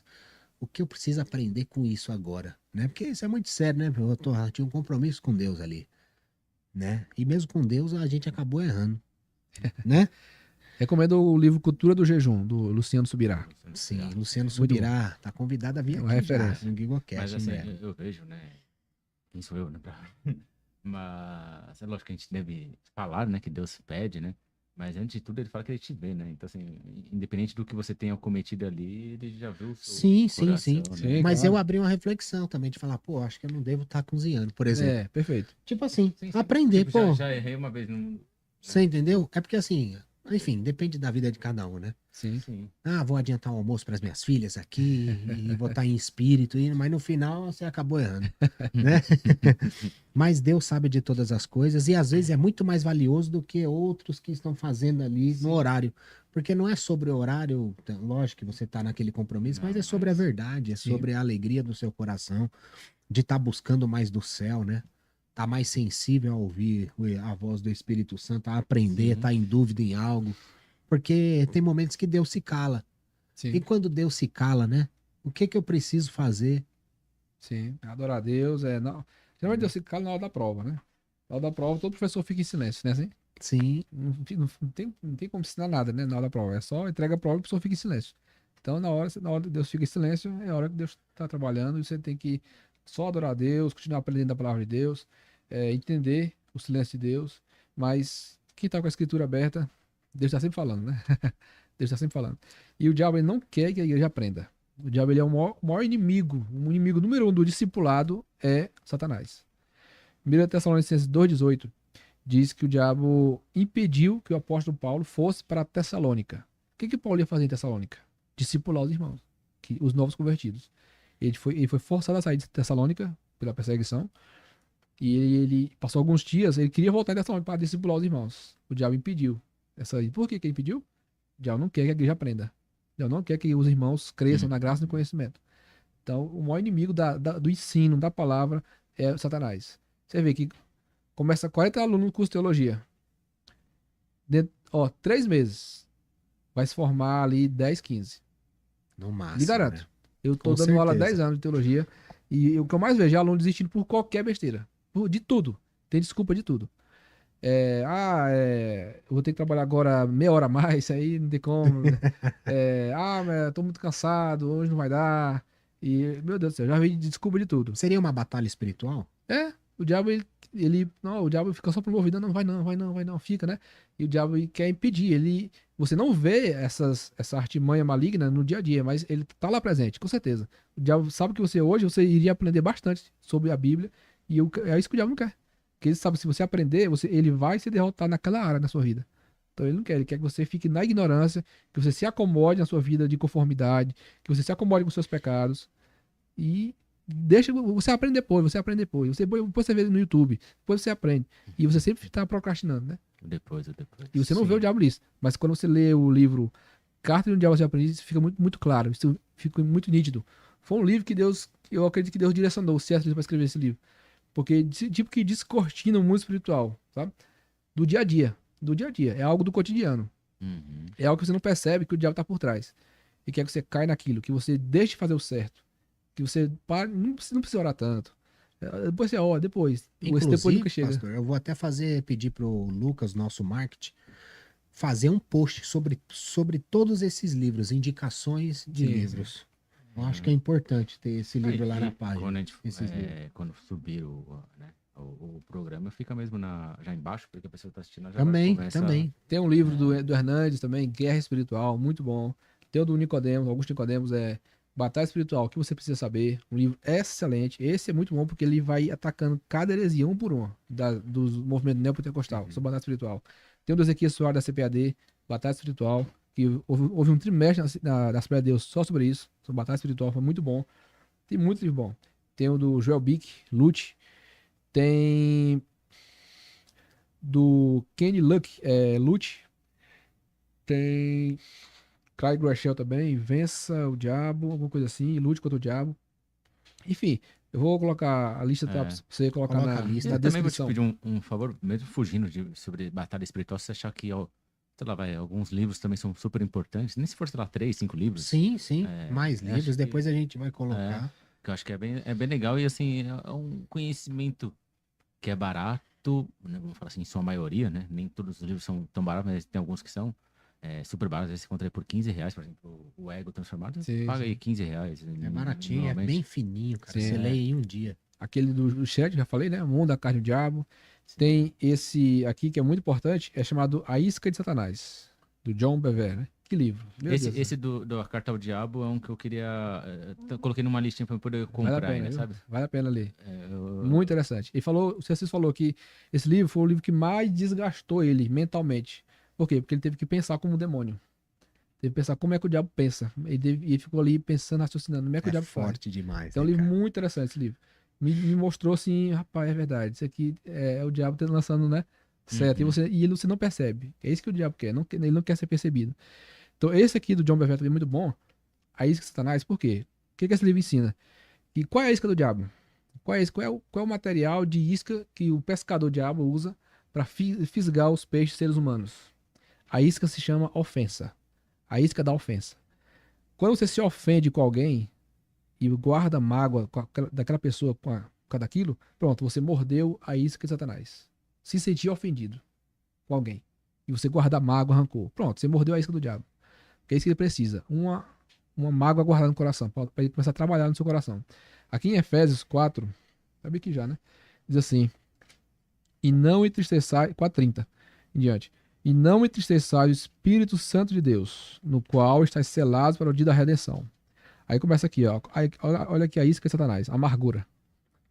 [SPEAKER 2] o que eu preciso aprender com isso agora, né? Porque isso é muito sério, né? Eu tinha um compromisso com Deus ali, né? E mesmo com Deus a gente acabou errando, né?
[SPEAKER 3] Recomendo o livro Cultura do Jejum, do Luciano Subirá.
[SPEAKER 2] Sim, Luciano Subirá tá convidado a vir
[SPEAKER 3] É uma
[SPEAKER 2] aqui
[SPEAKER 3] referência.
[SPEAKER 2] já, no Gigocast,
[SPEAKER 1] Mas
[SPEAKER 2] em
[SPEAKER 1] assim,
[SPEAKER 2] breve.
[SPEAKER 1] eu vejo, né? Quem sou eu, né? Mas é lógico que a gente deve falar, né? Que Deus pede, né? Mas antes de tudo ele fala que ele te vê, né? Então, assim, independente do que você tenha cometido ali, ele já viu o seu
[SPEAKER 2] Sim, sim,
[SPEAKER 1] coração,
[SPEAKER 2] sim.
[SPEAKER 1] né?
[SPEAKER 3] Sim,
[SPEAKER 2] Mas
[SPEAKER 3] claro.
[SPEAKER 2] eu abri uma reflexão também de falar, pô, acho que eu não devo estar cozinhando, por exemplo.
[SPEAKER 3] É, perfeito.
[SPEAKER 2] Tipo assim,
[SPEAKER 1] Sim, sim.
[SPEAKER 2] aprender,
[SPEAKER 1] Tipo,
[SPEAKER 2] pô.
[SPEAKER 1] já errei uma vez num...
[SPEAKER 2] Você entendeu? É porque assim, enfim, depende da vida de cada um, né?
[SPEAKER 3] Sim.
[SPEAKER 1] Sim.
[SPEAKER 2] Ah, vou adiantar o almoço para as minhas filhas aqui e vou estar em espírito, mas no final você acabou errando, né? Mas Deus sabe de todas as coisas e às vezes é muito mais valioso do que outros que estão fazendo ali no horário. Porque não é sobre o horário, lógico que você está naquele compromisso, mas é sobre a verdade, é
[SPEAKER 3] Sim.
[SPEAKER 2] sobre a alegria do seu coração, de estar buscando mais do céu, né? Tá mais sensível a ouvir a voz do Espírito Santo, a aprender,
[SPEAKER 1] Sim.
[SPEAKER 2] tá em dúvida em algo. Porque tem momentos que Deus se cala. E
[SPEAKER 3] Sim.
[SPEAKER 2] quando Deus se cala, né? O que que eu preciso fazer?
[SPEAKER 3] Sim. Adorar a Deus. Não... Geralmente Deus se cala na hora da prova, né? Na hora da prova, todo professor fica em silêncio, né? Assim?
[SPEAKER 2] Sim,
[SPEAKER 3] Não tem como ensinar nada, né? Na hora da prova. É só entrega a prova e a pessoa fica em silêncio. Então, na hora que Deus fica em silêncio, é a hora que Deus está trabalhando e você tem que só adorar a Deus, continuar aprendendo a palavra de Deus, entender o silêncio de Deus. Mas quem está com a escritura aberta, Deus está sempre falando, né? Deus está sempre falando. E o diabo ele não quer que a igreja aprenda. O diabo ele é o maior inimigo, o inimigo número 1 do discipulado é Satanás. 1 Tessalonicenses 2,18 diz que o diabo impediu que o apóstolo Paulo fosse para Tessalônica. O que Paulo ia fazer em Tessalônica? Discipular os irmãos, os novos convertidos. Ele foi forçado a sair de Tessalônica pela perseguição e ele passou alguns dias, ele queria voltar em Tessalônica para discipular os irmãos. O diabo impediu essa aí. Por que ele impediu? O diabo não quer que a igreja aprenda. O diabo não quer que os irmãos cresçam na graça e no conhecimento. Então, o maior inimigo do ensino, da palavra, é Satanás. Você vê que começa 40 alunos no curso de teologia. 3 meses. Vai se formar ali 10, 15.
[SPEAKER 2] no máximo.
[SPEAKER 3] Me garanto.
[SPEAKER 2] Né?
[SPEAKER 3] Eu tô
[SPEAKER 2] Com
[SPEAKER 3] dando aula há
[SPEAKER 2] certeza.
[SPEAKER 3] 10 anos de teologia e o que eu mais vejo é aluno desistindo por qualquer besteira. De tudo. Tem desculpa de tudo. Eu vou ter que trabalhar agora meia hora a mais, isso aí não tem como. Mas tô muito cansado, hoje não vai dar. E, meu Deus do céu, já vi desculpa de tudo.
[SPEAKER 2] Seria uma batalha espiritual?
[SPEAKER 3] O diabo, o diabo fica só promovido, não, vai não, fica, né? E o diabo quer impedir, você não vê essa artimanha maligna no dia a dia, mas ele tá lá presente, com certeza. O diabo sabe que hoje você iria aprender bastante sobre a Bíblia, e é isso que o diabo não quer. Porque ele sabe que se você aprender, ele vai se derrotar naquela área da sua vida. Então ele não quer, ele quer que você fique na ignorância, que você se acomode na sua vida de conformidade, que você se acomode com seus pecados, e deixa você aprende depois. Depois você vê no YouTube, depois você aprende. E você sempre está procrastinando, né?
[SPEAKER 1] Depois.
[SPEAKER 3] E você não
[SPEAKER 2] Sim.
[SPEAKER 3] vê o diabo nisso. Mas quando você lê o livro Carta de um Diabo Você Aprende, isso fica muito, muito claro, isso fica muito nítido. Foi um livro que eu acredito que Deus direcionou o C.S. Lewis para escrever esse livro. Porque, tipo, que descortina o mundo espiritual, sabe? Do dia a dia. É algo do cotidiano.
[SPEAKER 1] Uhum.
[SPEAKER 3] É algo que você não percebe que o diabo está por trás. E quer que você caia naquilo, que você deixe de fazer o certo. Que você pare, não precisa orar tanto. Depois você ora, depois. Esse depois nunca
[SPEAKER 2] Inclusive,
[SPEAKER 3] chega.
[SPEAKER 2] pastor, eu vou até pedir pro Lucas, nosso marketing, fazer um post sobre todos esses livros, indicações de
[SPEAKER 3] Sim,
[SPEAKER 2] livros. Eu acho que é importante ter esse livro lá
[SPEAKER 1] Aí,
[SPEAKER 2] na página.
[SPEAKER 1] Quando, a gente,
[SPEAKER 2] esses livros.
[SPEAKER 1] quando subir o programa, fica mesmo já embaixo, porque a pessoa está assistindo já
[SPEAKER 2] Também,
[SPEAKER 1] começa...
[SPEAKER 2] também.
[SPEAKER 3] Tem um livro do Hernandes também, Guerra Espiritual, muito bom. Tem o do Nicodemos, Augusto Nicodemos, Batalha Espiritual, o que você precisa saber. Um livro excelente. Esse é muito bom porque ele vai atacando cada heresia, um por uma, dos movimentos neopentecostal, sobre batalha espiritual. Tem o do Ezequiel Soares da CPAD, Batalha Espiritual, que houve um trimestre da Assembleia de Deus só sobre isso, sobre batalha espiritual, foi muito bom. Tem muito livro bom. Tem o do Joel Bick, Lute. Tem do Kenny Lute. Tem Craig Groeschel também, Vença o Diabo, alguma coisa assim, Lute contra o Diabo. Enfim, eu vou colocar a lista pra você colocar
[SPEAKER 2] Coloca
[SPEAKER 3] na,
[SPEAKER 2] a lista.
[SPEAKER 3] na
[SPEAKER 1] Eu também vou te
[SPEAKER 3] descrição.
[SPEAKER 1] pedir um favor, mesmo fugindo sobre batalha espiritual, se você achar que, ó, sei lá, alguns livros também são super importantes, nem se for, sei lá, 3, 5 livros,
[SPEAKER 2] Sim, sim. Mais
[SPEAKER 1] acho
[SPEAKER 2] livros,
[SPEAKER 1] que-
[SPEAKER 2] depois a gente vai colocar.
[SPEAKER 1] que eu acho que é bem legal e, assim, é um conhecimento que é barato, né, vamos falar assim, em sua maioria, né? Nem todos os livros são tão baratos, mas tem alguns que são super baratos. Às vezes você encontra aí por R$ 15, por exemplo, o Ego Transformado, você
[SPEAKER 3] Sim,
[SPEAKER 1] paga
[SPEAKER 3] sim.
[SPEAKER 1] aí R$ 15.
[SPEAKER 2] É baratinho, é
[SPEAKER 1] normalmente.
[SPEAKER 2] bem fininho, cara.
[SPEAKER 3] Sim,
[SPEAKER 2] Você
[SPEAKER 3] é.
[SPEAKER 2] lê em um dia.
[SPEAKER 3] Aquele do chat, já falei, né? O Mundo, a Carne e o Diabo. Tem esse aqui que é muito importante, é chamado A Isca de Satanás, do John Bevere, né? Que livro. Meu Deus.
[SPEAKER 1] Esse do A Carta ao Diabo é um que eu queria. Coloquei numa listinha pra eu poder
[SPEAKER 3] Vale a
[SPEAKER 1] comprar
[SPEAKER 3] pena,
[SPEAKER 1] ainda,
[SPEAKER 3] viu?
[SPEAKER 1] sabe?
[SPEAKER 3] Vale a pena ler.
[SPEAKER 1] Eu-
[SPEAKER 3] Muito interessante. Ele falou, o Cecílio falou que esse livro foi o livro que mais desgastou ele mentalmente. Por quê? Porque ele teve que pensar como um demônio. Teve que pensar como é que o diabo pensa. Ele ficou ali pensando, raciocinando, como é que o
[SPEAKER 2] É
[SPEAKER 3] diabo faz.
[SPEAKER 2] forte demais,
[SPEAKER 3] Então é um
[SPEAKER 2] né,
[SPEAKER 3] livro
[SPEAKER 2] cara?
[SPEAKER 3] muito interessante esse livro. Me mostrou assim, rapaz, é verdade. Isso aqui é o diabo lançando, né? Certo.
[SPEAKER 1] Uhum.
[SPEAKER 3] E você não percebe. É isso que o diabo quer. Ele não quer ser percebido. Então, esse aqui do John Bevere também é muito bom. A Isca de Satanás, por quê? O que esse livro ensina? E qual é a isca do diabo? Qual é o material de isca que o pescador diabo usa para fisgar os peixes seres humanos? A isca se chama ofensa. A isca da ofensa. Quando você se ofende com alguém e guarda mágoa daquela pessoa com daquilo, pronto, você mordeu a isca de Satanás. Se sentir ofendido com alguém e você guarda mágoa, rancor, pronto, você mordeu a isca do diabo. Que é isso que ele precisa. Uma mágoa guardada no coração, para ele começar a trabalhar no seu coração. Aqui em Efésios 4, sabe que já, né? Diz assim: E não entristeçai, 4:30 em diante. E não entristeçai o Espírito Santo de Deus, no qual estáis selados para o dia da redenção. Aí começa aqui, ó. Olha aqui a isca de Satanás, amargura.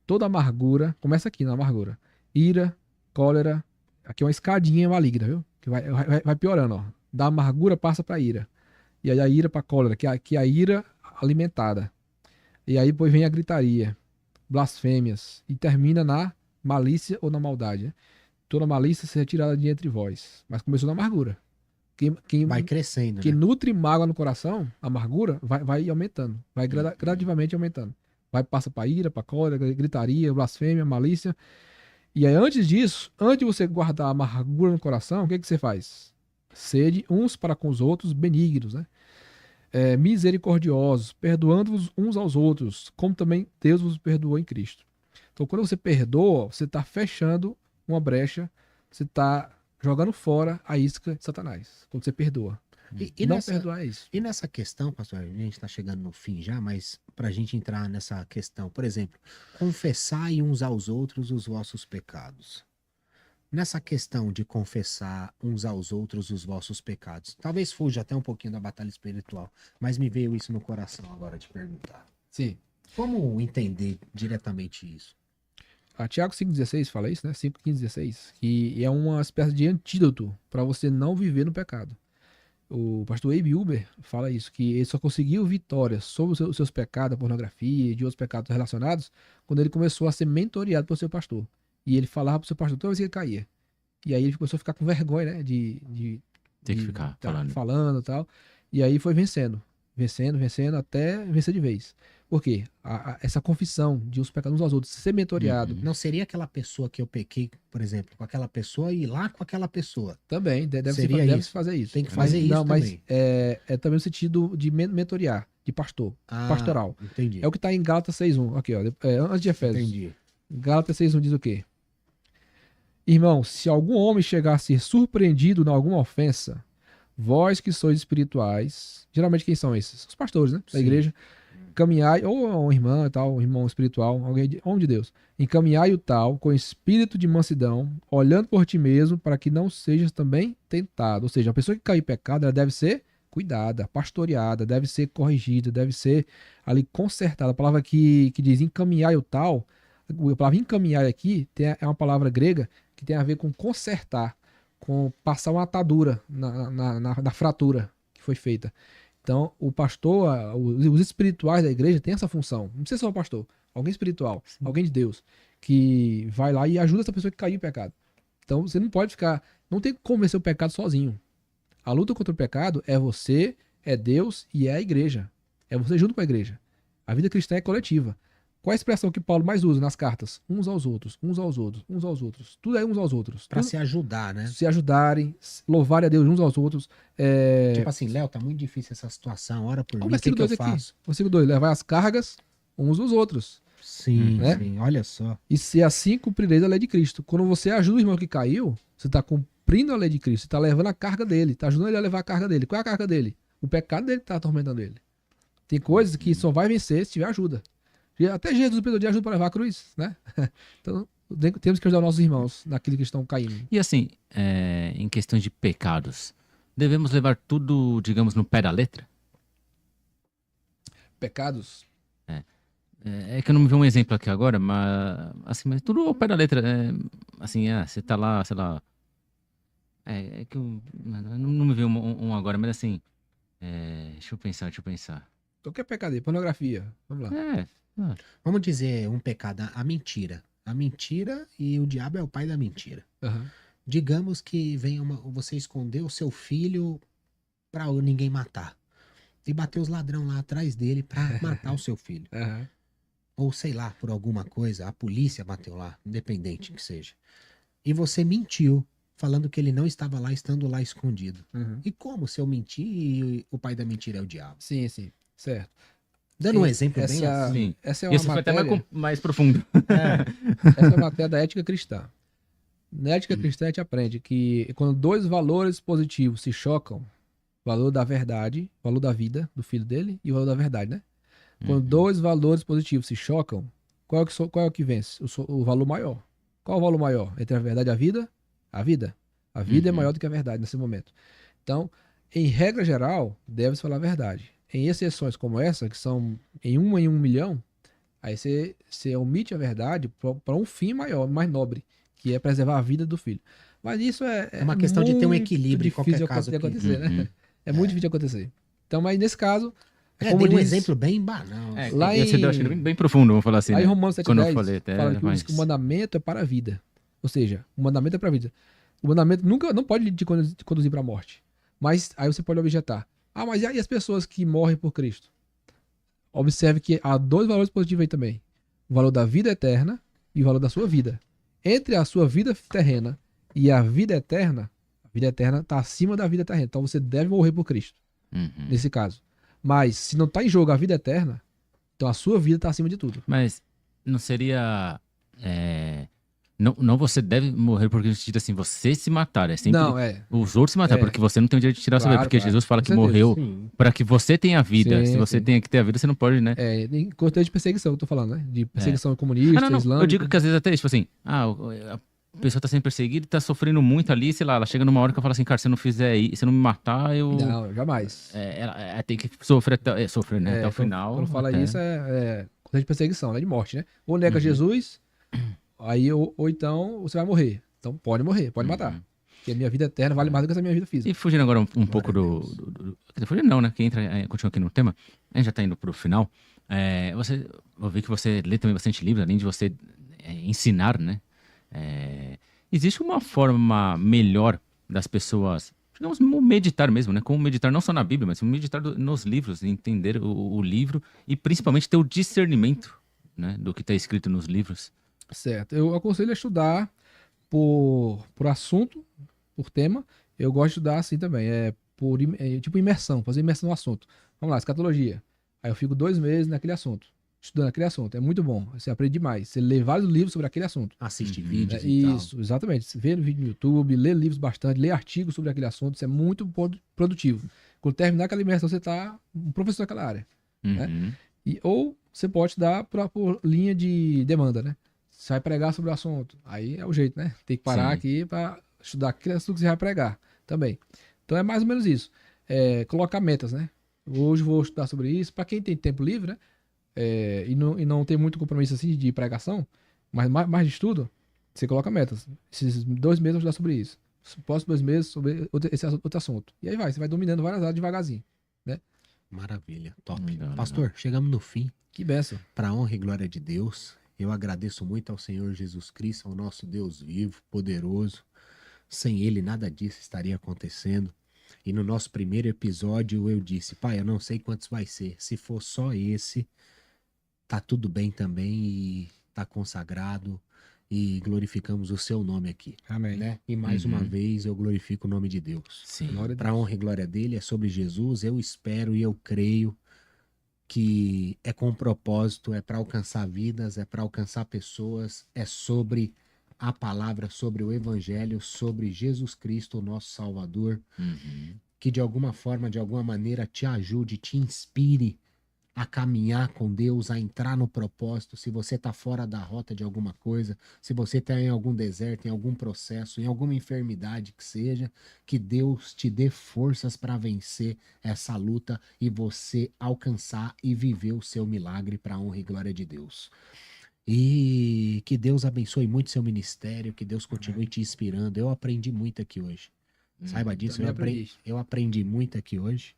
[SPEAKER 3] Toda amargura, começa aqui na amargura. Ira, cólera, aqui é uma escadinha maligna, viu? Que vai piorando, ó. Da amargura passa para ira. E aí a ira para cólera, que é a ira alimentada. E aí depois vem a gritaria, blasfêmias, e termina na malícia ou na maldade. Né? Toda malícia se retirada de entre vós. Mas começou na amargura. Quem
[SPEAKER 2] Vai crescendo,
[SPEAKER 3] que
[SPEAKER 2] né?
[SPEAKER 3] nutre mágoa no coração, a amargura, vai aumentando. Vai gradativamente aumentando. Passa para ira, para cólera, gritaria, blasfêmia, malícia. E aí antes disso, antes de você guardar a amargura no coração, o que você faz? Sede uns para com os outros benignos, né? Misericordiosos, perdoando-vos uns aos outros, como também Deus vos perdoou em Cristo. Então, quando você perdoa, você está fechando uma brecha, você está jogando fora a isca de Satanás. Quando você perdoa.
[SPEAKER 2] E
[SPEAKER 3] Não
[SPEAKER 2] nessa,
[SPEAKER 3] perdoar é isso.
[SPEAKER 2] e nessa questão, pastor, a gente está chegando no fim já, mas para a gente entrar nessa questão, por exemplo, confessai uns aos outros os vossos pecados. Nessa questão de confessar uns aos outros os vossos pecados, talvez fuja até um pouquinho da batalha espiritual, mas me veio isso no coração agora de perguntar.
[SPEAKER 3] Sim.
[SPEAKER 2] Como entender diretamente isso?
[SPEAKER 3] A Tiago 5,16 fala isso, né? 5,15,16. Que é uma espécie de antídoto para você não viver no pecado. O pastor Abe Uber fala isso, que ele só conseguiu vitórias sobre os seus pecados, a pornografia e de outros pecados relacionados, quando ele começou a ser mentoreado pelo seu pastor. E ele falava pro seu pastor toda vez que ele caía. E aí ele começou a ficar com vergonha, né?
[SPEAKER 1] Tem que ficar
[SPEAKER 3] tá
[SPEAKER 1] falando.
[SPEAKER 3] falando e tal. E aí foi vencendo, até vencer de vez. Por quê? Essa confissão de uns pecados uns aos outros, ser mentoreado,
[SPEAKER 2] Não seria aquela pessoa que eu pequei, por exemplo, com aquela pessoa e ir lá com aquela pessoa.
[SPEAKER 3] também
[SPEAKER 2] Seria
[SPEAKER 3] deve
[SPEAKER 2] isso.
[SPEAKER 3] fazer isso.
[SPEAKER 2] Tem que fazer
[SPEAKER 3] Mas,
[SPEAKER 2] isso
[SPEAKER 3] não, mas
[SPEAKER 2] também.
[SPEAKER 3] é também no sentido de mentorear, de pastor, pastoral.
[SPEAKER 2] Entendi.
[SPEAKER 3] É o que está em Gálatas 6:1. Aqui, ó, antes de Efésios.
[SPEAKER 2] Entendi.
[SPEAKER 3] Gálatas 6:1 diz o quê? Irmão, se algum homem chegar a ser surpreendido em alguma ofensa, vós que sois espirituais, geralmente quem são esses? Os pastores, né? Da
[SPEAKER 2] Sim.
[SPEAKER 3] igreja. Caminhai, ou uma irmã e tal, um irmão espiritual, homem de Deus. Encaminhai o tal com espírito de mansidão, olhando por ti mesmo, para que não sejas também tentado. Ou seja, a pessoa que caiu em pecado, ela deve ser cuidada, pastoreada, deve ser corrigida, deve ser ali consertada. A palavra que diz encaminhai o tal, a palavra encaminhar aqui é uma palavra grega que tem a ver com consertar, com passar uma atadura na fratura que foi feita. Então, o pastor, os espirituais da igreja têm essa função. Não precisa ser um pastor, alguém espiritual, alguém de Deus, que vai lá e ajuda essa pessoa que caiu em pecado. Então você não pode ficar. Não tem como vencer o pecado sozinho. A luta contra o pecado é você, é Deus e é a igreja. É você junto com a igreja. A vida cristã é coletiva. Qual é a expressão que Paulo mais usa nas cartas? Uns aos outros, uns aos outros, uns aos outros. Tudo é uns aos outros.
[SPEAKER 2] Pra
[SPEAKER 3] Tudo
[SPEAKER 2] se ajudar, né?
[SPEAKER 3] se ajudarem, louvarem a Deus uns aos outros.
[SPEAKER 2] Tipo assim, Léo, tá muito difícil essa situação, ora por
[SPEAKER 3] Olha o
[SPEAKER 2] mim, o que
[SPEAKER 3] versículo
[SPEAKER 2] que eu
[SPEAKER 3] 2 aqui.
[SPEAKER 2] faço?
[SPEAKER 3] Versículo 2. Levar as cargas uns dos outros.
[SPEAKER 2] Sim,
[SPEAKER 3] Né?
[SPEAKER 2] sim, olha só.
[SPEAKER 3] E se assim cumprireis a lei de Cristo. Quando você ajuda o irmão que caiu, você está cumprindo a lei de Cristo. Você está levando a carga dele. Está ajudando ele a levar a carga dele. Qual é a carga dele? O pecado dele que está atormentando ele. Tem coisas que só vai vencer se tiver ajuda. Até Jesus precisou de ajuda para levar a cruz, né? Então, temos que ajudar nossos irmãos naquilo que estão caindo.
[SPEAKER 1] E assim, em questões de pecados, devemos levar tudo, digamos, no pé da letra?
[SPEAKER 3] Pecados?
[SPEAKER 1] É que eu não me vi um exemplo aqui agora, mas assim, mas tudo ao pé da letra. Assim, você tá lá, sei lá. É que eu não me vi um agora, mas assim. Deixa eu pensar.
[SPEAKER 3] Então, o que é pecado aí? Pornografia. Vamos lá.
[SPEAKER 2] Vamos dizer um pecado, a mentira. A mentira e o diabo é o pai da mentira.
[SPEAKER 3] Aham.
[SPEAKER 2] Digamos que você escondeu o seu filho pra ninguém matar. E bateu os ladrão lá atrás dele pra matar o seu filho.
[SPEAKER 3] Aham.
[SPEAKER 2] Ou sei lá, por alguma coisa, a polícia bateu lá, independente que seja. E você mentiu, falando que ele não estava lá, estando lá escondido.
[SPEAKER 3] Uhum.
[SPEAKER 2] E como se eu mentir e o pai da mentira é o diabo?
[SPEAKER 3] Sim, sim. Certo.
[SPEAKER 2] Dando um exemplo bem
[SPEAKER 3] Essa,
[SPEAKER 2] assim.
[SPEAKER 1] Sim.
[SPEAKER 3] essa é uma
[SPEAKER 1] Isso foi até
[SPEAKER 3] matéria...
[SPEAKER 1] mais profundo.
[SPEAKER 3] Essa é a matéria da ética cristã. Na ética cristã a gente aprende que quando dois valores positivos se chocam, o valor da verdade, o valor da vida do filho dele e o valor da verdade, né? Quando dois valores positivos se chocam, qual é o que vence? O valor maior. Qual é o valor maior? Entre a verdade e a vida? A vida. A vida é maior do que a verdade nesse momento. Então, em regra geral, deve-se falar a verdade. Em exceções como essa, que são em 1 milhão, aí você omite a verdade para um fim maior, mais nobre, que é preservar a vida do filho. Mas isso
[SPEAKER 2] É uma questão de ter um
[SPEAKER 3] muito
[SPEAKER 2] equilíbrio em qualquer
[SPEAKER 3] difícil
[SPEAKER 2] caso
[SPEAKER 3] de
[SPEAKER 2] aqui.
[SPEAKER 3] acontecer, né? É muito difícil de acontecer. Então, mas nesse caso,
[SPEAKER 2] Dei um exemplo bem banal.
[SPEAKER 3] Lá
[SPEAKER 1] Esse eu achei bem profundo, vamos falar assim,
[SPEAKER 3] lá
[SPEAKER 1] né?
[SPEAKER 3] em Romanos
[SPEAKER 1] Quando eu
[SPEAKER 3] 7:10,
[SPEAKER 1] falei até,
[SPEAKER 3] fala que
[SPEAKER 1] mas...
[SPEAKER 3] o mandamento é para a vida. Ou seja, o mandamento é para a vida. O mandamento nunca não pode te conduzir para a morte. Mas aí você pode objetar. Ah, mas e aí as pessoas que morrem por Cristo? Observe que há dois valores positivos aí também. O valor da vida eterna e o valor da sua vida. Entre a sua vida terrena e a vida eterna está acima da vida terrena. Então você deve morrer por Cristo, nesse caso. Mas se não está em jogo a vida eterna, então a sua vida está acima de tudo.
[SPEAKER 1] Mas não seria... Não você deve morrer porque no sentido assim, você se matar. É sempre
[SPEAKER 3] Não,
[SPEAKER 1] os outros se matar, porque você não tem o direito de tirar a sua vida.
[SPEAKER 3] Claro,
[SPEAKER 1] Porque
[SPEAKER 3] claro.
[SPEAKER 1] Jesus fala
[SPEAKER 3] Com
[SPEAKER 1] que
[SPEAKER 3] certeza.
[SPEAKER 1] morreu
[SPEAKER 2] Sim.
[SPEAKER 1] para que você tenha vida.
[SPEAKER 3] Sim,
[SPEAKER 1] Se você
[SPEAKER 3] sim.
[SPEAKER 1] tem que ter a vida, você não pode, né?
[SPEAKER 3] Em contexto de perseguição, eu tô falando, né? De perseguição comunista,
[SPEAKER 1] Não. Eu
[SPEAKER 3] islâmica.
[SPEAKER 1] digo que às vezes até, tipo assim, a pessoa tá sendo perseguida e tá sofrendo muito ali, sei lá, ela chega numa hora que ela fala assim, cara, se eu não fizer isso, se eu não me matar, eu...
[SPEAKER 3] Não, jamais.
[SPEAKER 1] Ela tem que sofrer sofrer, né? Até o final.
[SPEAKER 3] Quando fala
[SPEAKER 1] até...
[SPEAKER 3] isso, contexto de perseguição, né? De morte, né? Ou nega Jesus, aí, ou então você vai morrer. Então pode morrer, pode matar. Porque a minha vida eterna vale mais do que essa minha vida física.
[SPEAKER 1] E fugindo agora um pouco fugindo não, né? Quem entra, continua aqui no tema, a gente já tá indo pro final. Eu vi que você lê também bastante livros, além de você ensinar, né? Existe uma forma melhor das pessoas, digamos, meditar mesmo, né? Como meditar não só na Bíblia, mas meditar nos livros, entender o livro e principalmente ter o discernimento, né? Do que está escrito nos livros.
[SPEAKER 3] Certo. Eu aconselho a estudar por assunto, por tema. Eu gosto de estudar assim também. Tipo imersão, fazer imersão no assunto. Vamos lá, escatologia. Aí eu fico 2 meses naquele assunto, estudando aquele assunto. É muito bom. Você aprende demais. Você lê vários livros sobre aquele assunto.
[SPEAKER 2] Assiste vídeos e tal.
[SPEAKER 3] Isso, exatamente. Você vê no vídeo no YouTube, lê livros bastante, lê artigos sobre aquele assunto. Isso é muito produtivo. Quando terminar aquela imersão, você está um professor naquela área. Né? Ou você pode dar por linha de demanda, né? Você vai pregar sobre o assunto. Aí é o jeito, né? Tem que parar aqui para estudar aquele assunto que você vai pregar também. Então é mais ou menos isso. Colocar metas, né? Hoje vou estudar sobre isso. Para quem tem tempo livre, né? E não tem muito compromisso assim de pregação, mas mais de estudo, você coloca metas. Esses 2 meses eu vou estudar sobre isso. Os próximos 2 meses sobre esse outro assunto. E aí você vai dominando várias áreas devagarzinho, né?
[SPEAKER 2] Maravilha, top.
[SPEAKER 1] Legal.
[SPEAKER 2] Pastor, chegamos no fim.
[SPEAKER 3] Que benção.
[SPEAKER 2] Para honra e glória de Deus, eu agradeço muito ao Senhor Jesus Cristo, ao nosso Deus vivo, poderoso, Sem ele, nada disso estaria acontecendo. E no nosso primeiro episódio eu disse, pai, eu não sei quantos vai ser. Se for só esse, tá tudo bem também e tá consagrado e glorificamos o seu nome aqui,
[SPEAKER 3] Amém.
[SPEAKER 2] né? E mais uma vez eu glorifico o nome de Deus.
[SPEAKER 1] Sim.
[SPEAKER 3] Glória a
[SPEAKER 2] Para
[SPEAKER 3] Deus.
[SPEAKER 2] honra e glória dele, é sobre Jesus. Eu espero e eu creio que é com propósito, é para alcançar vidas, é para alcançar pessoas, é sobre a palavra, sobre o evangelho, sobre Jesus Cristo, o nosso Salvador,
[SPEAKER 1] Uhum.
[SPEAKER 2] que de alguma forma, de alguma maneira te ajude, te inspire a caminhar com Deus, a entrar no propósito. Se você está fora da rota de alguma coisa, se você está em algum deserto, em algum processo, em alguma enfermidade que seja, que Deus te dê forças para vencer essa luta e você alcançar e viver o seu milagre para a honra e glória de Deus. E que Deus abençoe muito seu ministério, que Deus continue te inspirando. Eu aprendi muito aqui hoje. Saiba disso,
[SPEAKER 3] Também aprendi.
[SPEAKER 2] eu aprendi muito aqui hoje.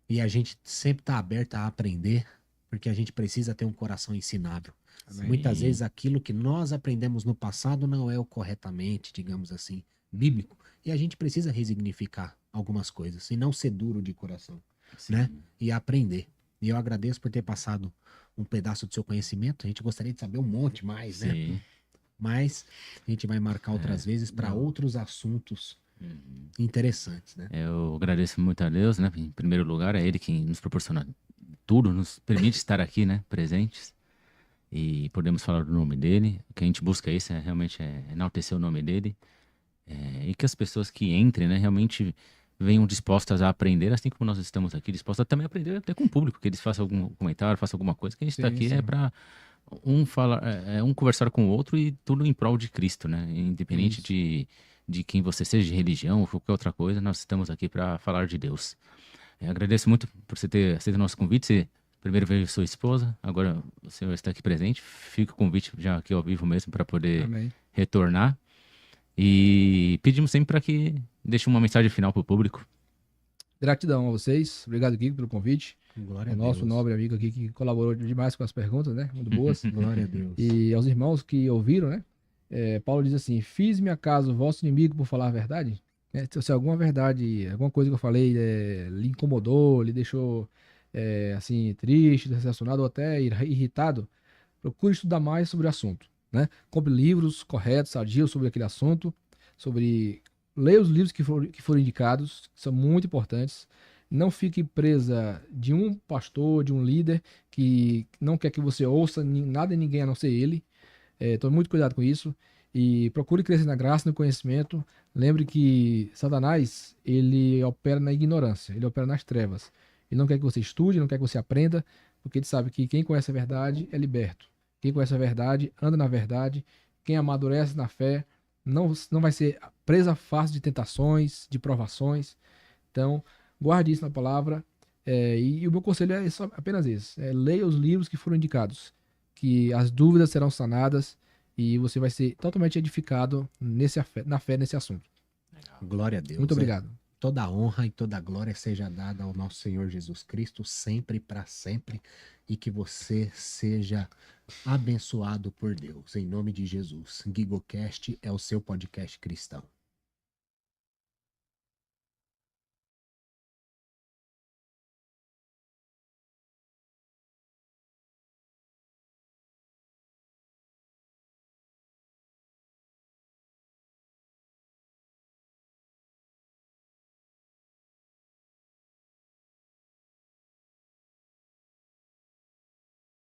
[SPEAKER 2] E a gente sempre está aberto a aprender, porque a gente precisa ter um coração ensinável.
[SPEAKER 3] Amém.
[SPEAKER 2] Muitas
[SPEAKER 1] Sim.
[SPEAKER 2] vezes aquilo que nós aprendemos no passado não é o corretamente, digamos assim, bíblico. E a gente precisa resignificar algumas coisas e não ser duro de coração, né? E aprender. E eu agradeço por ter passado um pedaço do seu conhecimento. A gente gostaria de saber um monte mais, né?
[SPEAKER 1] Sim.
[SPEAKER 2] Mas a gente vai marcar outras vezes para
[SPEAKER 1] não.
[SPEAKER 2] outros assuntos
[SPEAKER 1] Uhum.
[SPEAKER 2] interessantes, né?
[SPEAKER 1] Eu agradeço muito a Deus, né? Em primeiro lugar, é Ele quem nos proporciona tudo, nos permite estar aqui, né? Presentes. E podemos falar do nome dele. O que a gente busca isso é realmente enaltecer o nome dele. E que as pessoas que entrem, né? Realmente venham dispostas a aprender, assim como nós estamos aqui, dispostas a também aprender até com o público, que eles façam algum comentário, façam alguma coisa, que a gente está
[SPEAKER 3] Sim,
[SPEAKER 1] aqui
[SPEAKER 3] sim.
[SPEAKER 1] para um falar, um conversar com o outro e tudo em prol de Cristo, né? Independente
[SPEAKER 3] Isso.
[SPEAKER 1] de quem você seja, de religião ou qualquer outra coisa, nós estamos aqui para falar de Deus. Agradeço muito por você ter aceito o nosso convite. Você primeiro veio sua esposa, agora o senhor está aqui presente. Fica o convite já aqui ao vivo mesmo para poder
[SPEAKER 3] Amém.
[SPEAKER 1] retornar. E pedimos sempre para que deixe uma mensagem final para o público.
[SPEAKER 3] Gratidão a vocês. Obrigado, Kiko, pelo convite.
[SPEAKER 2] Glória
[SPEAKER 3] O
[SPEAKER 2] a
[SPEAKER 3] nosso
[SPEAKER 2] Deus.
[SPEAKER 3] nobre amigo aqui que colaborou demais com as perguntas, né? Muito boas.
[SPEAKER 2] Glória a Deus.
[SPEAKER 3] E aos irmãos que ouviram, né? Paulo diz assim: fiz-me acaso vosso inimigo por falar a verdade? Se alguma verdade, alguma coisa que eu falei lhe incomodou, lhe deixou assim, triste, decepcionado ou até irritado, procure estudar mais sobre o assunto, né? Compre livros corretos, sadios sobre aquele assunto, leia os livros que foram indicados, que são muito importantes. Não fique presa de um pastor, de um líder que não quer que você ouça nada e ninguém a não ser ele. Tome muito cuidado com isso e procure crescer na graça e no conhecimento. Lembre que Satanás, ele opera na ignorância, ele opera nas trevas. Ele não quer que você estude, não quer que você aprenda, porque ele sabe que quem conhece a verdade é liberto. Quem conhece a verdade anda na verdade. Quem amadurece na fé não vai ser presa fácil de tentações, de provações. Então, guarde isso na palavra. E o meu conselho é apenas esse: leia os livros que foram indicados, que as dúvidas serão sanadas e você vai ser totalmente edificado na fé nesse assunto.
[SPEAKER 2] Glória a Deus.
[SPEAKER 3] Muito obrigado.
[SPEAKER 2] Toda a honra e toda a glória seja dada ao nosso Senhor Jesus Cristo, sempre e para sempre, e que você seja abençoado por Deus, em nome de Jesus. GigoCast é o seu podcast cristão.